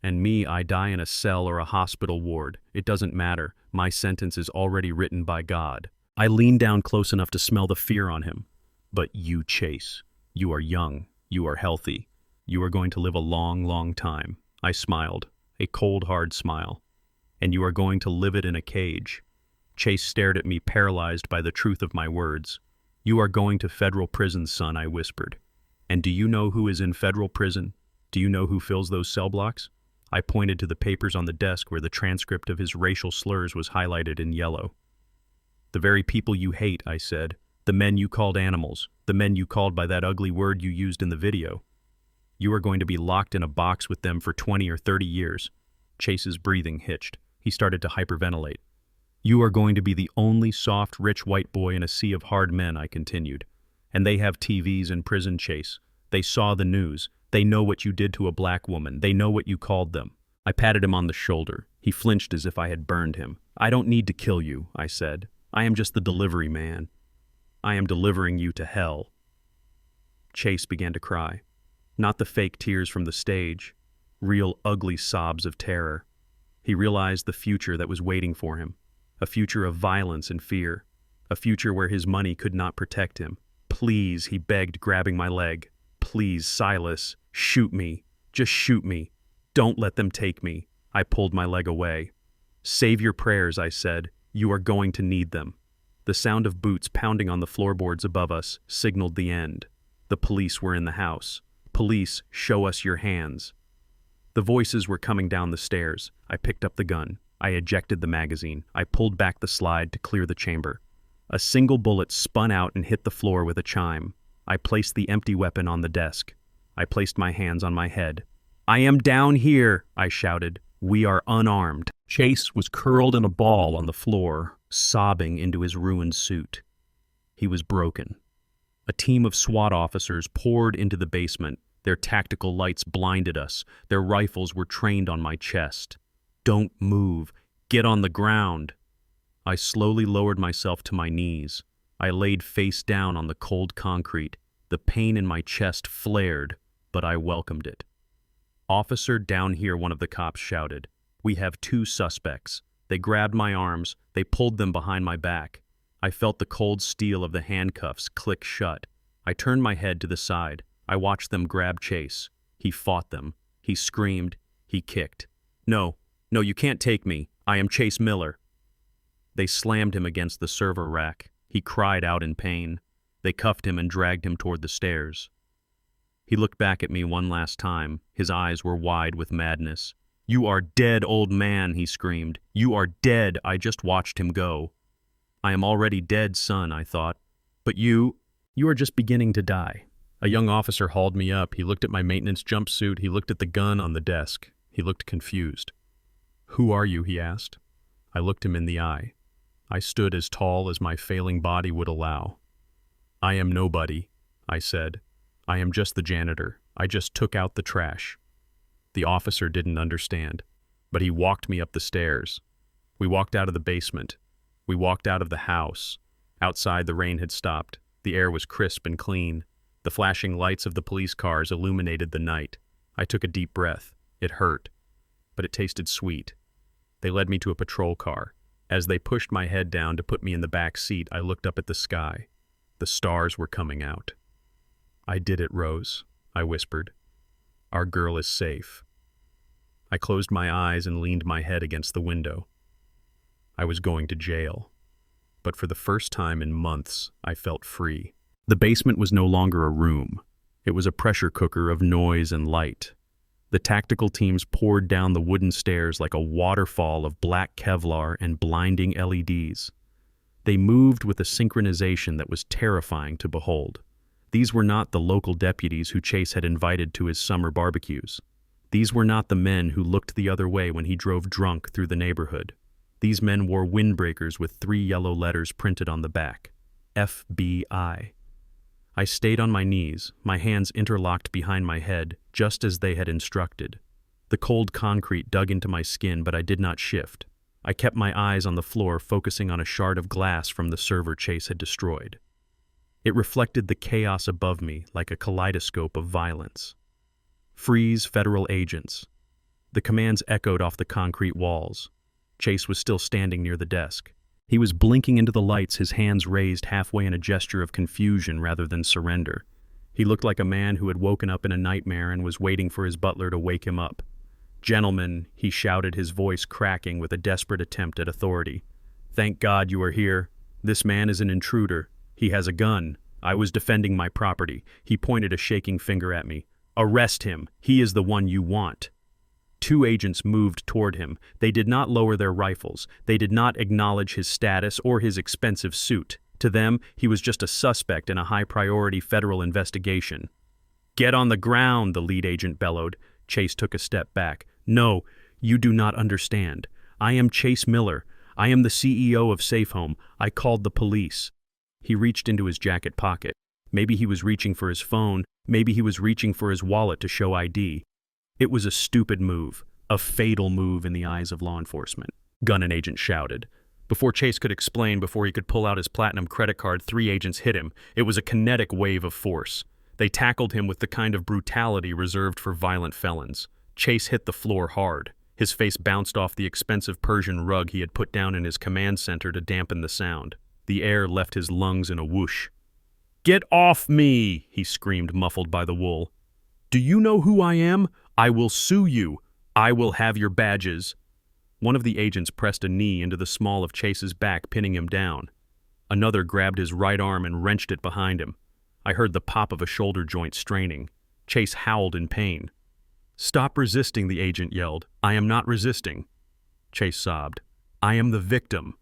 And me, I die in a cell or a hospital ward. It doesn't matter. My sentence is already written by God. I leaned down close enough to smell the fear on him. But you, Chase, you are young. You are healthy. You are going to live a long, long time. I smiled, a cold, hard smile. And you are going to live it in a cage. Chase stared at me, paralyzed by the truth of my words. You are going to federal prison, son, I whispered. And do you know who is in federal prison? Do you know who fills those cell blocks? I pointed to the papers on the desk where the transcript of his racial slurs was highlighted in yellow. The very people you hate, I said. The men you called animals. The men you called by that ugly word you used in the video. You are going to be locked in a box with them for 20 or 30 years. Chase's breathing hitched. He started to hyperventilate. You are going to be the only soft, rich white boy in a sea of hard men, I continued. And they have TVs in prison, Chase. They saw the news. They know what you did to a black woman. They know what you called them. I patted him on the shoulder. He flinched as if I had burned him. I don't need to kill you, I said. I am just the delivery man. I am delivering you to hell. Chase began to cry. Not the fake tears from the stage. Real ugly sobs of terror. He realized the future that was waiting for him. A future of violence and fear. A future where his money could not protect him. Please, he begged, grabbing my leg. Please, Silas, shoot me. Just shoot me. Don't let them take me. I pulled my leg away. Save your prayers, I said. You are going to need them. The sound of boots pounding on the floorboards above us signaled the end. The police were in the house. Police, show us your hands. The voices were coming down the stairs. I picked up the gun. I ejected the magazine. I pulled back the slide to clear the chamber. A single bullet spun out and hit the floor with a chime. I placed the empty weapon on the desk. I placed my hands on my head. I am down here, I shouted. We are unarmed. Chase was curled in a ball on the floor, sobbing into his ruined suit. He was broken. A team of SWAT officers poured into the basement. Their tactical lights blinded us. Their rifles were trained on my chest. Don't move. Get on the ground. I slowly lowered myself to my knees. I laid face down on the cold concrete. The pain in my chest flared, but I welcomed it. Officer, down here, one of the cops shouted. We have 2 suspects. They grabbed my arms. They pulled them behind my back. I felt the cold steel of the handcuffs click shut. I turned my head to the side. I watched them grab Chase. He fought them. He screamed. He kicked. No, you can't take me. I am Chase Miller. They slammed him against the server rack. He cried out in pain. They cuffed him and dragged him toward the stairs. He looked back at me one last time. His eyes were wide with madness. You are dead, old man, he screamed. You are dead. I just watched him go. I am already dead, son, I thought. But you are just beginning to die. A young officer hauled me up. He looked at my maintenance jumpsuit. He looked at the gun on the desk. He looked confused. Who are you? He asked. I looked him in the eye. I stood as tall as my failing body would allow. I am nobody, I said. I am just the janitor. I just took out the trash. The officer didn't understand, but he walked me up the stairs. We walked out of the basement. We walked out of the house. Outside, the rain had stopped. The air was crisp and clean. The flashing lights of the police cars illuminated the night. I took a deep breath. It hurt, but it tasted sweet. They led me to a patrol car. As they pushed my head down to put me in the back seat, I looked up at the sky. The stars were coming out. I did it, Rose, I whispered. Our girl is safe. I closed my eyes and leaned my head against the window. I was going to jail. But for the first time in months, I felt free. The basement was no longer a room. It was a pressure cooker of noise and light. The tactical teams poured down the wooden stairs like a waterfall of black Kevlar and blinding LEDs. They moved with a synchronization that was terrifying to behold. These were not the local deputies who Chase had invited to his summer barbecues. These were not the men who looked the other way when he drove drunk through the neighborhood. These men wore windbreakers with 3 yellow letters printed on the back. FBI. I stayed on my knees, my hands interlocked behind my head, just as they had instructed. The cold concrete dug into my skin, but I did not shift. I kept my eyes on the floor, focusing on a shard of glass from the server Chase had destroyed. It reflected the chaos above me like a kaleidoscope of violence. Freeze, federal agents. The commands echoed off the concrete walls. Chase was still standing near the desk. He was blinking into the lights, his hands raised halfway in a gesture of confusion rather than surrender. He looked like a man who had woken up in a nightmare and was waiting for his butler to wake him up. "Gentlemen," he shouted, his voice cracking with a desperate attempt at authority. "Thank God you are here. This man is an intruder. He has a gun. I was defending my property." He pointed a shaking finger at me. "Arrest him. He is the one you want." 2 agents moved toward him. They did not lower their rifles. They did not acknowledge his status or his expensive suit. To them, he was just a suspect in a high-priority federal investigation. "Get on the ground," the lead agent bellowed. Chase took a step back. "No, you do not understand. I am Chase Miller. I am the CEO of Safe Home. I called the police." He reached into his jacket pocket. Maybe he was reaching for his phone. Maybe he was reaching for his wallet to show ID. It was a stupid move, a fatal move in the eyes of law enforcement. Gunman agent shouted. Before Chase could explain, before he could pull out his platinum credit card, 3 agents hit him. It was a kinetic wave of force. They tackled him with the kind of brutality reserved for violent felons. Chase hit the floor hard. His face bounced off the expensive Persian rug he had put down in his command center to dampen the sound. The air left his lungs in a whoosh. "Get off me!" he screamed, muffled by the wool. "Do you know who I am? I will sue you. I will have your badges." One of the agents pressed a knee into the small of Chase's back, pinning him down. Another grabbed his right arm and wrenched it behind him. I heard the pop of a shoulder joint straining. Chase howled in pain. "Stop resisting," the agent yelled. "I am not resisting." Chase sobbed. "I am the victim."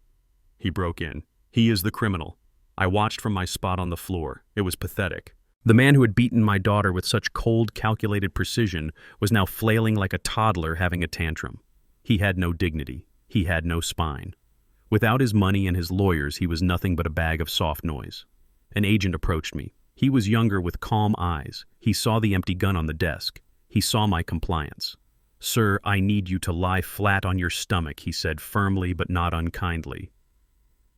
He broke in. "He is the criminal." I watched from my spot on the floor. It was pathetic. The man who had beaten my daughter with such cold, calculated precision was now flailing like a toddler having a tantrum. He had no dignity. He had no spine. Without his money and his lawyers, he was nothing but a bag of soft noise. An agent approached me. He was younger with calm eyes. He saw the empty gun on the desk. He saw my compliance. "Sir, I need you to lie flat on your stomach," he said firmly but not unkindly.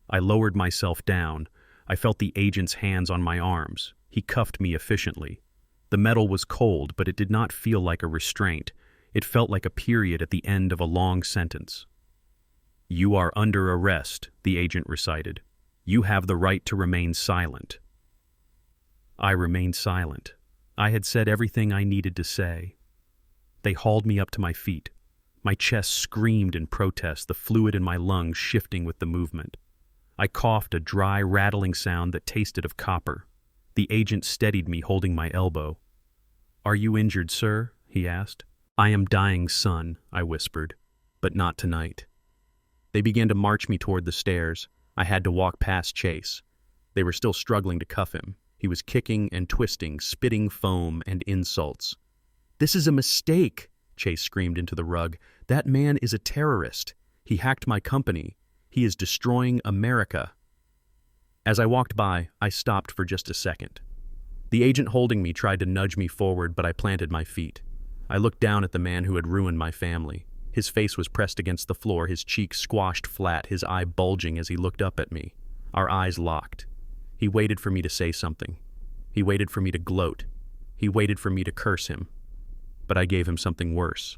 I lowered myself down. I felt the agent's hands on my arms. He cuffed me efficiently. The metal was cold, but it did not feel like a restraint. It felt like a period at the end of a long sentence. "You are under arrest," the agent recited. "You have the right to remain silent." I remained silent. I had said everything I needed to say. They hauled me up to my feet. My chest screamed in protest, the fluid in my lungs shifting with the movement. I coughed, a dry, rattling sound that tasted of copper. The agent steadied me, holding my elbow. "Are you injured, sir?" he asked. "I am dying, son," I whispered, "but not tonight." They began to march me toward the stairs. I had to walk past Chase. They were still struggling to cuff him. He was kicking and twisting, spitting foam and insults. "This is a mistake," Chase screamed into the rug. "That man is a terrorist. He hacked my company. He is destroying America." As I walked by, I stopped for just a second. The agent holding me tried to nudge me forward, but I planted my feet. I looked down at the man who had ruined my family. His face was pressed against the floor, his cheek squashed flat, his eye bulging as he looked up at me. Our eyes locked. He waited for me to say something. He waited for me to gloat. He waited for me to curse him. But I gave him something worse.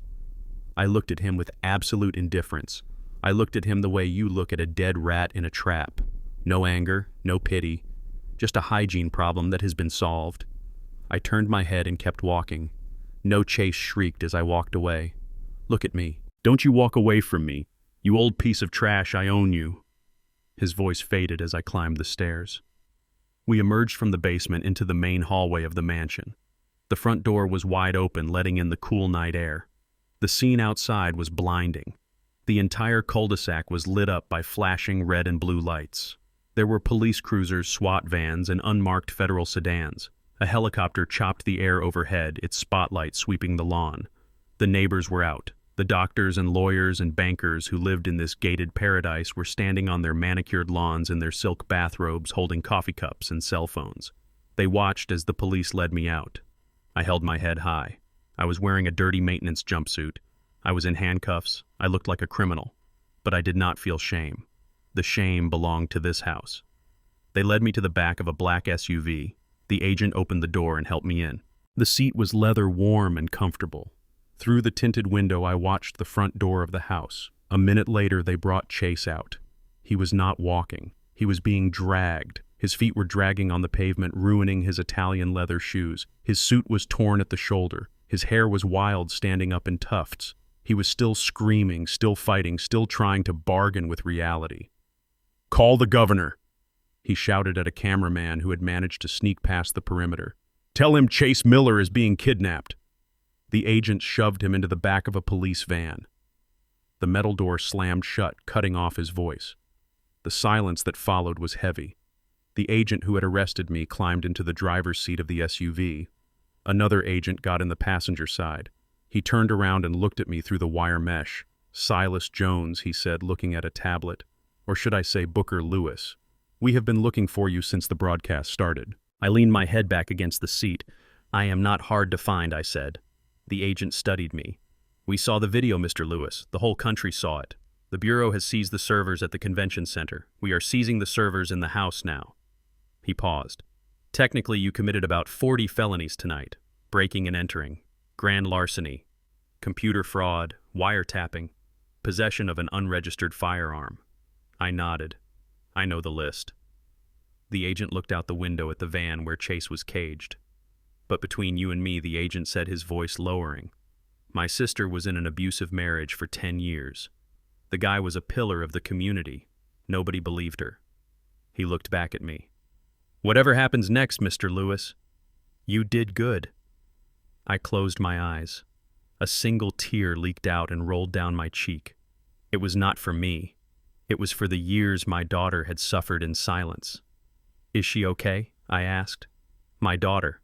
I looked at him with absolute indifference. I looked at him the way you look at a dead rat in a trap. No anger, no pity, just a hygiene problem that has been solved. I turned my head and kept walking. No Chase shrieked as I walked away. "Look at me. Don't you walk away from me. "You old piece of trash, I own you." His voice faded as I climbed the stairs. We emerged from the basement into the main hallway of the mansion. The front door was wide open, letting in the cool night air. The scene outside was blinding. The entire cul-de-sac was lit up by flashing red and blue lights. There were police cruisers, SWAT vans, and unmarked federal sedans. A helicopter chopped the air overhead, its spotlight sweeping the lawn. The neighbors were out. The doctors and lawyers and bankers who lived in this gated paradise were standing on their manicured lawns in their silk bathrobes, holding coffee cups and cell phones. They watched as the police led me out. I held my head high. I was wearing a dirty maintenance jumpsuit. I was in handcuffs. I looked like a criminal. But I did not feel shame. The shame belonged to this house. They led me to the back of a black SUV. The agent opened the door and helped me in. The seat was leather warm and comfortable. Through the tinted window, I watched the front door of the house. A minute later, they brought Chase out. He was not walking. He was being dragged. His feet were dragging on the pavement, ruining his Italian leather shoes. His suit was torn at the shoulder. His hair was wild, standing up in tufts. He was still screaming, still fighting, still trying to bargain with reality. "Call the governor," he shouted at a cameraman who had managed to sneak past the perimeter. "Tell him Chase Miller is being kidnapped." The agent shoved him into the back of a police van. The metal door slammed shut, cutting off his voice. The silence that followed was heavy. The agent who had arrested me climbed into the driver's seat of the SUV. Another agent got in the passenger side. He turned around and looked at me through the wire mesh. "Silas Jones," he said, looking at a tablet. "Or should I say Booker Lewis? We have been looking for you since the broadcast started." I leaned my head back against the seat. "I am not hard to find," I said. The agent studied me. "We saw the video, Mr. Lewis. The whole country saw it. The Bureau has seized the servers at the convention center. We are seizing the servers in the house now." He paused. "Technically, you committed about 40 felonies tonight. Breaking and entering, grand larceny, computer fraud, wiretapping, possession of an unregistered firearm." I nodded. "I know the list." The agent looked out the window at the van where Chase was caged. "But between you and me," the agent said, his voice lowering, "my sister was in an abusive marriage for 10 years. The guy was a pillar of the community. Nobody believed her." He looked back at me. "Whatever happens next, Mr. Lewis, you did good." I closed my eyes. A single tear leaked out and rolled down my cheek. It was not for me. It was for the years my daughter had suffered in silence. "Is she okay?" I asked. "My daughter."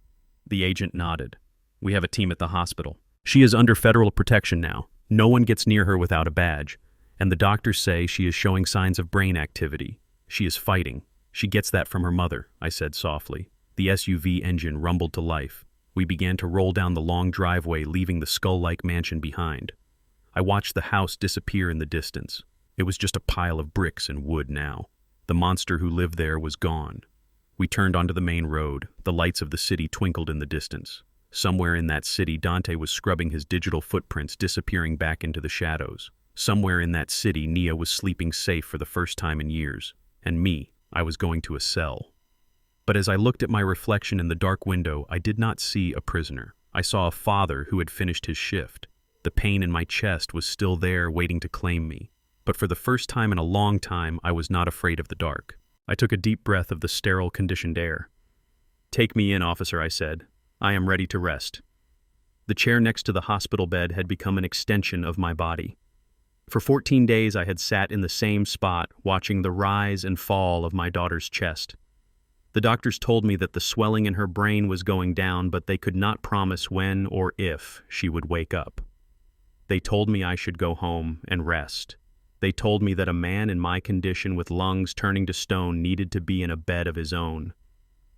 The agent nodded. "We have a team at the hospital. She is under federal protection now. No one gets near her without a badge. And the doctors say she is showing signs of brain activity. She is fighting. She gets that from her mother," I said softly. The SUV engine rumbled to life. We began to roll down the long driveway, leaving the skull-like mansion behind. I watched the house disappear in the distance. It was just a pile of bricks and wood now. The monster who lived there was gone. We turned onto the main road. The lights of the city twinkled in the distance. Somewhere in that city, Dante was scrubbing his digital footprints, disappearing back into the shadows. Somewhere in that city, Nia was sleeping safe for the first time in years. And me, I was going to a cell. But as I looked at my reflection in the dark window, I did not see a prisoner. I saw a father who had finished his shift. The pain in my chest was still there, waiting to claim me. But for the first time in a long time, I was not afraid of the dark. I took a deep breath of the sterile, conditioned air. "Take me in, officer," I said. "I am ready to rest." The chair next to the hospital bed had become an extension of my body. For 14 days I had sat in the same spot, watching the rise and fall of my daughter's chest. The doctors told me that the swelling in her brain was going down, but they could not promise when or if she would wake up. They told me I should go home and rest. They told me that a man in my condition with lungs turning to stone needed to be in a bed of his own.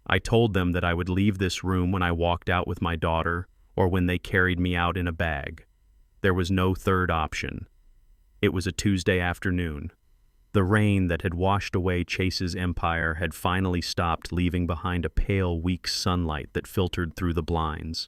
I told them that I would leave this room when I walked out with my daughter or when they carried me out in a bag. There was no third option. It was a Tuesday afternoon. The rain that had washed away Chase's empire had finally stopped, leaving behind a pale, weak sunlight that filtered through the blinds.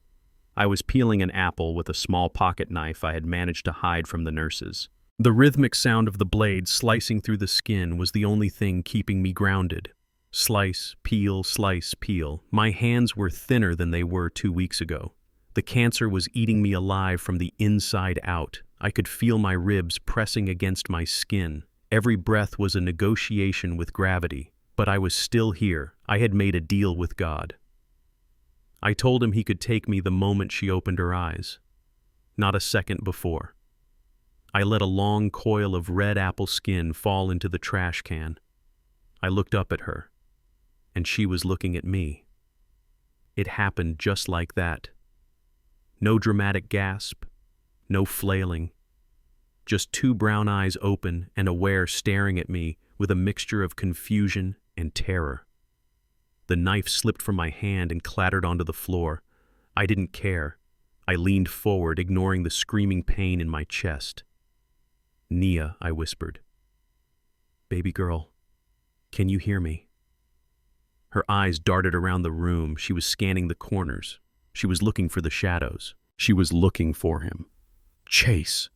I was peeling an apple with a small pocket knife I had managed to hide from the nurses. The rhythmic sound of the blade slicing through the skin was the only thing keeping me grounded. Slice, peel, slice, peel. My hands were thinner than they were 2 weeks ago. The cancer was eating me alive from the inside out, I could feel my ribs pressing against my skin. Every breath was a negotiation with gravity, but I was still here. I had made a deal with God. I told him he could take me the moment she opened her eyes, not a second before. I let a long coil of red apple skin fall into the trash can. I looked up at her, and she was looking at me. It happened just like that. No dramatic gasp, no flailing. Just two brown eyes open and aware, staring at me with a mixture of confusion and terror. The knife slipped from my hand and clattered onto the floor. I didn't care. I leaned forward, ignoring the screaming pain in my chest. "Nia," I whispered. "Baby girl, can you hear me?" Her eyes darted around the room. She was scanning the corners. She was looking for the shadows. She was looking for him. "Chase,"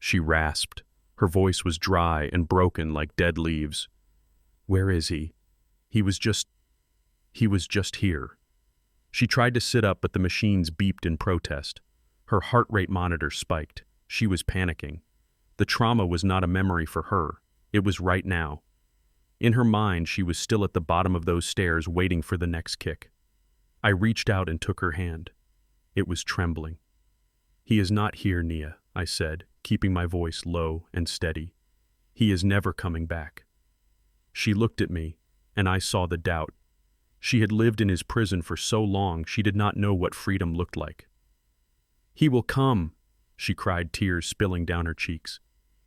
she rasped. Her voice was dry and broken like dead leaves. "Where is he? He was just here." She tried to sit up, but the machines beeped in protest. Her heart rate monitor spiked. She was panicking. The trauma was not a memory for her. It was right now. In her mind, she was still at the bottom of those stairs, waiting for the next kick. I reached out and took her hand. It was trembling. "He is not here, Nia," I said, keeping my voice low and steady. "He is never coming back." She looked at me, and I saw the doubt. She had lived in his prison for so long, she did not know what freedom looked like. "He will come," she cried, tears spilling down her cheeks.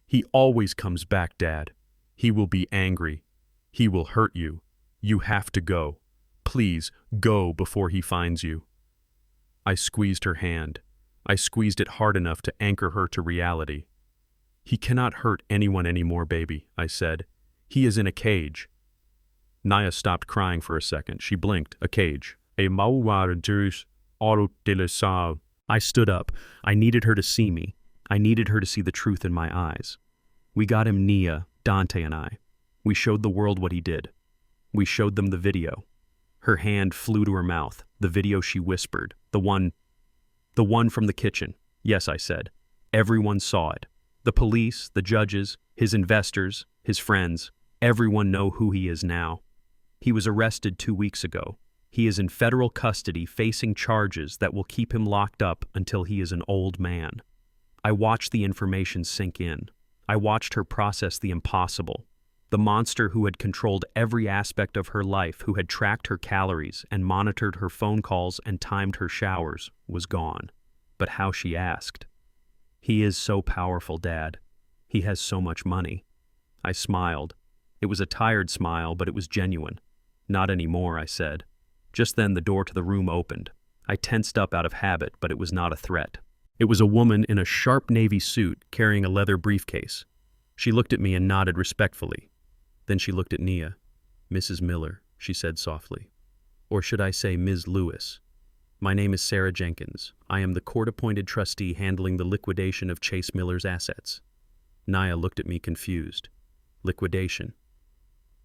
"He always comes back, Dad. He will be angry. He will hurt you. You have to go. Please, go before he finds you." I squeezed her hand. I squeezed it hard enough to anchor her to reality. "He cannot hurt anyone anymore, baby," I said. "He is in a cage." Nia stopped crying for a second. She blinked. A cage. I stood up. I needed her to see me. I needed her to see the truth in my eyes. "We got him, Nia, Dante and I. We showed the world what he did. We showed them the video." Her hand flew to her mouth. "The video," she whispered. The one from the kitchen." "Yes," I said. "Everyone saw it. The police, the judges, his investors, his friends. Everyone know who he is now. He was arrested 2 weeks ago. He is in federal custody, facing charges that will keep him locked up until he is an old man." I watched the information sink in. I watched her process the impossible. The monster who had controlled every aspect of her life, who had tracked her calories and monitored her phone calls and timed her showers, was gone. But how she asked. "He is so powerful, Dad. He has so much money." I smiled. It was a tired smile, but it was genuine. "Not anymore," I said. Just then the door to the room opened. I tensed up out of habit, but it was not a threat. It was a woman in a sharp navy suit carrying a leather briefcase. She looked at me and nodded respectfully. Then she looked at Nia. "Mrs. Miller," she said softly. "Or should I say Ms. Lewis? My name is Sarah Jenkins. I am the court-appointed trustee handling the liquidation of Chase Miller's assets." Nia looked at me confused. "Liquidation?"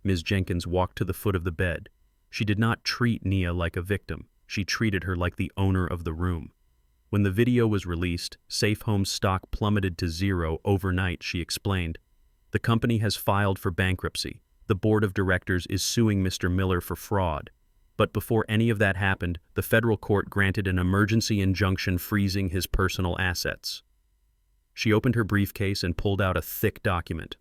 Ms. Jenkins walked to the foot of the bed. She did not treat Nia like a victim. She treated her like the owner of the room. When the video was released, Safe Home's stock plummeted to zero overnight, she explained. "The company has filed for bankruptcy. The board of directors is suing Mr. Miller for fraud. But before any of that happened, the federal court granted an emergency injunction freezing his personal assets." She opened her briefcase and pulled out a thick document.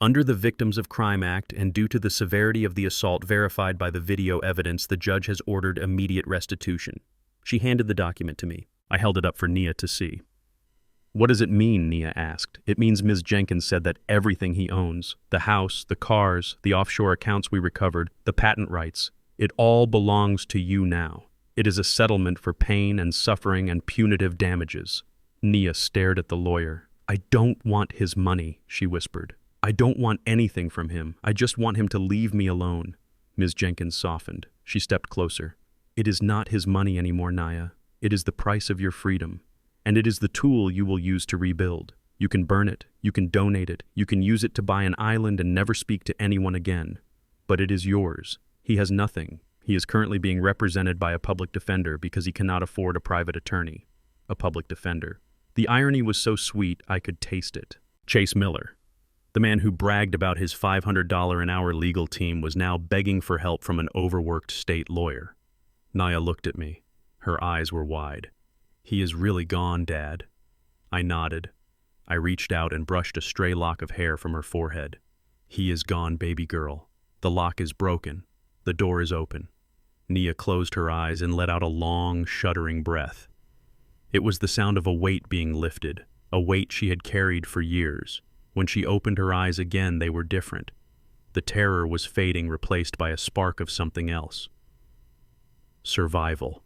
"Under the Victims of Crime Act and due to the severity of the assault verified by the video evidence, the judge has ordered immediate restitution." She handed the document to me. I held it up for Nia to see. "What does it mean?" Nia asked. "It means Ms. Jenkins said that everything he owns, the house, the cars, the offshore accounts we recovered, the patent rights, it all belongs to you now. It is a settlement for pain and suffering and punitive damages." Nia stared at the lawyer. "I don't want his money," she whispered. "I don't want anything from him. I just want him to leave me alone." Ms. Jenkins softened. She stepped closer. "It is not his money anymore, Nia. It is the price of your freedom. And it is the tool you will use to rebuild. You can burn it. You can donate it. You can use it to buy an island and never speak to anyone again. But it is yours. He has nothing. He is currently being represented by a public defender because he cannot afford a private attorney. A public defender. The irony was so sweet I could taste it. Chase Miller, the man who bragged about his $500 an hour legal team, was now begging for help from an overworked state lawyer. Naya looked at me. Her eyes were wide. "He is really gone, Dad." I nodded. I reached out and brushed a stray lock of hair from her forehead. "He is gone, baby girl. The lock is broken. The door is open." Nia closed her eyes and let out a long, shuddering breath. It was the sound of a weight being lifted, a weight she had carried for years. When she opened her eyes again, they were different. The terror was fading, replaced by a spark of something else. Survival.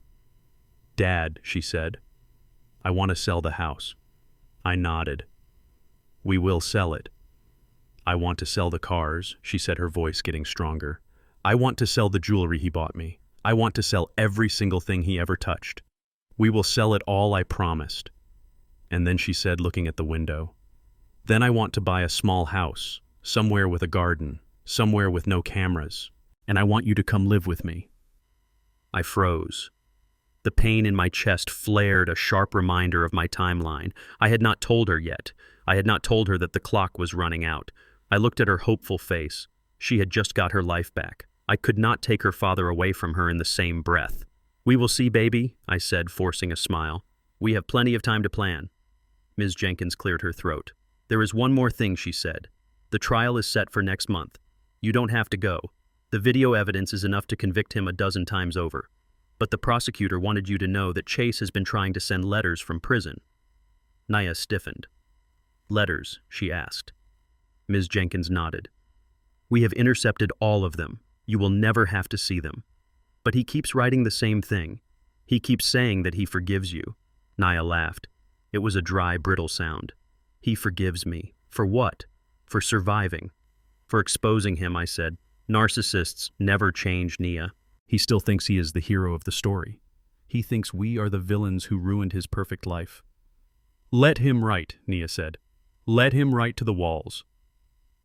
"Dad," she said, "I want to sell the house." I nodded. "We will sell it." "I want to sell the cars," she said, her voice getting stronger. "I want to sell the jewelry he bought me. I want to sell every single thing he ever touched. We will sell it all, I promised." And then she said, looking at the window, "Then I want to buy a small house, somewhere with a garden, somewhere with no cameras, and I want you to come live with me." I froze. The pain in my chest flared, a sharp reminder of my timeline. I had not told her yet. I had not told her that the clock was running out. I looked at her hopeful face. She had just got her life back. I could not take her father away from her in the same breath. "We will see, baby," I said, forcing a smile. "We have plenty of time to plan." Ms. Jenkins cleared her throat. "There is one more thing," she said. "The trial is set for next month. You don't have to go. The video evidence is enough to convict him a dozen times over. But the prosecutor wanted you to know that Chase has been trying to send letters from prison." Naya stiffened. "Letters?" she asked. Ms. Jenkins nodded. "We have intercepted all of them. You will never have to see them. But he keeps writing the same thing. He keeps saying that he forgives you." Naya laughed. It was a dry, brittle sound. "He forgives me. For what? For surviving." "For exposing him," I said. "Narcissists never change, Nia. He still thinks he is the hero of the story. He thinks we are the villains who ruined his perfect life." "Let him write," Nia said. "Let him write to the walls."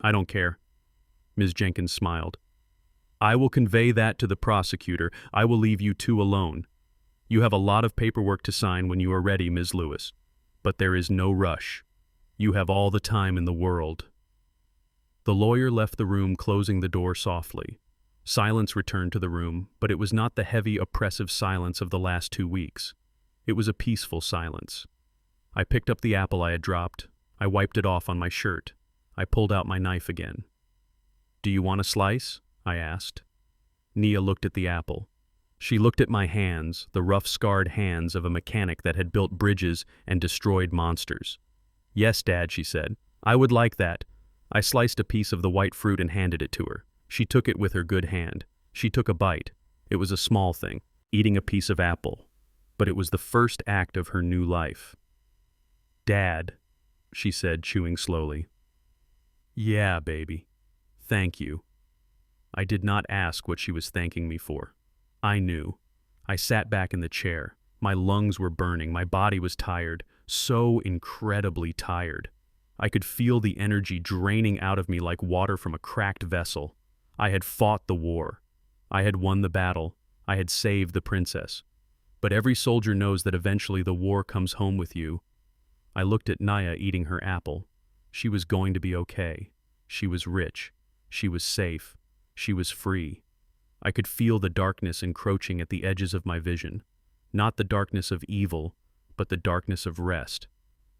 "I don't care." Ms. Jenkins smiled. "I will convey that to the prosecutor. I will leave you two alone. You have a lot of paperwork to sign when you are ready, Ms. Lewis. But there is no rush. You have all the time in the world." The lawyer left the room, closing the door softly. Silence returned to the room, but it was not the heavy, oppressive silence of the last 2 weeks. It was a peaceful silence. I picked up the apple I had dropped. I wiped it off on my shirt. I pulled out my knife again. "Do you want a slice?" I asked. Nia looked at the apple. She looked at my hands, the rough, scarred hands of a mechanic that had built bridges and destroyed monsters. "Yes, Dad," she said. "I would like that." I sliced a piece of the white fruit and handed it to her. She took it with her good hand. She took a bite. It was a small thing, eating a piece of apple. But it was the first act of her new life. "Dad," she said, chewing slowly. "Yeah, baby. Thank you." I did not ask what she was thanking me for. I knew. I sat back in the chair. My lungs were burning. My body was tired. So incredibly tired. I could feel the energy draining out of me like water from a cracked vessel. I had fought the war. I had won the battle. I had saved the princess. But every soldier knows that eventually the war comes home with you. I looked at Naya eating her apple. She was going to be okay. She was rich. She was safe. She was free. I could feel the darkness encroaching at the edges of my vision. Not the darkness of evil, but the darkness of rest.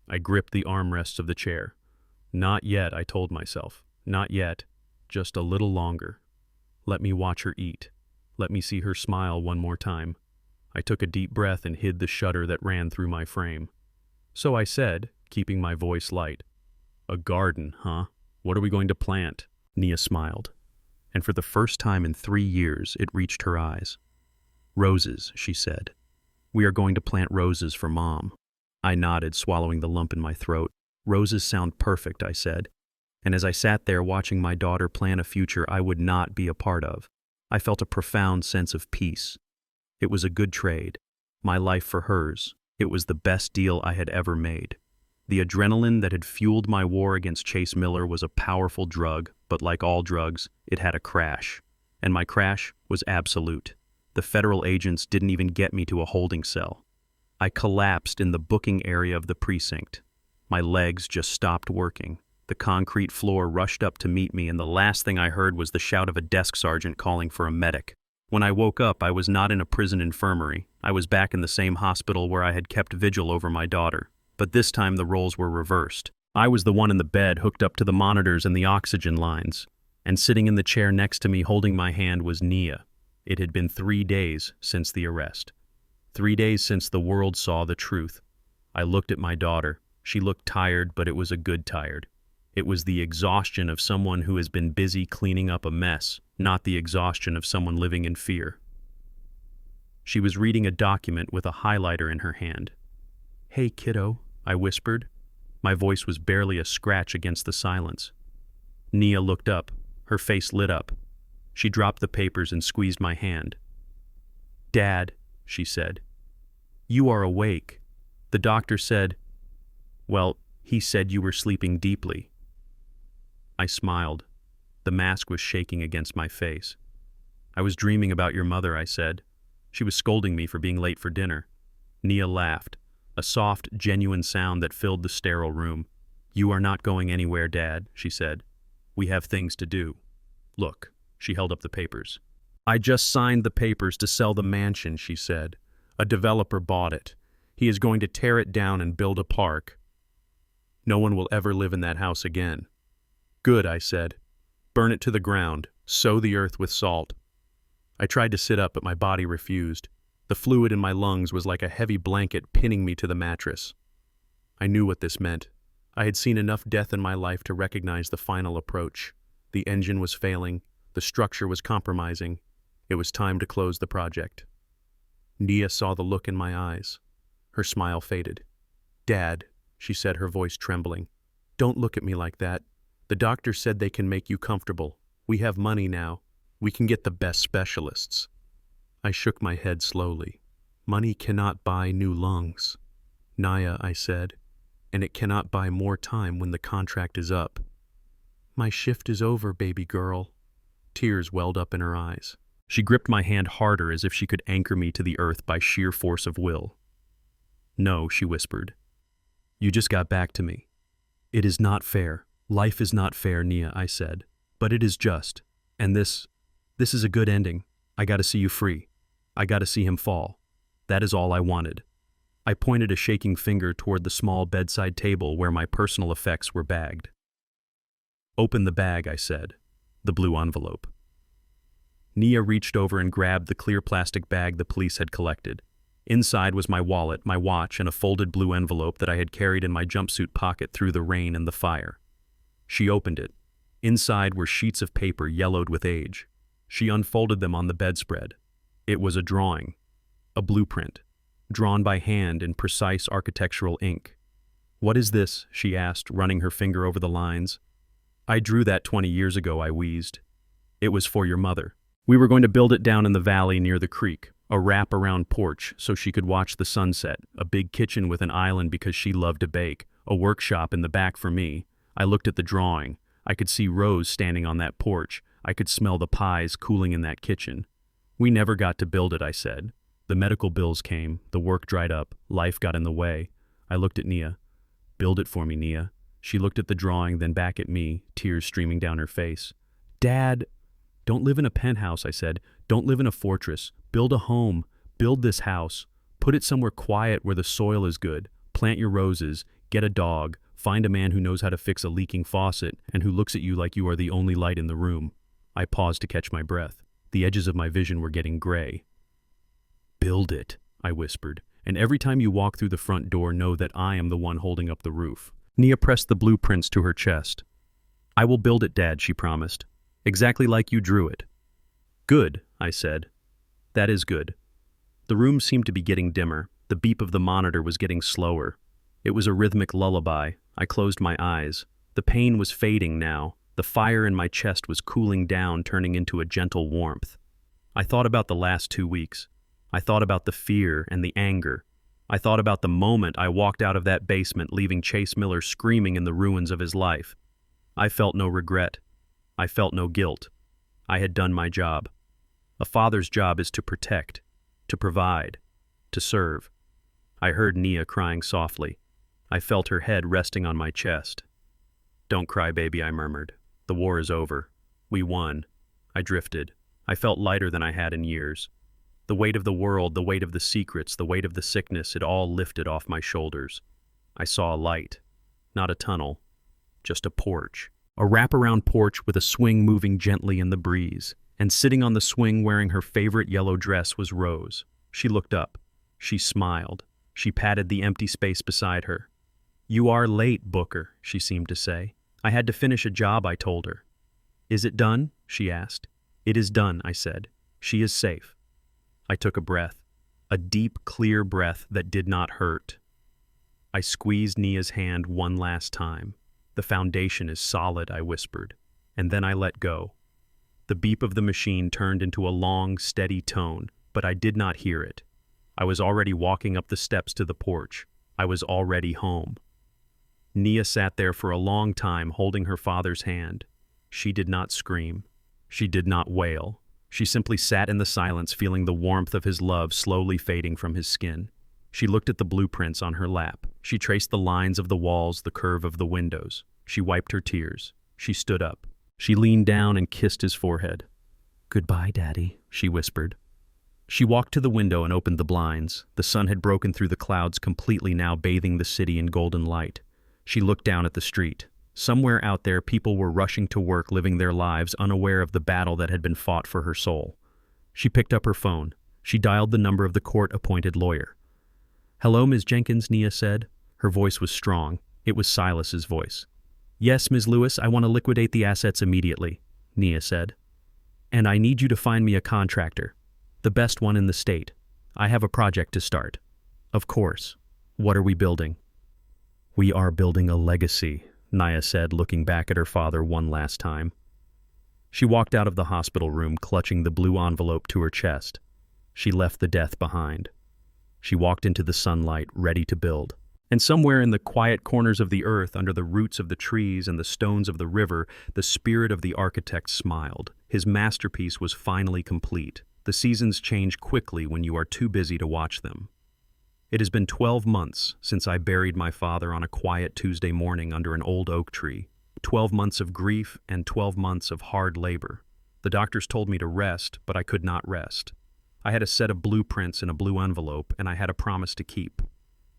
I gripped the armrests of the chair. Not yet, I told myself. Not yet. Just a little longer. Let me watch her eat. Let me see her smile one more time. I took a deep breath and hid the shudder that ran through my frame. So I said, keeping my voice light, "A garden, huh? What are we going to plant?" Nia smiled. And for the first time in 3 years, it reached her eyes. "Roses," she said. "We are going to plant roses for Mom." I nodded, swallowing the lump in my throat. "Roses sound perfect," I said. And as I sat there watching my daughter plan a future I would not be a part of, I felt a profound sense of peace. It was a good trade. My life for hers. It was the best deal I had ever made. The adrenaline that had fueled my war against Chase Miller was a powerful drug, but like all drugs, it had a crash. And my crash was absolute. The federal agents didn't even get me to a holding cell. I collapsed in the booking area of the precinct. My legs just stopped working. The concrete floor rushed up to meet me, and the last thing I heard was the shout of a desk sergeant calling for a medic. When I woke up, I was not in a prison infirmary. I was back in the same hospital where I had kept vigil over my daughter. But this time the roles were reversed. I was the one in the bed hooked up to the monitors and the oxygen lines. And sitting in the chair next to me holding my hand was Nia. It had been 3 days since the arrest. 3 days since the world saw the truth. I looked at my daughter. She looked tired, but it was a good tired. It was the exhaustion of someone who has been busy cleaning up a mess, not the exhaustion of someone living in fear. She was reading a document with a highlighter in her hand. "Hey, kiddo," I whispered. My voice was barely a scratch against the silence. Nia looked up. Her face lit up. She dropped the papers and squeezed my hand. "Dad," she said, "you are awake. The doctor said, well, he said you were sleeping deeply." I smiled. The mask was shaking against my face. "I was dreaming about your mother," I said. "She was scolding me for being late for dinner." Nia laughed, a soft, genuine sound that filled the sterile room. "You are not going anywhere, Dad," she said. "We have things to do. Look." She held up the papers. "I just signed the papers to sell the mansion," she said. "A developer bought it. He is going to tear it down and build a park. No one will ever live in that house again." "Good," I said. "Burn it to the ground. Sow the earth with salt." I tried to sit up, but my body refused. The fluid in my lungs was like a heavy blanket pinning me to the mattress. I knew what this meant. I had seen enough death in my life to recognize the final approach. The engine was failing. The structure was compromising. It was time to close the project. Nia saw the look in my eyes. Her smile faded. "Dad," she said, her voice trembling, "don't look at me like that. The doctor said they can make you comfortable. We have money now. We can get the best specialists." I shook my head slowly. "Money cannot buy new lungs." "Nia," I said, "and it cannot buy more time when the contract is up." "My shift is over, baby girl." Tears welled up in her eyes. She gripped my hand harder as if she could anchor me to the earth by sheer force of will. "No," she whispered. "You just got back to me." "It is not fair. Life is not fair, Nia," I said. "But it is just. And this is a good ending. I gotta see you free. I gotta see him fall. That is all I wanted." I pointed a shaking finger toward the small bedside table where my personal effects were bagged. "Open the bag," I said. The blue envelope. Nia reached over and grabbed the clear plastic bag the police had collected. Inside was my wallet, my watch, and a folded blue envelope that I had carried in my jumpsuit pocket through the rain and the fire. She opened it. Inside were sheets of paper yellowed with age. She unfolded them on the bedspread. It was a drawing, a blueprint, drawn by hand in precise architectural ink. "What is this?" she asked, running her finger over the lines. "I drew that 20 years ago," I wheezed. "It was for your mother. We were going to build it down in the valley near the creek, a wrap-around porch so she could watch the sunset, a big kitchen with an island because she loved to bake, a workshop in the back for me." I looked at the drawing. I could see Rose standing on that porch. I could smell the pies cooling in that kitchen. "We never got to build it," I said. "The medical bills came, the work dried up, life got in the way." I looked at Nia. "Build it for me, Nia." She looked at the drawing, then back at me, tears streaming down her face. "Dad." "Don't live in a penthouse," I said. "Don't live in a fortress. Build a home. Build this house. Put it somewhere quiet where the soil is good. Plant your roses. Get a dog. Find a man who knows how to fix a leaking faucet and who looks at you like you are the only light in the room." I paused to catch my breath. The edges of my vision were getting gray. "Build it," I whispered, "and every time you walk through the front door, know that I am the one holding up the roof." Nia pressed the blueprints to her chest. "I will build it, Dad," she promised. "Exactly like you drew it." "Good," I said. "That is good." The room seemed to be getting dimmer. The beep of the monitor was getting slower. It was a rhythmic lullaby. I closed my eyes. The pain was fading now. The fire in my chest was cooling down, turning into a gentle warmth. I thought about the last 2 weeks. I thought about the fear and the anger. I thought about the moment I walked out of that basement, leaving Chase Miller screaming in the ruins of his life. I felt no regret. I felt no guilt. I had done my job. A father's job is to protect, to provide, to serve. I heard Nia crying softly. I felt her head resting on my chest. "Don't cry, baby," I murmured. "The war is over. We won." I drifted. I felt lighter than I had in years. The weight of the world, the weight of the secrets, the weight of the sickness, it all lifted off my shoulders. I saw a light. Not a tunnel. Just a porch. A wraparound porch with a swing moving gently in the breeze. And sitting on the swing wearing her favorite yellow dress was Rose. She looked up. She smiled. She patted the empty space beside her. "You are late, Booker," she seemed to say. "I had to finish a job," I told her. "Is it done?" she asked. "It is done," I said. "She is safe." I took a breath. A deep, clear breath that did not hurt. I squeezed Nia's hand one last time. "The foundation is solid," I whispered. And then I let go. The beep of the machine turned into a long, steady tone, but I did not hear it. I was already walking up the steps to the porch. I was already home. Nia sat there for a long time holding her father's hand. She did not scream. She did not wail. She simply sat in the silence, feeling the warmth of his love slowly fading from his skin. She looked at the blueprints on her lap. She traced the lines of the walls, the curve of the windows. She wiped her tears. She stood up. She leaned down and kissed his forehead. "Goodbye, Daddy," she whispered. She walked to the window and opened the blinds. The sun had broken through the clouds completely, now bathing the city in golden light. She looked down at the street. Somewhere out there, people were rushing to work, living their lives, unaware of the battle that had been fought for her soul. She picked up her phone. She dialed the number of the court-appointed lawyer. "Hello, Ms. Jenkins," Nia said. Her voice was strong. It was Silas's voice. "Yes, Ms. Lewis, I want to liquidate the assets immediately," Nia said. "And I need you to find me a contractor. The best one in the state. I have a project to start." "Of course. What are we building?" "We are building a legacy," Nia said, looking back at her father one last time. She walked out of the hospital room, clutching the blue envelope to her chest. She left the death behind. She walked into the sunlight, ready to build. And somewhere in the quiet corners of the earth, under the roots of the trees and the stones of the river, the spirit of the architect smiled. His masterpiece was finally complete. The seasons change quickly when you are too busy to watch them. It has been 12 months since I buried my father on a quiet Tuesday morning under an old oak tree. 12 months of grief and 12 months of hard labor. The doctors told me to rest, but I could not rest. I had a set of blueprints in a blue envelope, and I had a promise to keep.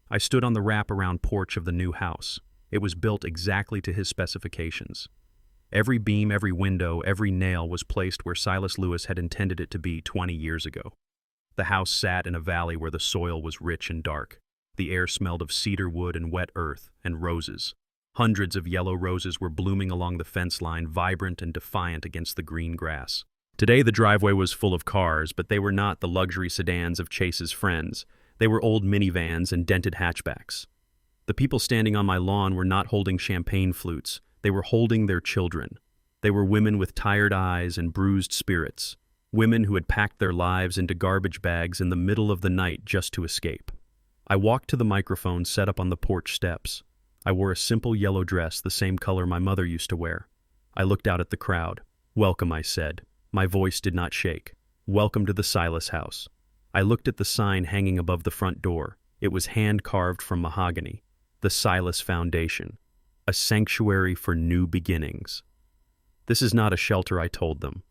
I stood on the wrap-around porch of the new house. It was built exactly to his specifications. Every beam, every window, every nail was placed where Silas Lewis had intended it to be 20 years ago. The house sat in a valley where the soil was rich and dark. The air smelled of cedar wood and wet earth and roses. Hundreds of yellow roses were blooming along the fence line, vibrant and defiant against the green grass. Today the driveway was full of cars, but they were not the luxury sedans of Chase's friends. They were old minivans and dented hatchbacks. The people standing on my lawn were not holding champagne flutes. They were holding their children. They were women with tired eyes and bruised spirits. Women who had packed their lives into garbage bags in the middle of the night just to escape. I walked to the microphone set up on the porch steps. I wore a simple yellow dress, the same color my mother used to wear. I looked out at the crowd. "Welcome," I said. My voice did not shake. "Welcome to the Silas house." I looked at the sign hanging above the front door. It was hand-carved from mahogany. The Silas Foundation. A sanctuary for new beginnings. "This is not a shelter," I told them.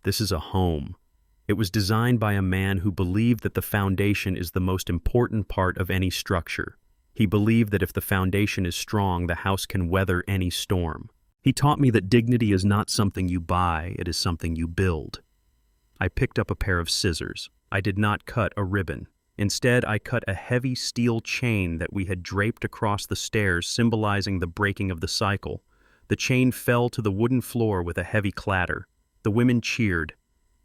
"This is a home." It was designed by a man who believed that the foundation is the most important part of any structure. He believed that if the foundation is strong, the house can weather any storm. He taught me that dignity is not something you buy, it is something you build. I picked up a pair of scissors. I did not cut a ribbon. Instead, I cut a heavy steel chain that we had draped across the stairs, symbolizing the breaking of the cycle. The chain fell to the wooden floor with a heavy clatter. The women cheered.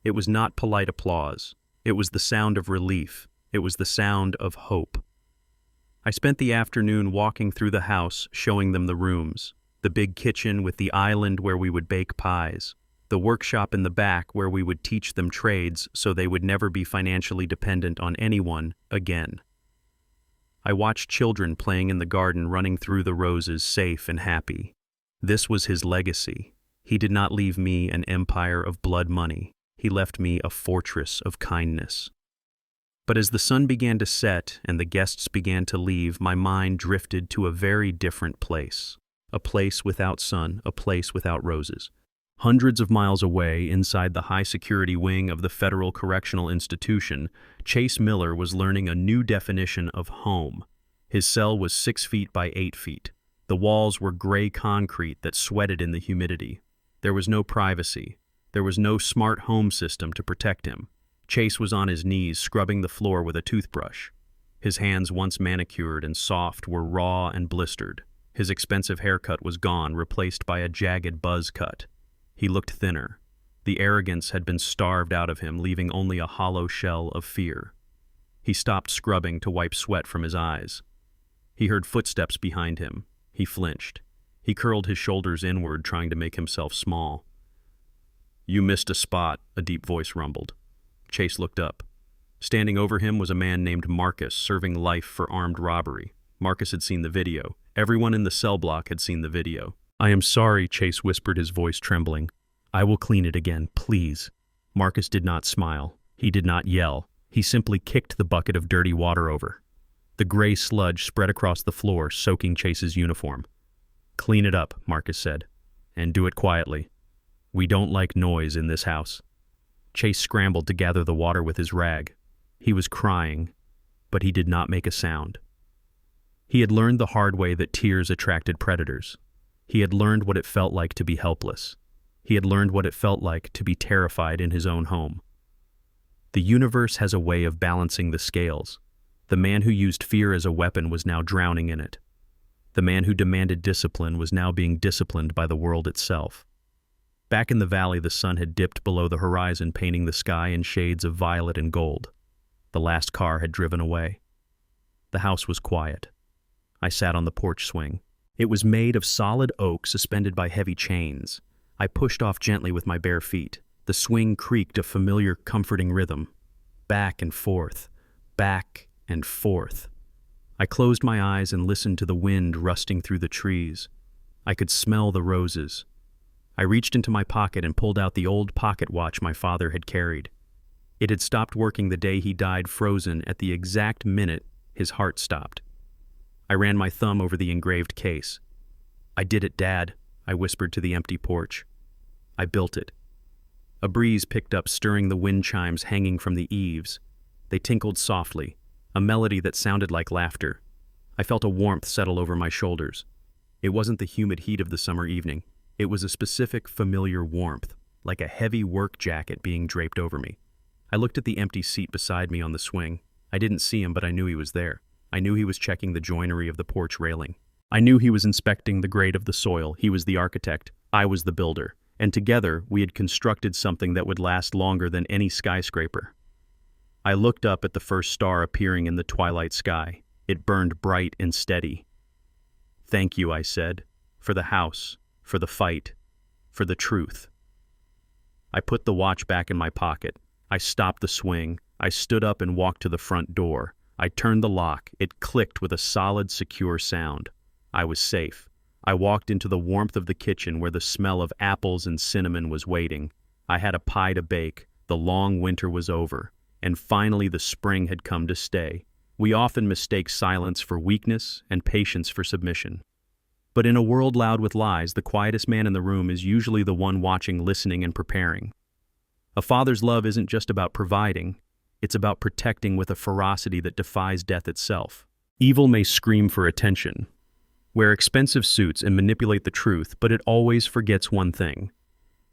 It was not polite applause. It was the sound of relief. It was the sound of hope. I spent the afternoon walking through the house, showing them the rooms. The big kitchen with the island where we would bake pies. The workshop in the back where we would teach them trades so they would never be financially dependent on anyone again. I watched children playing in the garden, running through the roses, safe and happy. This was his legacy. He did not leave me an empire of blood money. He left me a fortress of kindness. But as the sun began to set and the guests began to leave, my mind drifted to a very different place. A place without sun, a place without roses. Hundreds of miles away, inside the high-security wing of the Federal Correctional Institution, Chase Miller was learning a new definition of home. His cell was 6 feet by 8 feet. The walls were gray concrete that sweated in the humidity. There was no privacy. There was no smart home system to protect him. Chase was on his knees, scrubbing the floor with a toothbrush. His hands, once manicured and soft, were raw and blistered. His expensive haircut was gone, replaced by a jagged buzz cut. He looked thinner. The arrogance had been starved out of him, leaving only a hollow shell of fear. He stopped scrubbing to wipe sweat from his eyes. He heard footsteps behind him. He flinched. He curled his shoulders inward, trying to make himself small. "You missed a spot," a deep voice rumbled. Chase looked up. Standing over him was a man named Marcus, serving life for armed robbery. Marcus had seen the video. Everyone in the cell block had seen the video. "I am sorry," Chase whispered, his voice trembling. "I will clean it again, please." Marcus did not smile. He did not yell. He simply kicked the bucket of dirty water over. The gray sludge spread across the floor, soaking Chase's uniform. "Clean it up," Marcus said, "and do it quietly. We don't like noise in this house." Chase scrambled to gather the water with his rag. He was crying, but he did not make a sound. He had learned the hard way that tears attracted predators. He had learned what it felt like to be helpless. He had learned what it felt like to be terrified in his own home. The universe has a way of balancing the scales. The man who used fear as a weapon was now drowning in it. The man who demanded discipline was now being disciplined by the world itself. Back in the valley, the sun had dipped below the horizon, painting the sky in shades of violet and gold. The last car had driven away. The house was quiet. I sat on the porch swing. It was made of solid oak suspended by heavy chains. I pushed off gently with my bare feet. The swing creaked a familiar, comforting rhythm. Back and forth, back and forth. I closed my eyes and listened to the wind rusting through the trees. I could smell the roses. I reached into my pocket and pulled out the old pocket watch my father had carried. It had stopped working the day he died, frozen at the exact minute his heart stopped. I ran my thumb over the engraved case. "I did it, Dad," I whispered to the empty porch. "I built it." A breeze picked up, stirring the wind chimes hanging from the eaves. They tinkled softly, a melody that sounded like laughter. I felt a warmth settle over my shoulders. It wasn't the humid heat of the summer evening. It was a specific, familiar warmth, like a heavy work jacket being draped over me. I looked at the empty seat beside me on the swing. I didn't see him, but I knew he was there. I knew he was checking the joinery of the porch railing. I knew he was inspecting the grade of the soil. He was the architect. I was the builder. And together, we had constructed something that would last longer than any skyscraper. I looked up at the first star appearing in the twilight sky. It burned bright and steady. "Thank you," I said, "for the house, for the fight, for the truth." I put the watch back in my pocket. I stopped the swing. I stood up and walked to the front door. I turned the lock. It clicked with a solid, secure sound. I was safe. I walked into the warmth of the kitchen where the smell of apples and cinnamon was waiting. I had a pie to bake. The long winter was over. And finally the spring had come to stay. We often mistake silence for weakness and patience for submission. But in a world loud with lies, the quietest man in the room is usually the one watching, listening, and preparing. A father's love isn't just about providing. It's about protecting with a ferocity that defies death itself. Evil may scream for attention, wear expensive suits, and manipulate the truth, but it always forgets one thing.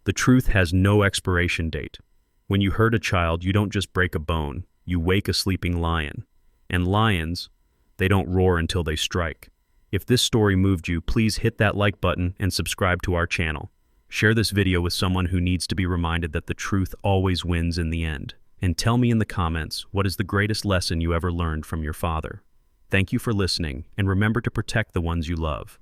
The truth has no expiration date. When you hurt a child, you don't just break a bone, you wake a sleeping lion. And lions, they don't roar until they strike. If this story moved you, please hit that like button and subscribe to our channel. Share this video with someone who needs to be reminded that the truth always wins in the end. And tell me in the comments, what is the greatest lesson you ever learned from your father? Thank you for listening, and remember to protect the ones you love.